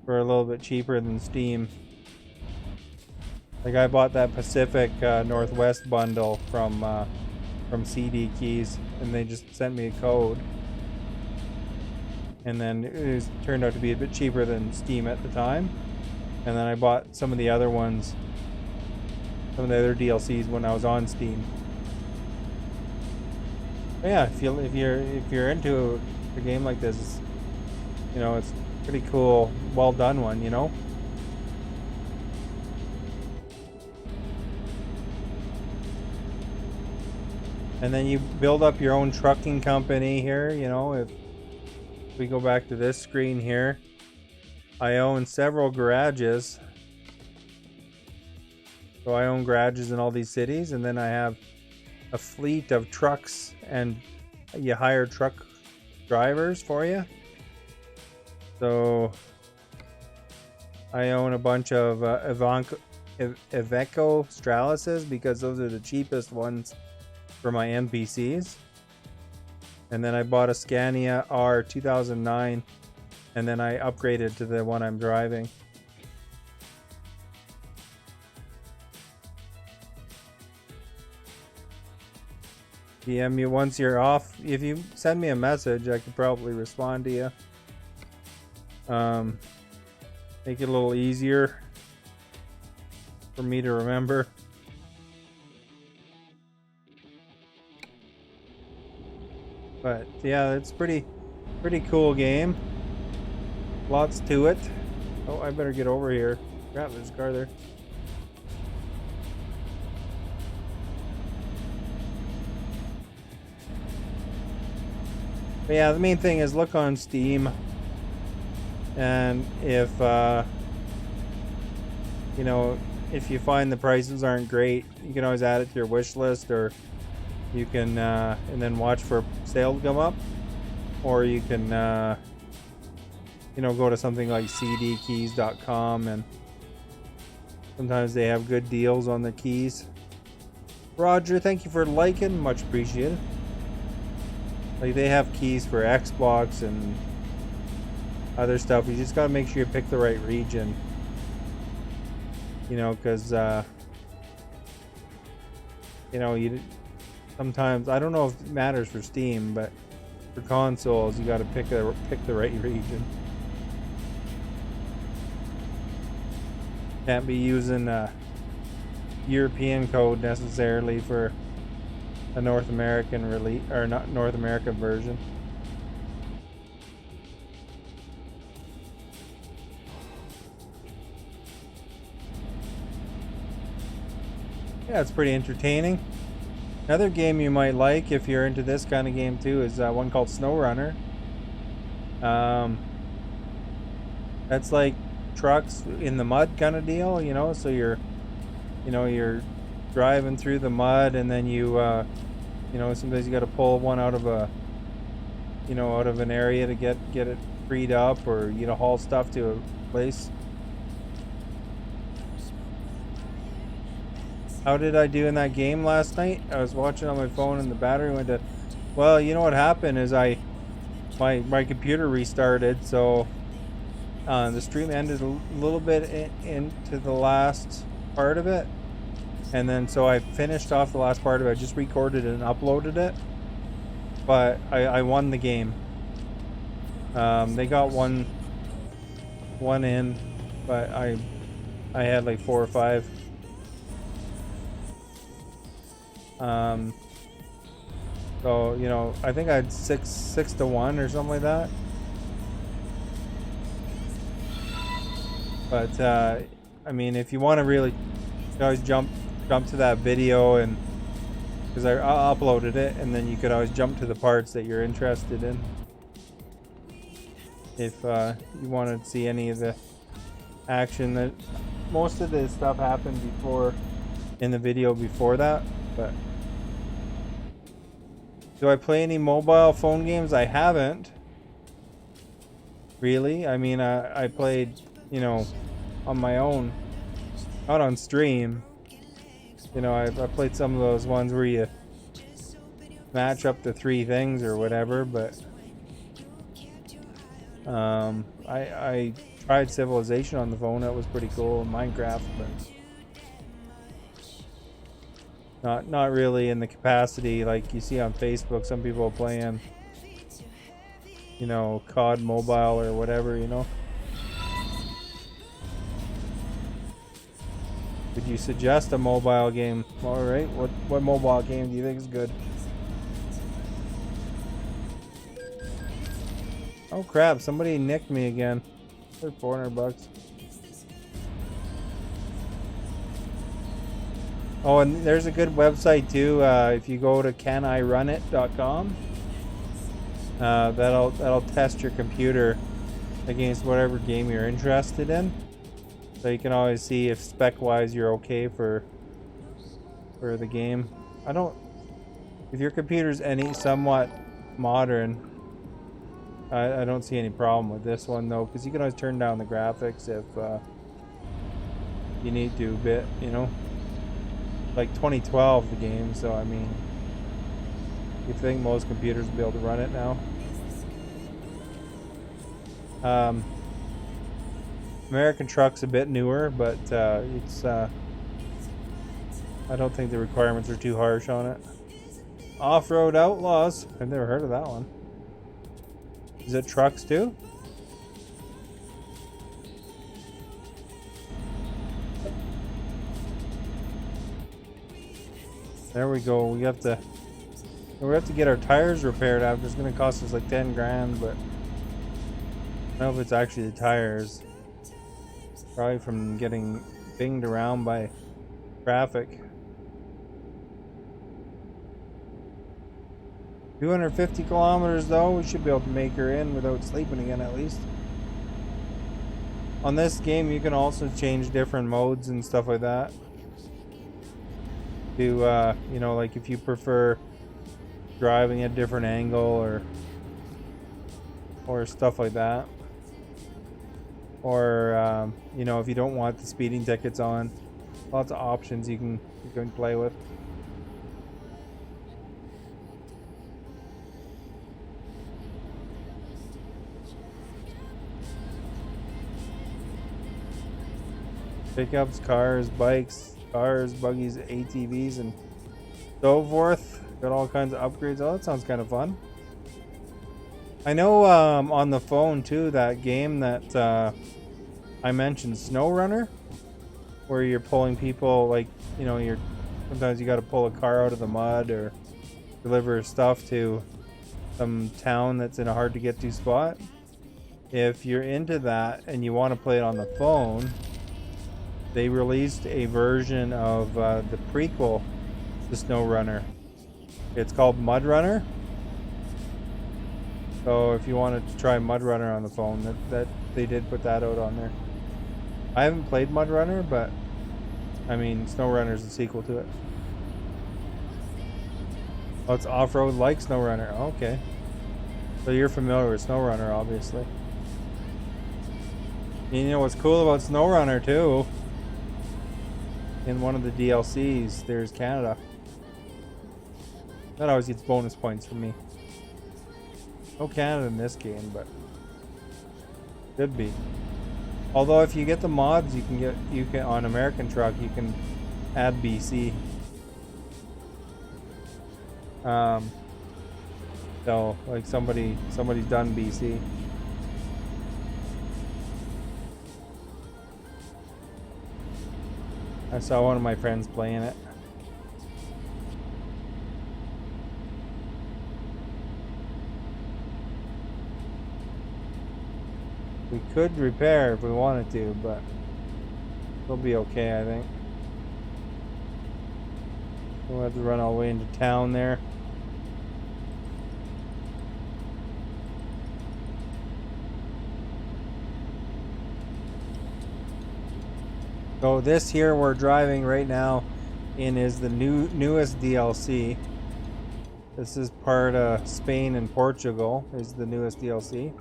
S1: for a little bit cheaper than Steam. Like I bought that Pacific Northwest bundle from CD Keys, and they just sent me a code, and then it turned out to be a bit cheaper than Steam at the time. And then I bought some of the other ones, some of the other DLCs when I was on Steam. But yeah, if you're into a game like this, you know, it's pretty cool, well done one, you know. And then you build up your own trucking company here, you know. If we go back to this screen here, I own several garages. So I own garages in all these cities, and then I have a fleet of trucks, and you hire truck drivers for you. So I own a bunch of Iveco Stralises, because those are the cheapest ones for my NPCs. And then I bought a Scania R 2009, and then I upgraded to the one I'm driving. DM me once you're off. If you send me a message, I could probably respond to you. Make it a little easier for me to remember. But yeah, it's pretty cool game. Lots to it. Oh, I better get over here. Crap, there's a car there. But yeah, the main thing is look on Steam, and if you know, if you find the prices aren't great, you can always add it to your wish list, or you can and then watch for sale to come up, or you can you know, go to something like cdkeys.com, and sometimes they have good deals on the keys. Roger, thank you for liking, much appreciated. Like, they have keys for Xbox and other stuff. You just gotta make sure you pick the right region, you know, because you know, Sometimes I don't know if it matters for Steam, but for consoles you got to pick the right region. Can't be using European code necessarily for a North American release, or not North American version. Yeah, it's pretty entertaining. Another game you might like if you're into this kind of game too is one called SnowRunner. That's like trucks in the mud kind of deal, you know. So you're driving through the mud, and then you know, sometimes you got to pull one out of an area to get it freed up, or haul stuff to a place. How did I do in that game last night? I was watching on my phone and the battery went to. Well, you know what happened is my computer restarted, so the stream ended a little bit into the last part of it, and then so I finished off the last part of it. I just recorded it and uploaded it, but I won the game. They got one in, but I had like 4 or 5. So I think I had 6-1 or something like that. But I mean, if you want to really, you can always jump to that video, and because I uploaded it, and then you could always jump to the parts that you're interested in if you want to see any of the action. That most of the stuff happened before in the video before that. But do I play any mobile phone games? I haven't really. I mean, I played, on my own, not on stream. I played some of those ones where you match up the 3 things or whatever, but I tried Civilization on the phone. That was pretty cool. Minecraft, but not really in the capacity like you see on Facebook. Some people playing, COD Mobile or whatever, Would you suggest a mobile game? All right, what mobile game do you think is good? Oh crap! Somebody nicked me again. For $400. Oh, and there's a good website too. If you go to canirunit.com, that'll test your computer against whatever game you're interested in. So you can always see if spec-wise you're okay for the game. If your computer's somewhat modern, I don't see any problem with this one though, because you can always turn down the graphics if you need to a bit, Like 2012 the game, so I mean, you think most computers will be able to run it now? American Truck's a bit newer, but it's I don't think the requirements are too harsh on it. Off-Road Outlaws. I've never heard of that one. Is it trucks too? There we go. We have to get our tires repaired after. It's going to cost us like 10 grand, but I don't know if it's actually the tires. Probably from getting binged around by traffic. 250 kilometers though, we should be able to make her in without sleeping again at least. On this game you can also change different modes and stuff like that. To like if you prefer driving at a different angle or stuff like that. Or if you don't want the speeding tickets on, lots of options you can play with. Pickups, cars, bikes, buggies, ATVs, and so forth. Got all kinds of upgrades. Oh, that sounds kind of fun. I know on the phone too, that game that I mentioned, SnowRunner, where you're pulling people, like, you know, sometimes you got to pull a car out of the mud or deliver stuff to some town that's in a hard to get to spot. If you're into that and you want to play it on the phone, they released a version of the prequel to SnowRunner. It's called Mud Runner. So if you wanted to try Mud Runner on the phone, that they did put that out on there. I haven't played Mud Runner, but I mean, SnowRunner is the sequel to it. Oh, it's off-road like SnowRunner. Okay. So you're familiar with SnowRunner, obviously. And you know what's cool about SnowRunner too? In one of the DLCs, there's Canada. That always gets bonus points for me. No Canada in this game, but could be. Although if you get the mods, you can on American Truck, you can add BC. So like somebody's done BC. I saw one of my friends playing it. We could repair if we wanted to, but we'll be okay, I think. We'll have to run all the way into town there. So this here we're driving right now in is the newest DLC. This is part of Spain and Portugal is the newest DLC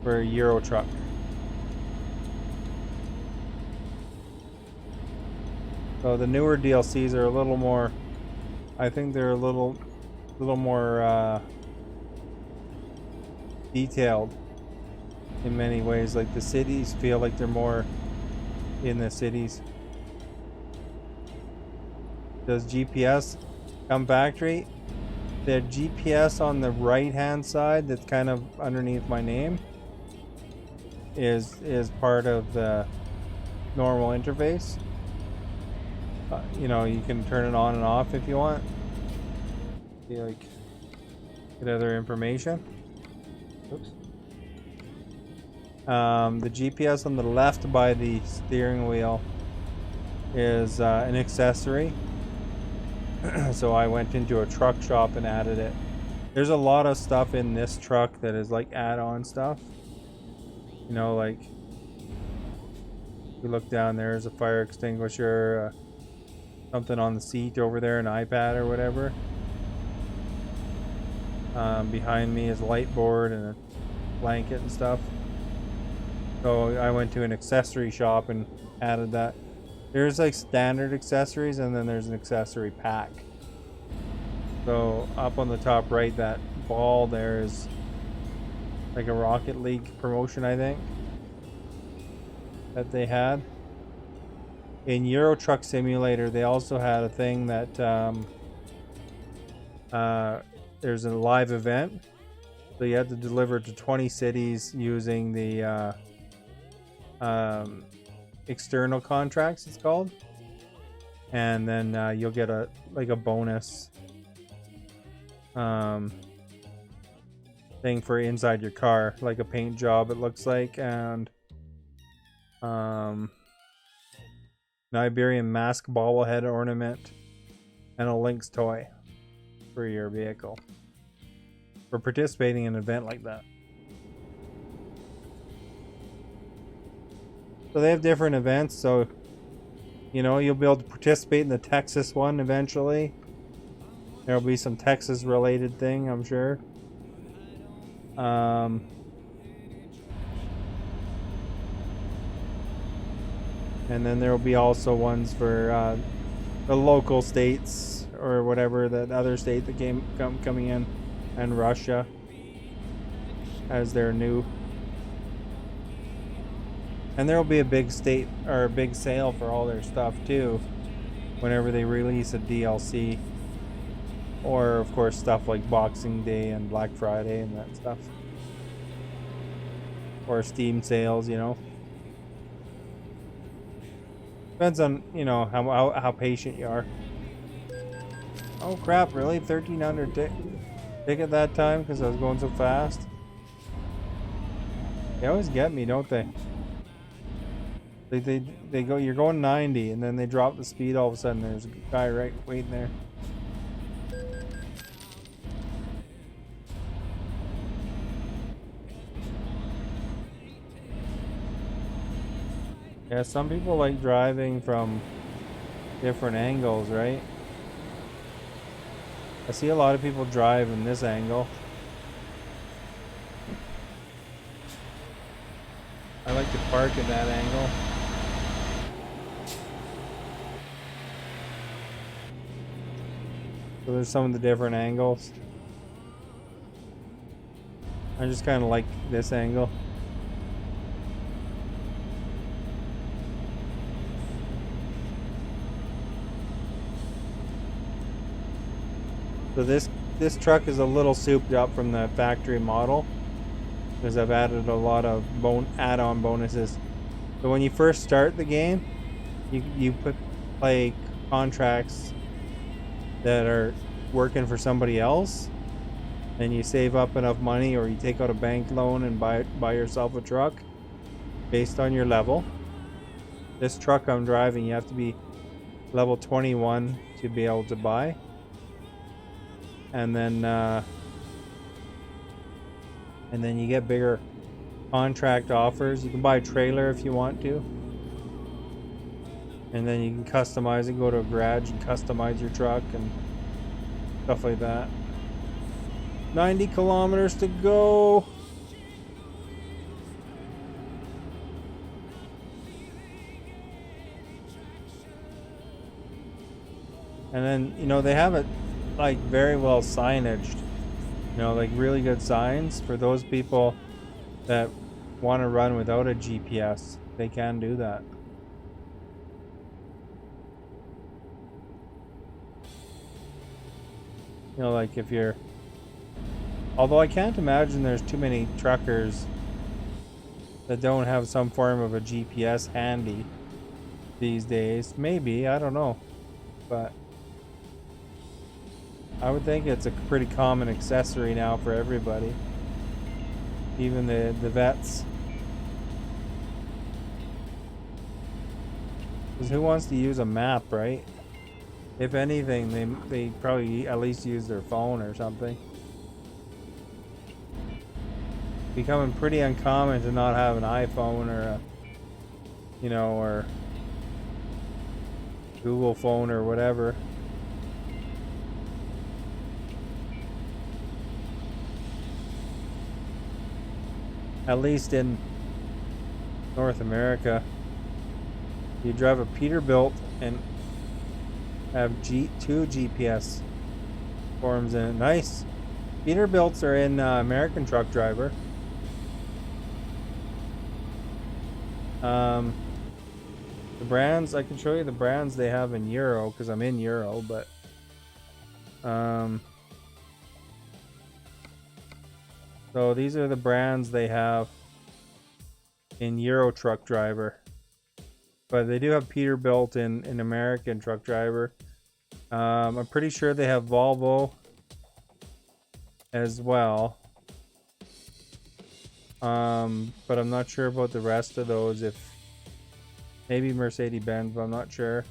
S1: for Euro Truck. So the newer DLCs are a little more, I think they're a little more detailed in many ways. Like the cities feel like they're more in the cities. Does GPS come factory? The GPS on the right hand side that's kind of underneath my name is part of the normal interface. You know, you can turn it on and off if you want. You like get other information. Oops. The GPS on the left by the steering wheel is an accessory. So I went into a truck shop and added it. There's a lot of stuff in this truck that is like add-on stuff. You know, like you look down, there's a fire extinguisher, something on the seat over there, an iPad or whatever. Behind me is a light board and a blanket and stuff. So I went to an accessory shop and added that. There's like standard accessories and then there's an accessory pack. So up on the top right, that ball there is like a Rocket League promotion, I think, that they had. In Euro Truck Simulator, they also had a thing that there's a live event. So you had to deliver to 20 cities using the external contracts, it's called. And then you'll get a bonus thing for inside your car, like a paint job, it looks like, and an Iberian mask bobblehead ornament and a Lynx toy for your vehicle for participating in an event like that. So they have different events, so you know you'll be able to participate in the Texas one eventually. There'll be some Texas related thing, I'm sure. And then there will be also ones for the local states or whatever, that other state that coming in, and Russia as their new. And there will be a big state or a big sale for all their stuff too, whenever they release a DLC. Or of course stuff like Boxing Day and Black Friday and that stuff. Or Steam sales, you know. Depends on, you know, how patient you are. Oh crap, really? 1300 ticket that time because I was going so fast? They always get me, don't they? They go, you're going 90 and then they drop the speed, all of a sudden there's a guy right waiting there. Yeah, some people like driving from different angles, right? I see a lot of people drive in this angle. I like to park at that angle. So there's some of the different angles. I just kind of like this angle. So this truck is a little souped up from the factory model because I've added a lot of add-on bonuses. So when you first start the game, you play contracts that are working for somebody else, and you save up enough money, or you take out a bank loan and buy yourself a truck based on your level. This truck I'm driving, you have to be level 21 to be able to buy. And then you get bigger contract offers. You can buy a trailer if you want to. And then you can customize it, go to a garage and customize your truck and stuff like that. 90 kilometers to go. And then, you know, they have it like very well signaged. You know, like really good signs for those people that want to run without a GPS. They can do that. You know, like if you're... Although I can't imagine there's too many truckers that don't have some form of a GPS handy these days. Maybe, I don't know. But I would think it's a pretty common accessory now for everybody. Even the vets. Because who wants to use a map, right? If anything, they probably at least use their phone or something. Becoming pretty uncommon to not have an iPhone or a, you know, or Google phone or whatever. At least in North America. You drive a Peterbilt and have two GPS forms in it. Nice. Peterbilts are in American Truck Driver. The brands, I can show you the brands they have in Euro because I'm in Euro, but so these are the brands they have in Euro Truck Driver. But they do have Peterbilt in American Truck Driver. I'm pretty sure they have Volvo as well. But I'm not sure about the rest of those. If maybe Mercedes-Benz, but I'm not sure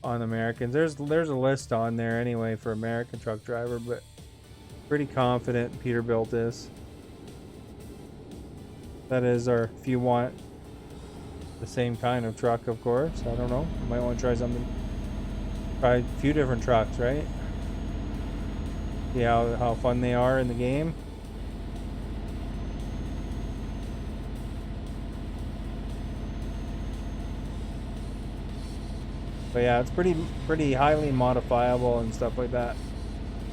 S1: on Americans. There's a list on there anyway for American Truck Driver, but pretty confident Peterbilt is. That is, or if you want the same kind of truck, of course. I don't know. You might want to try something. Try a few different trucks, right? See how fun they are in the game. But yeah, it's pretty highly modifiable and stuff like that.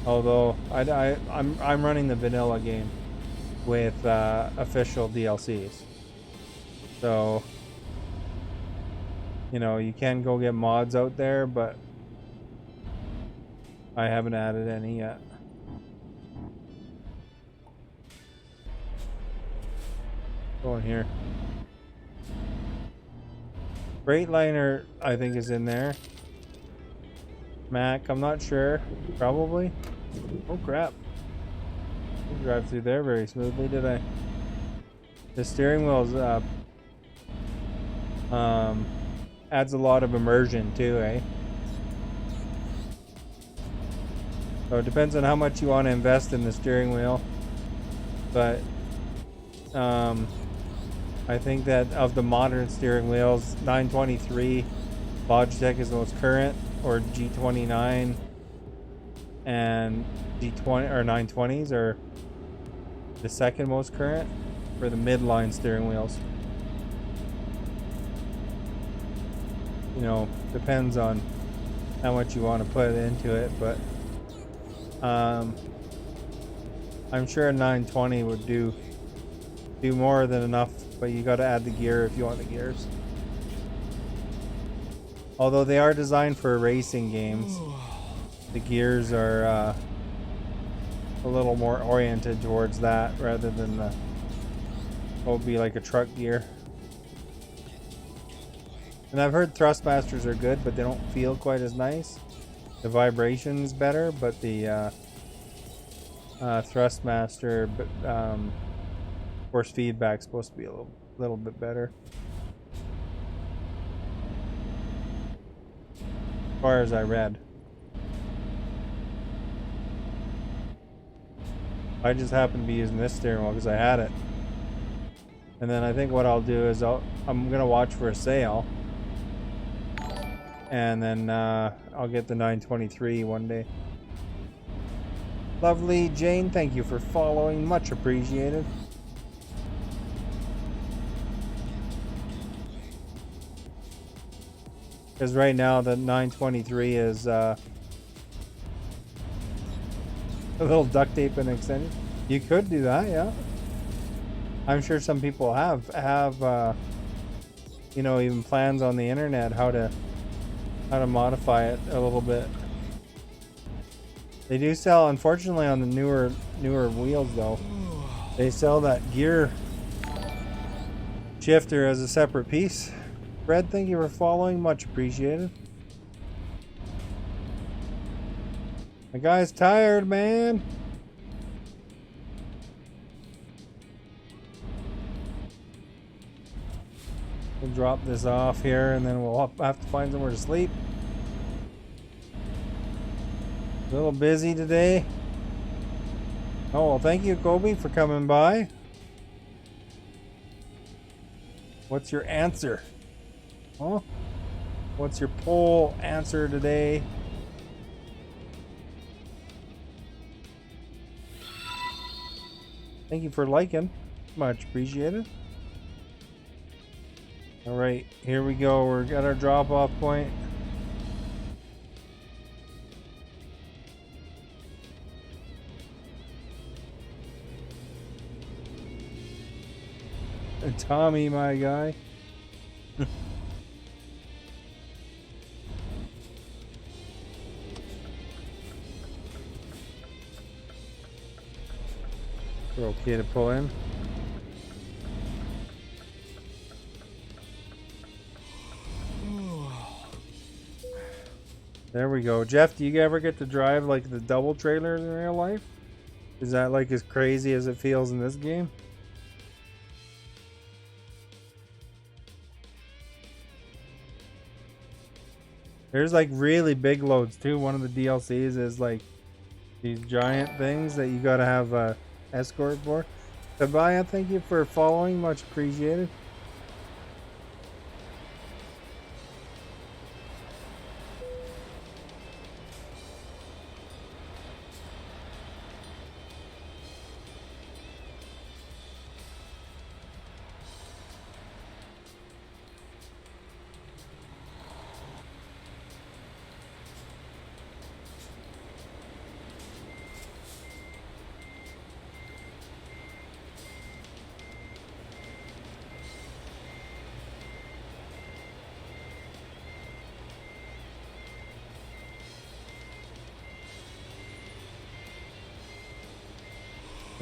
S1: Although I'm running the vanilla game with official DLCs, so you know you can go get mods out there, but I haven't added any yet. Go in here. Freightliner, I think, is in there. Mac, I'm not sure. Probably. Oh crap. Didn't drive through there very smoothly, did I? The steering wheel's adds a lot of immersion too, eh? So it depends on how much you want to invest in the steering wheel. But I think that of the modern steering wheels, 923 Logitech is the most current, or G29 and G20 or 920s are the second most current for the midline steering wheels. You know, depends on how much you want to put into it, but I'm sure a 920 would do more than enough, but you got to add the gear if you want the gears. Although they are designed for racing games, the gears are a little more oriented towards that rather than the what would be like a truck gear. And I've heard Thrustmasters are good, but they don't feel quite as nice. The vibration's better, but the Thrustmaster force feedback's supposed to be a little bit better. As far as I read. I just happen to be using this steering wheel because I had it. And then I think what I'll do is I'm gonna watch for a sale. And then I'll get the 923 one day. Lovely Jane, thank you for following. Much appreciated. Because right now the 923 is a little duct tape and extended. You could do that, yeah. I'm sure some people have you know, even plans on the internet how to modify it a little bit. They do sell, unfortunately, on the newer wheels though. They sell that gear shifter as a separate piece. Fred, thank you for following. Much appreciated. My guy's tired, man. We'll drop this off here and then we'll have to find somewhere to sleep. A little busy today. Oh, well, thank you, Kobe, for coming by. What's your answer? Huh? What's your poll answer today? Thank you for liking. Much appreciated. All right, here we go. We're at our drop-off point. And Tommy, my guy. We're okay to pull in. There we go. Jeff, do you ever get to drive like the double trailers in real life? Is that like as crazy as it feels in this game? There's like really big loads too. One of the DLCs is like these giant things that you gotta have a escort for. Sabaya, thank you for following. Much appreciated.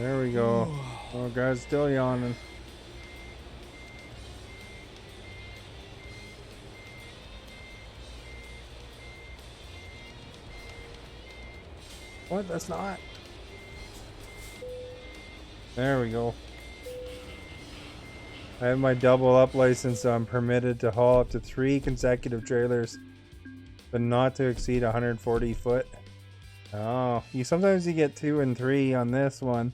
S1: There we go. Oh, guy's still yawning. What? That's not. There we go. I have my double up license, so I'm permitted to haul up to 3 consecutive trailers, but not to exceed 140 foot. Oh, sometimes you get 2 and 3 on this one,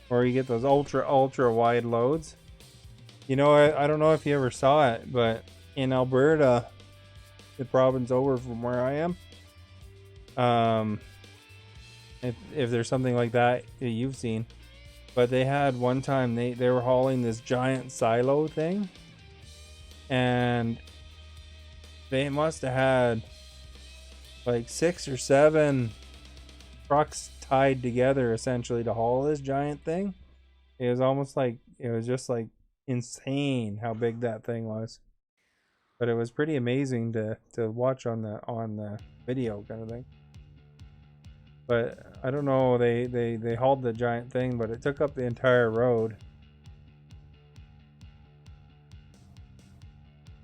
S1: or you get those ultra wide loads. You know, I don't know if you ever saw it, but in Alberta, the province over from where I am, if there's something like that you've seen. But they had one time they were hauling this giant silo thing, and they must have had like 6 or 7 trucks tied together essentially to haul this giant thing. It was almost like, it was just like insane how big that thing was. But it was pretty amazing to watch on the video kind of thing. But I don't know, they hauled the giant thing, but it took up the entire road.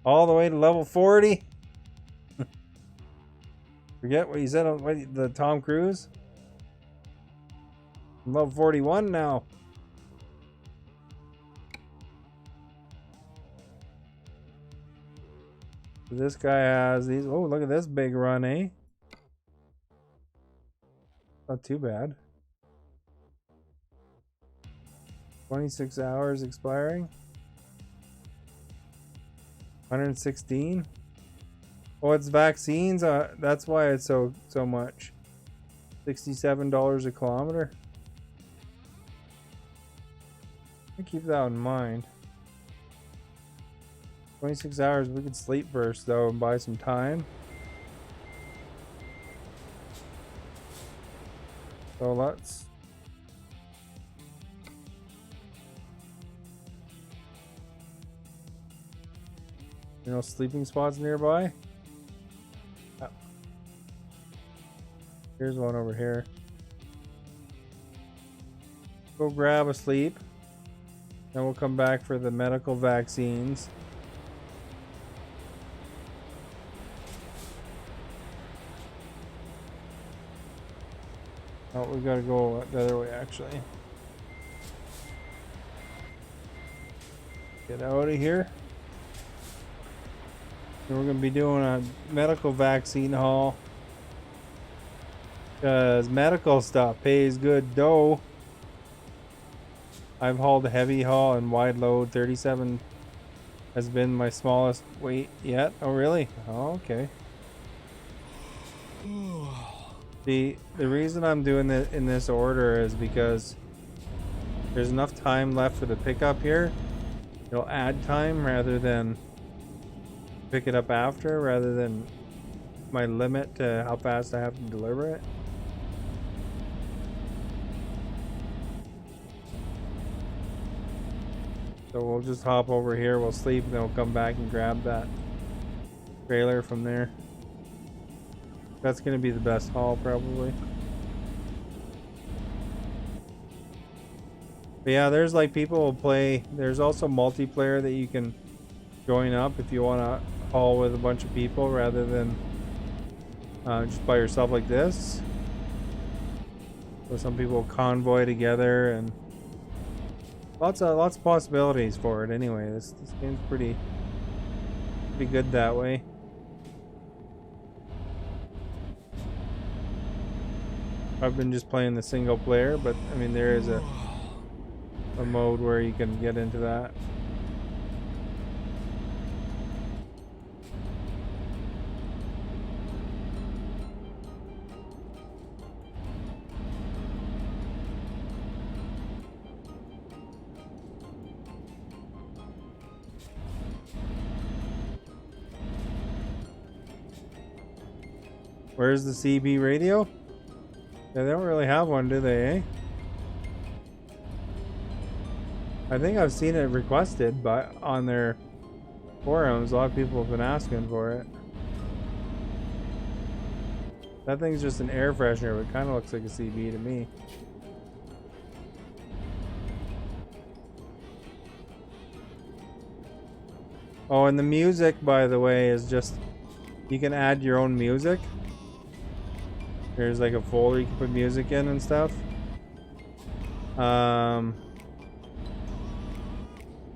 S1: All the way to level 40? Forget what you said on the Tom Cruise? I'm level 41 now. This guy has these. Oh, look at this big run, eh? Not too bad. 26 hours expiring. 116. Oh, it's vaccines. That's why it's so much. $67 a kilometer. I keep that in mind. 26 hours. We could sleep first though and buy some time. So let's. You know, sleeping spots nearby. Oh. Here's one over here. Go grab a sleep. Then we'll come back for the medical vaccines. Oh, we gotta go the other way actually. Get out of here. And we're gonna be doing a medical vaccine haul. Because medical stuff pays good dough. I've hauled a heavy haul and wide load. 37 has been my smallest weight yet. Oh really? Oh, okay. The reason I'm doing it in this order is because there's enough time left for the pickup here. It'll add time rather than pick it up after, rather than my limit to how fast I have to deliver it. So we'll just hop over here, we'll sleep, and then we'll come back and grab that trailer from there. That's going to be the best haul, probably. But yeah, there's like people will play. There's also multiplayer that you can join up if you want to haul with a bunch of people rather than just by yourself like this. So some people convoy together, and lots of possibilities for it. Anyway, this game's pretty good that way. I've been just playing the single player, but I mean there is a mode where you can get into that. Where's the CB radio? Yeah, they don't really have one, do they, eh? I think I've seen it requested, but on their forums, a lot of people have been asking for it. That thing's just an air freshener, but it kind of looks like a CB to me. Oh, and the music, by the way, is just, you can add your own music. There's like a folder you can put music in and stuff.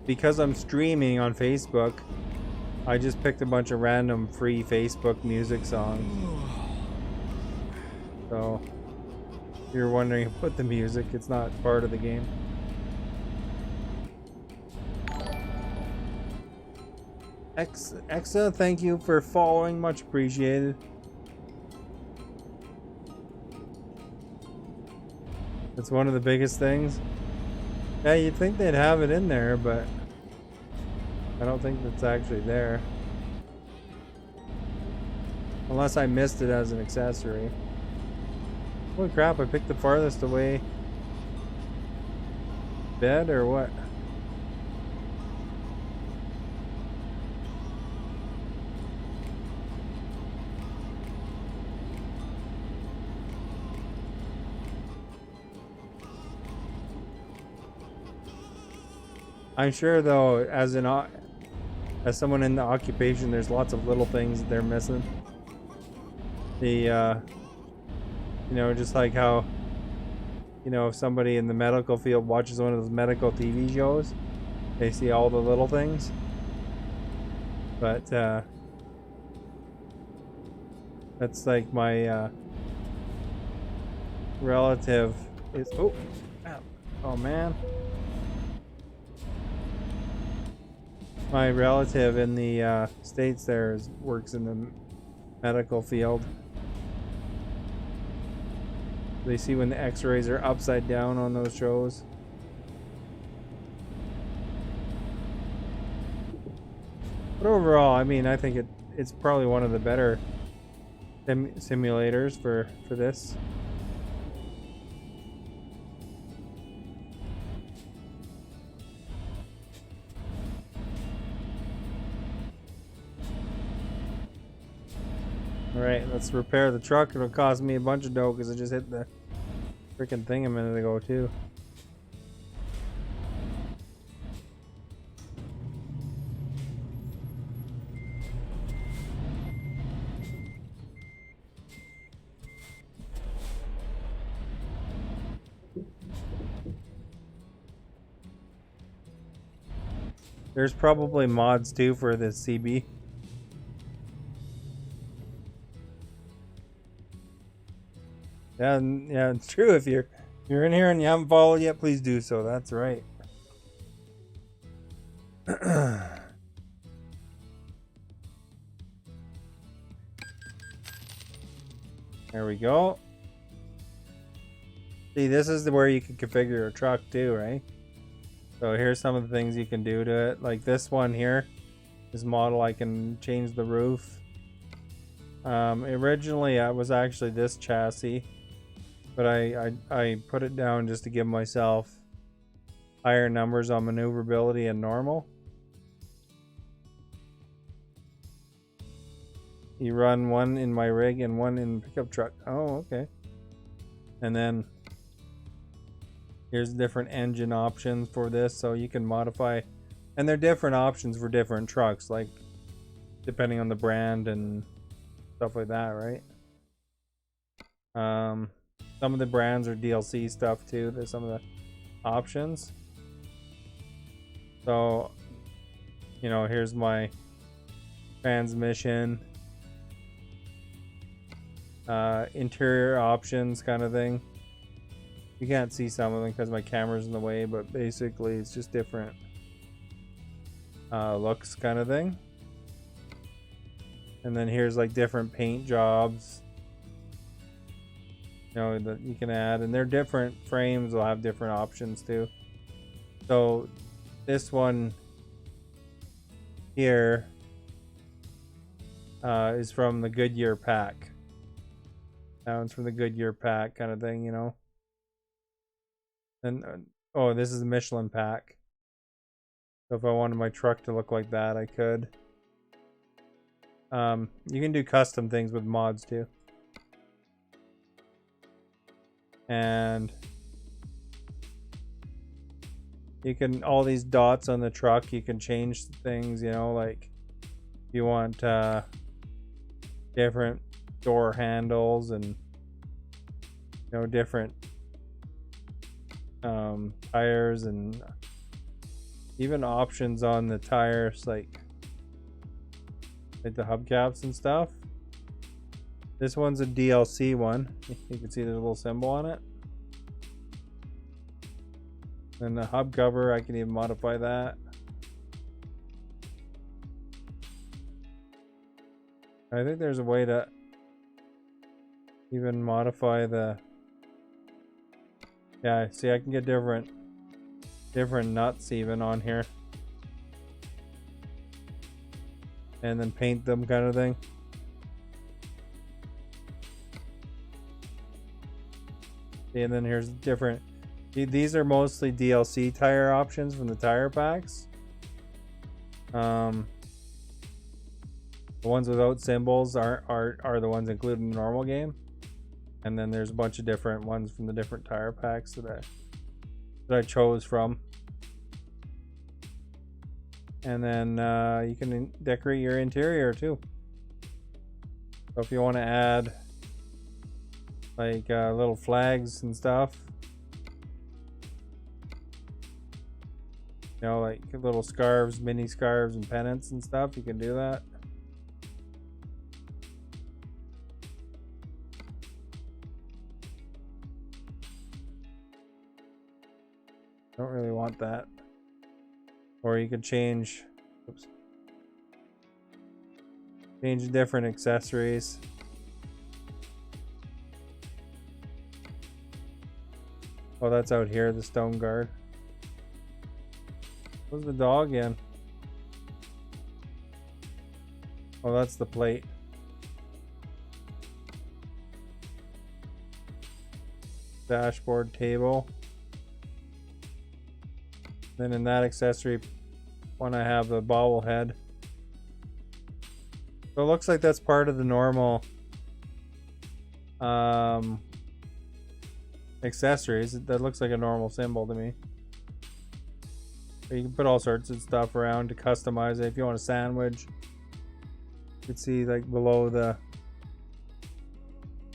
S1: Because I'm streaming on Facebook, I just picked a bunch of random free Facebook music songs. So, if you're wondering about the music, it's not part of the game. Exa, thank you for following, much appreciated. That's one of the biggest things. Yeah, you'd think they'd have it in there, but I don't think that's actually there. Unless I missed it as an accessory. Holy crap, I picked the farthest away bed or what? I'm sure though, as someone in the occupation, there's lots of little things they're missing. The you know, just like how, you know, if somebody in the medical field watches one of those medical TV shows, they see all the little things. But that's like my relative is, oh man. My relative in the States there works in the medical field. They see when the x-rays are upside down on those shows. But overall, I mean, I think it's probably one of the better simulators for this. Alright, let's repair the truck. It'll cost me a bunch of dough because I just hit the freaking thing a minute ago too. There's probably mods too for this CB. Yeah, it's true. If you're in here and you haven't followed yet, please do so. That's right. There we go. See, this is where you can configure your truck too, right? So here's some of the things you can do to it. Like this one here, this model, I can change the roof. Originally, it was actually this chassis, but I put it down just to give myself higher numbers on maneuverability and normal. You run one in my rig and one in pickup truck. Oh, okay. And then here's different engine options for this, so you can modify, and they're different options for different trucks, like depending on the brand and stuff like that, right? Some of the brands are DLC stuff too. There's some of the options. So, you know, here's my transmission, interior options kind of thing. You can't see some of them because my camera's in the way, but basically it's just different looks kind of thing. And then here's like different paint jobs, you know, that you can add, and they're different frames will have different options too. So this one here is from the Goodyear pack. That one's from the Goodyear pack kind of thing, you know. And oh, this is a Michelin pack. So if I wanted my truck to look like that, I could. You can do custom things with mods too. And You can, all these dots on the truck, you can change things, you know, like if you want different door handles and, you know, different tires, and even options on the tires, like the hubcaps and stuff. This one's a DLC one. You can see there's a little symbol on it. And the hub cover, I can even modify that. I think there's a way to even modify the, yeah, see, I can get different nuts even on here, and then paint them, kind of thing. And then here's different, these are mostly DLC tire options from the tire packs. The ones without symbols are the ones included in the normal game. And then there's a bunch of different ones from the different tire packs that I chose from. And then you can decorate your interior too. So if you want to add like little flags and stuff, you know, like little scarves, mini scarves and pennants and stuff, you can do that. Don't really want that. Or you could change, oops, change different accessories. Oh, that's out here, the stone guard. Where's the dog in? Oh, that's the plate. Dashboard table. Then in that accessory one, I have the bobblehead. So it looks like that's part of the normal accessories. That looks like a normal symbol to me. But you can put all sorts of stuff around to customize it. If you want a sandwich, you can see like below the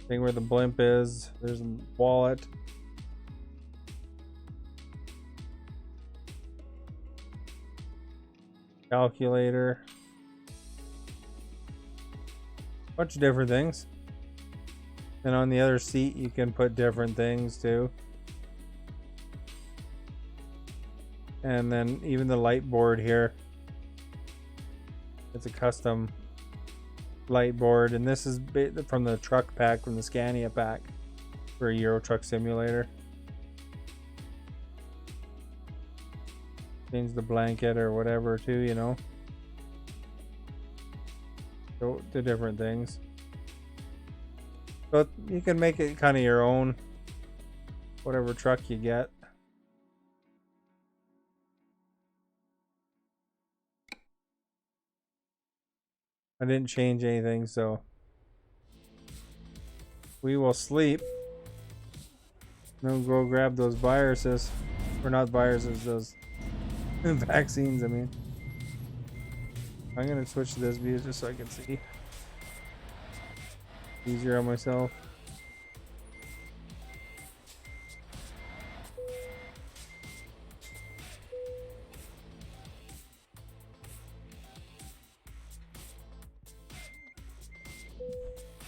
S1: thing where the blimp is, there's a wallet. Calculator. Bunch of different things. And on the other seat you can put different things too. And then even the light board here, it's a custom light board, and this is from the truck pack, from the Scania pack for a Euro Truck Simulator. Change the blanket or whatever too, you know. So the different things. But you can make it kind of your own, whatever truck you get. I didn't change anything, so we will sleep. Then we'll go grab those viruses. Or not viruses, those vaccines, I mean. I'm gonna switch to this view just so I can see. Easier on myself.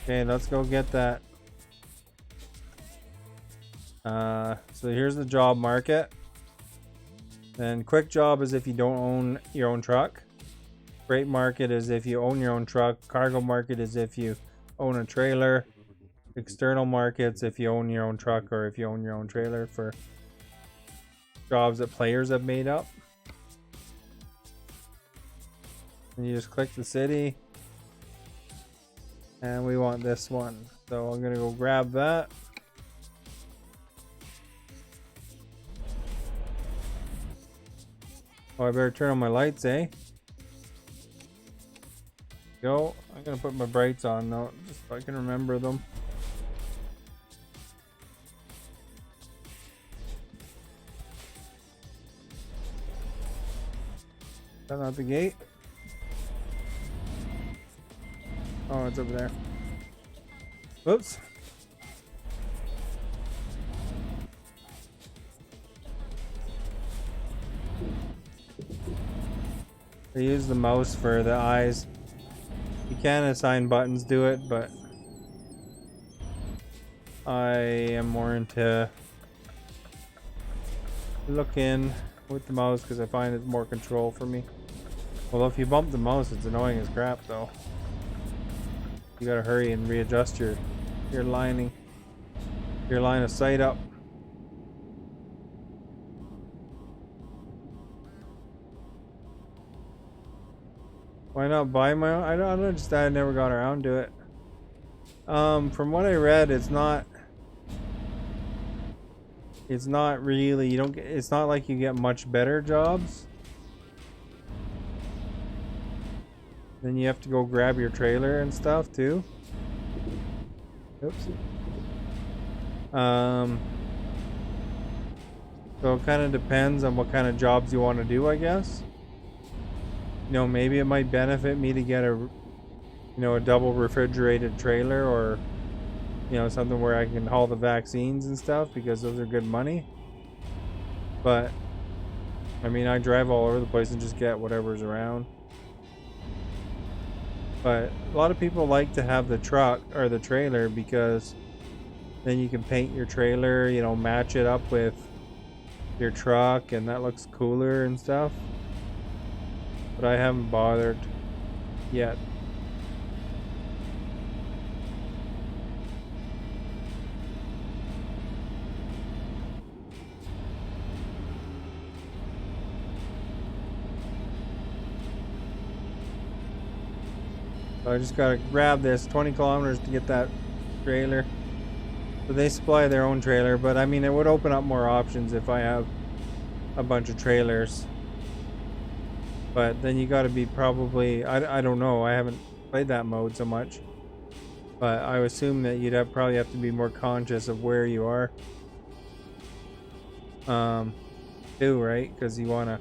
S1: Okay, let's go get that. So here's the job market. Then quick job is if you don't own your own truck. Freight market is if you own your own truck. Cargo market is if you own a trailer. External markets if you own your own truck or if you own your own trailer, for jobs that players have made up. And you just click the city. And we want this one. So I'm gonna go grab that. Oh, I better turn on my lights, eh? Go. I'm gonna put my brights on though, just so I can remember them. that not the gate? Oh, it's over there. Whoops. I use the mouse for the eyes. You can assign buttons to it, but I am more into looking with the mouse because I find it's more control for me. Although if you bump the mouse, it's annoying as crap though. You gotta hurry and readjust your line of sight up. Why not buy my own? I don't know, just I never got around to it. From what I read, it's not really, you don't get, it's not like you get much better jobs. Then you have to go grab your trailer and stuff too. Oops. So it kind of depends on what kind of jobs you want to do, I guess. You know, maybe it might benefit me to get a, you know, a double refrigerated trailer, or, you know, something where I can haul the vaccines and stuff, because those are good money. But I mean, I drive all over the place and just get whatever's around. But a lot of people like to have the truck or the trailer because then you can paint your trailer, you know, match it up with your truck, and that looks cooler and stuff. But I haven't bothered yet. So I just gotta grab this 20 kilometers to get that trailer. So they supply their own trailer, but I mean, it would open up more options if I have a bunch of trailers. But then you gotta be probably, I don't know, I haven't played that mode so much. But I assume that you'd probably have to be more conscious of where you are. Too, right? Because you wanna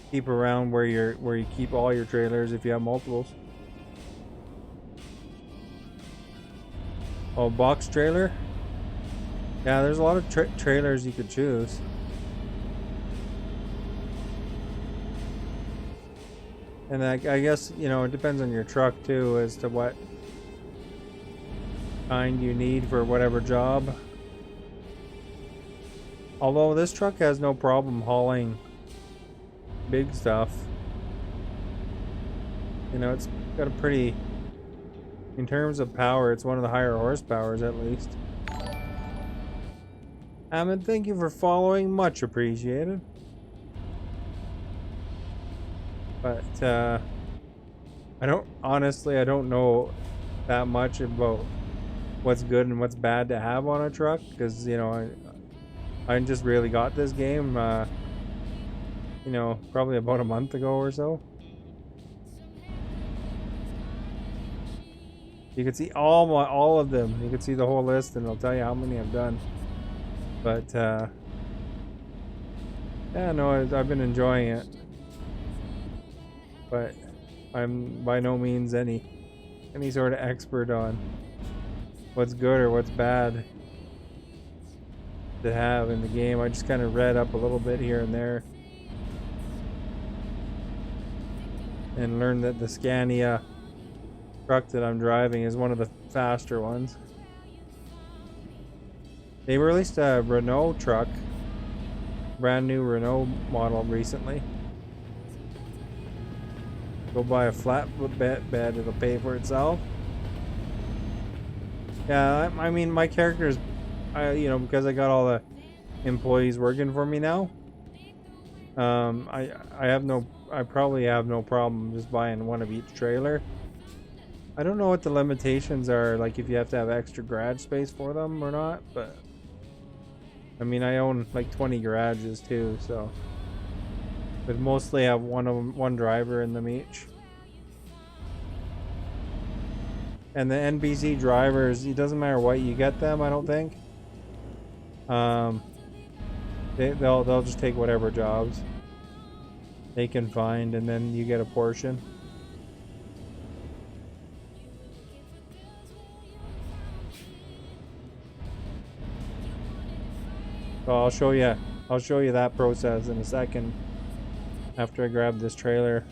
S1: keep around where you keep all your trailers if you have multiples. Oh, box trailer? Yeah, there's a lot of trailers you could choose. And I guess, you know, it depends on your truck too as to what kind you need for whatever job. Although this truck has no problem hauling big stuff. You know, it's got a pretty, in terms of power, it's one of the higher horsepowers at least. And thank you for following, much appreciated. But I don't know that much about what's good and what's bad to have on a truck, because, you know, I just really got this game you know, probably about a month ago or so. You can see all of them. You can see the whole list, and it'll tell you how many I've done. But yeah, no, I've been enjoying it. But I'm by no means any sort of expert on what's good or what's bad to have in the game. I just kind of read up a little bit here and there, and learned that the Scania truck that I'm driving is one of the faster ones. They released a Renault truck, brand new Renault model recently. Go buy a flatbed, it'll pay for itself. Yeah, I mean, my character's, you know, because I got all the employees working for me now, I probably have no problem just buying one of each trailer. I don't know what the limitations are, like if you have to have extra garage space for them or not, but I mean, I own like 20 garages too, so, but mostly have one driver in them each. And the NBC drivers, it doesn't matter what you get them, I don't think. They'll just take whatever jobs. they can find, and then you get a portion. So I'll show you that process in a second after I grab this trailer.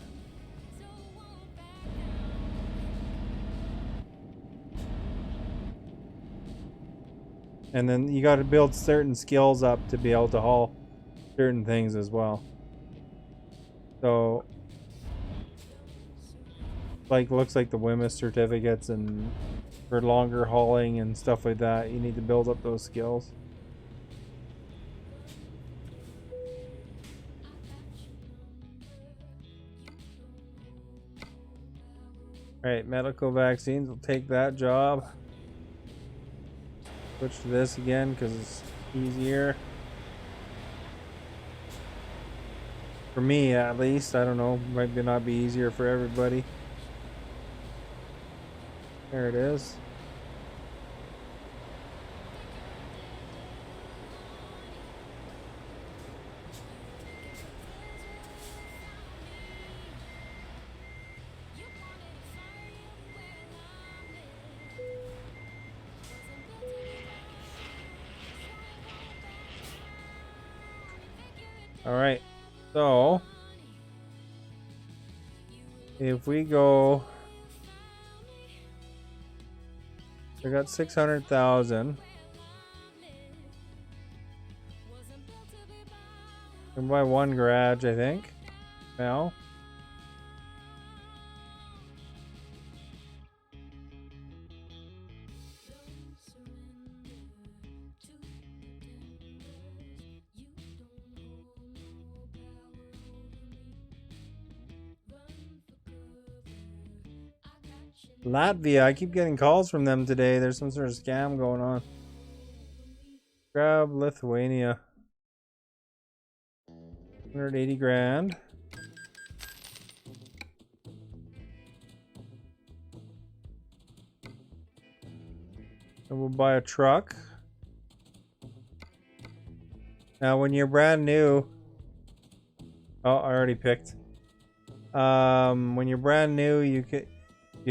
S1: And then you got to build certain skills up to be able to haul certain things as well. So, like, looks like the WMIS certificates and for longer hauling and stuff like that, you need to build up those skills. Alright, medical vaccines, we'll take that job. Switch to this again because it's easier. For me, at least. I don't know. Might not be easier for everybody. There it is. Alright, so if we go, we got 600,000. Can buy one garage, I think, now. Latvia, I keep getting calls from them today. There's some sort of scam going on. Grab Lithuania. 180 grand. And we'll buy a truck. Now, when you're brand new... Oh, I already picked. When you're brand new, you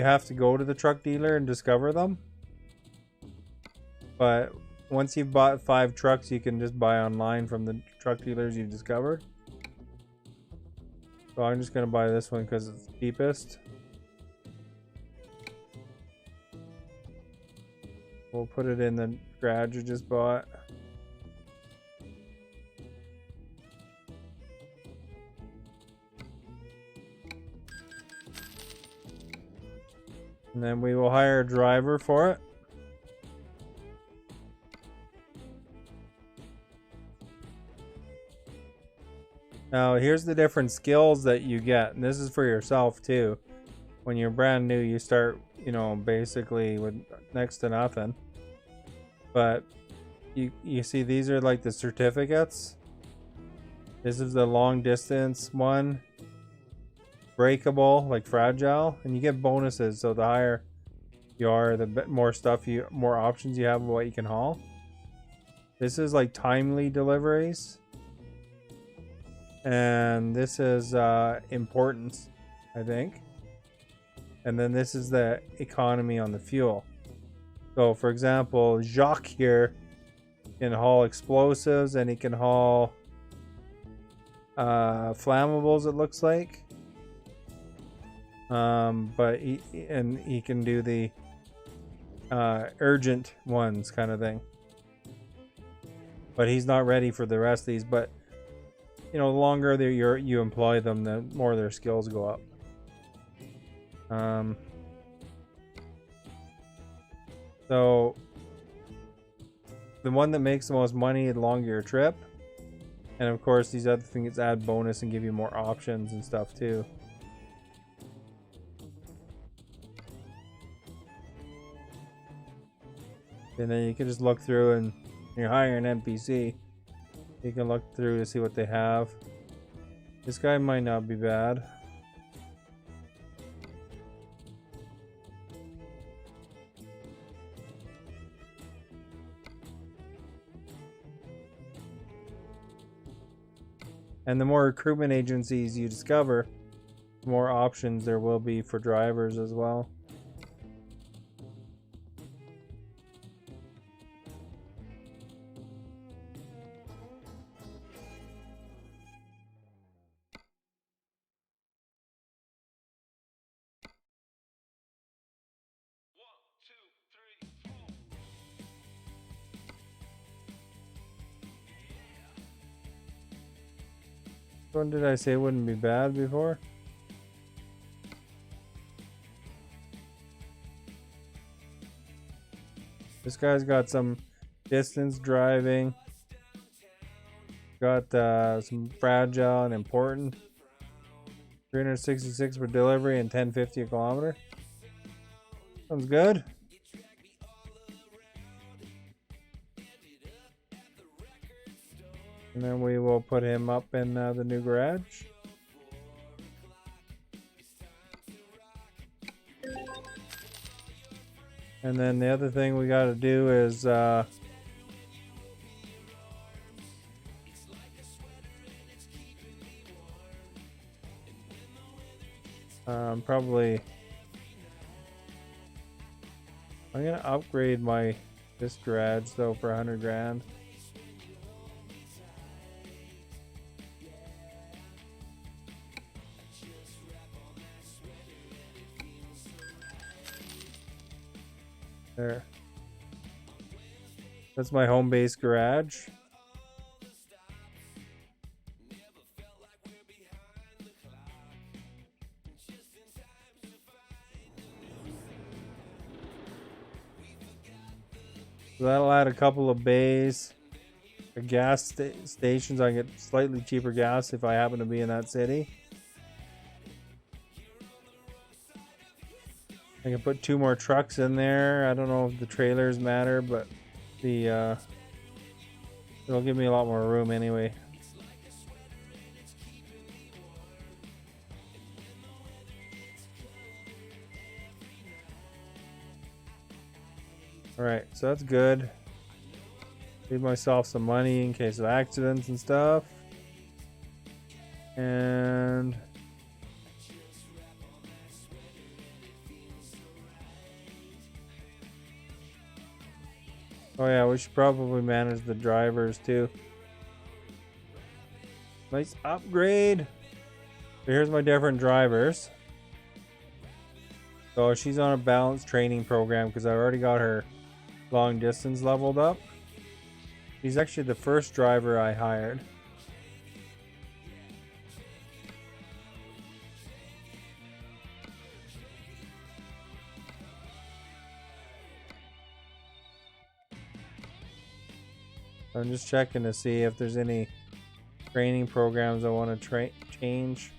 S1: have to go to the truck dealer and discover them. But once you've bought 5 trucks, you can just buy online from the truck dealers you've discovered. So I'm just going to buy this one because it's the cheapest. We'll put it in the garage you just bought. And then we will hire a driver for it. Now, here's the different skills that you get. And this is for yourself, too. When you're brand new, you start, you know, basically with next to nothing. But you see, these are like the certificates. This is the long distance one. Breakable, like fragile. And you get bonuses. So the higher you are, the more more options you have of what you can haul. This is like timely deliveries. And this is importance, I think. And then this is the economy on the fuel. So, for example, Jacques here can haul explosives and he can haul flammables, it looks like. But he can do the urgent ones kind of thing. But he's not ready for the rest of these. But you know, the longer you employ them, the more their skills go up. So the one that makes the most money the longer your trip, and of course these other things add bonus and give you more options and stuff too. And then you can just look through, and you're hiring an NPC. You can look through to see what they have. This guy might not be bad. And the more recruitment agencies you discover, the more options there will be for drivers as well. When did I say it wouldn't be bad before? This guy's got some distance driving. Got some fragile and important. 366 for delivery and 1050 a kilometer. Sounds good. And then we will put him up in the new garage. And then the other thing we got to do is probably I'm gonna upgrade this garage though for 100 grand. There. That's my home base garage. So that'll add a couple of bays. A gas stations, I get slightly cheaper gas if I happen to be in that city. I can put 2 more trucks in there. I don't know if the trailers matter, but it'll give me a lot more room anyway. Alright, so that's good. Leave myself some money in case of accidents and stuff. And oh yeah, we should probably manage the drivers too. Nice upgrade. So here's my different drivers. So she's on a balanced training program because I already got her long distance leveled up. She's actually the first driver I hired. I'm just checking to see if there's any training programs I want to change.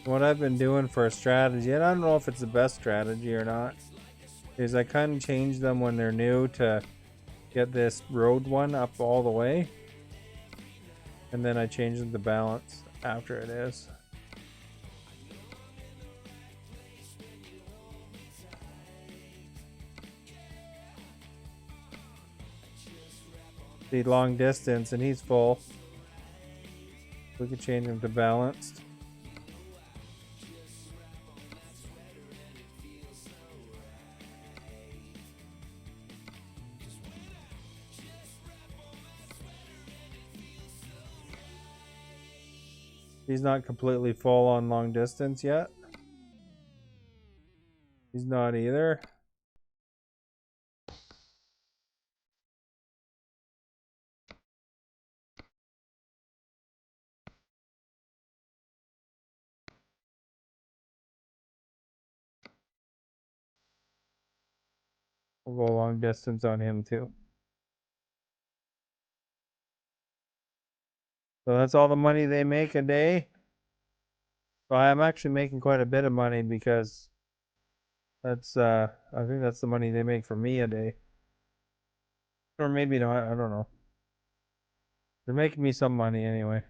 S1: What I've been doing for a strategy, and I don't know if it's the best strategy or not, is I kind of change them when they're new to get this road one up all the way, and then I change them to balance after it is. See, long distance, and he's full. We could change him to balanced. He's not completely full on long distance yet. He's not either. We'll go long distance on him too. So that's all the money they make a day. So I'm actually making quite a bit of money because that's I think that's the money they make for me a day. Or maybe not, I don't know. They're making me some money anyway.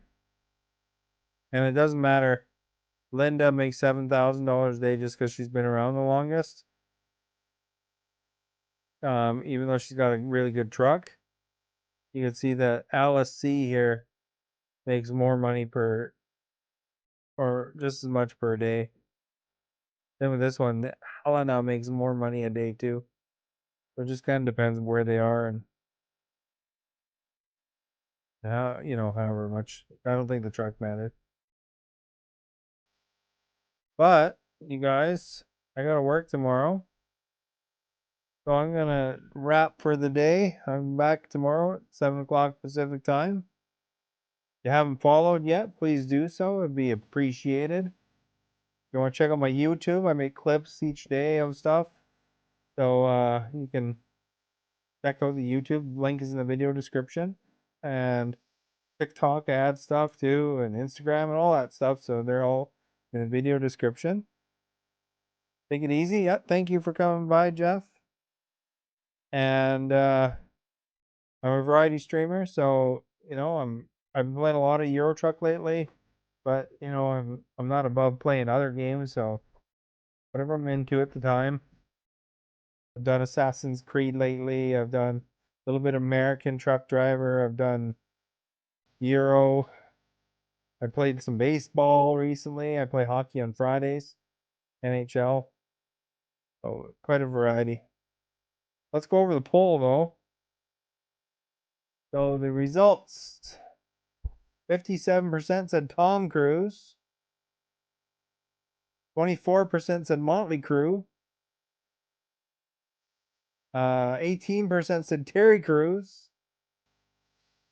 S1: And it doesn't matter. Linda makes $7,000 a day just because she's been around the longest. Even though she's got a really good truck. You can see that Alice C here makes more money per, or just as much per day. Then with this one, Helena makes more money a day too. So it just kind of depends where they are and how, however much. I don't think the truck matters. But you guys, I gotta work tomorrow. So I'm gonna wrap for the day. I'm back tomorrow at 7 o'clock Pacific time. If you haven't followed yet, please do so. It'd be appreciated. If you want to check out my YouTube, I make clips each day of stuff. So you can check out the YouTube. Link is in the video description. And TikTok, I add stuff too, and Instagram and all that stuff. So they're all in the video description. Take it easy. Yeah, thank you for coming by, Jeff. And I'm a variety streamer, so I've been playing a lot of Euro Truck lately, but I'm not above playing other games, so whatever I'm into at the time. I've done Assassin's Creed lately. I've done a little bit of American Truck Driver. I've done Euro. I played some baseball recently. I play hockey on Fridays, NHL. Oh, quite a variety. Let's go over the poll though. So the results: 57% said Tom Cruise, 24% said Motley Crue, 18% said Terry Crews,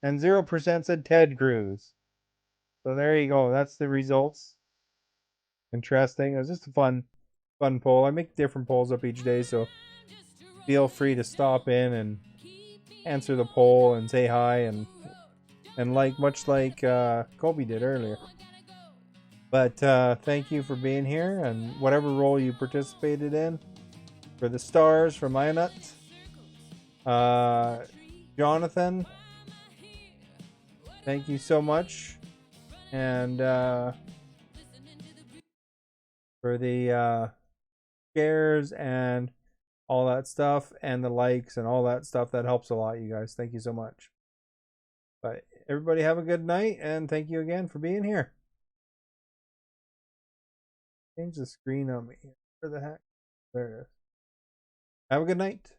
S1: and 0% said Ted Cruz. So there you go. That's the results. Interesting. It was just a fun poll. I make different polls up each day, so feel free to stop in and answer the poll and say hi and much like Kobe did earlier. But thank you for being here and whatever role you participated in. For the stars from Ionut, Jonathan, thank you so much. And for the shares and all that stuff and the likes and all that stuff, that helps a lot, you guys. Thank you so much. But everybody have a good night, and thank you again for being here. Change the screen on me. Where the heck? There it is. Have a good night.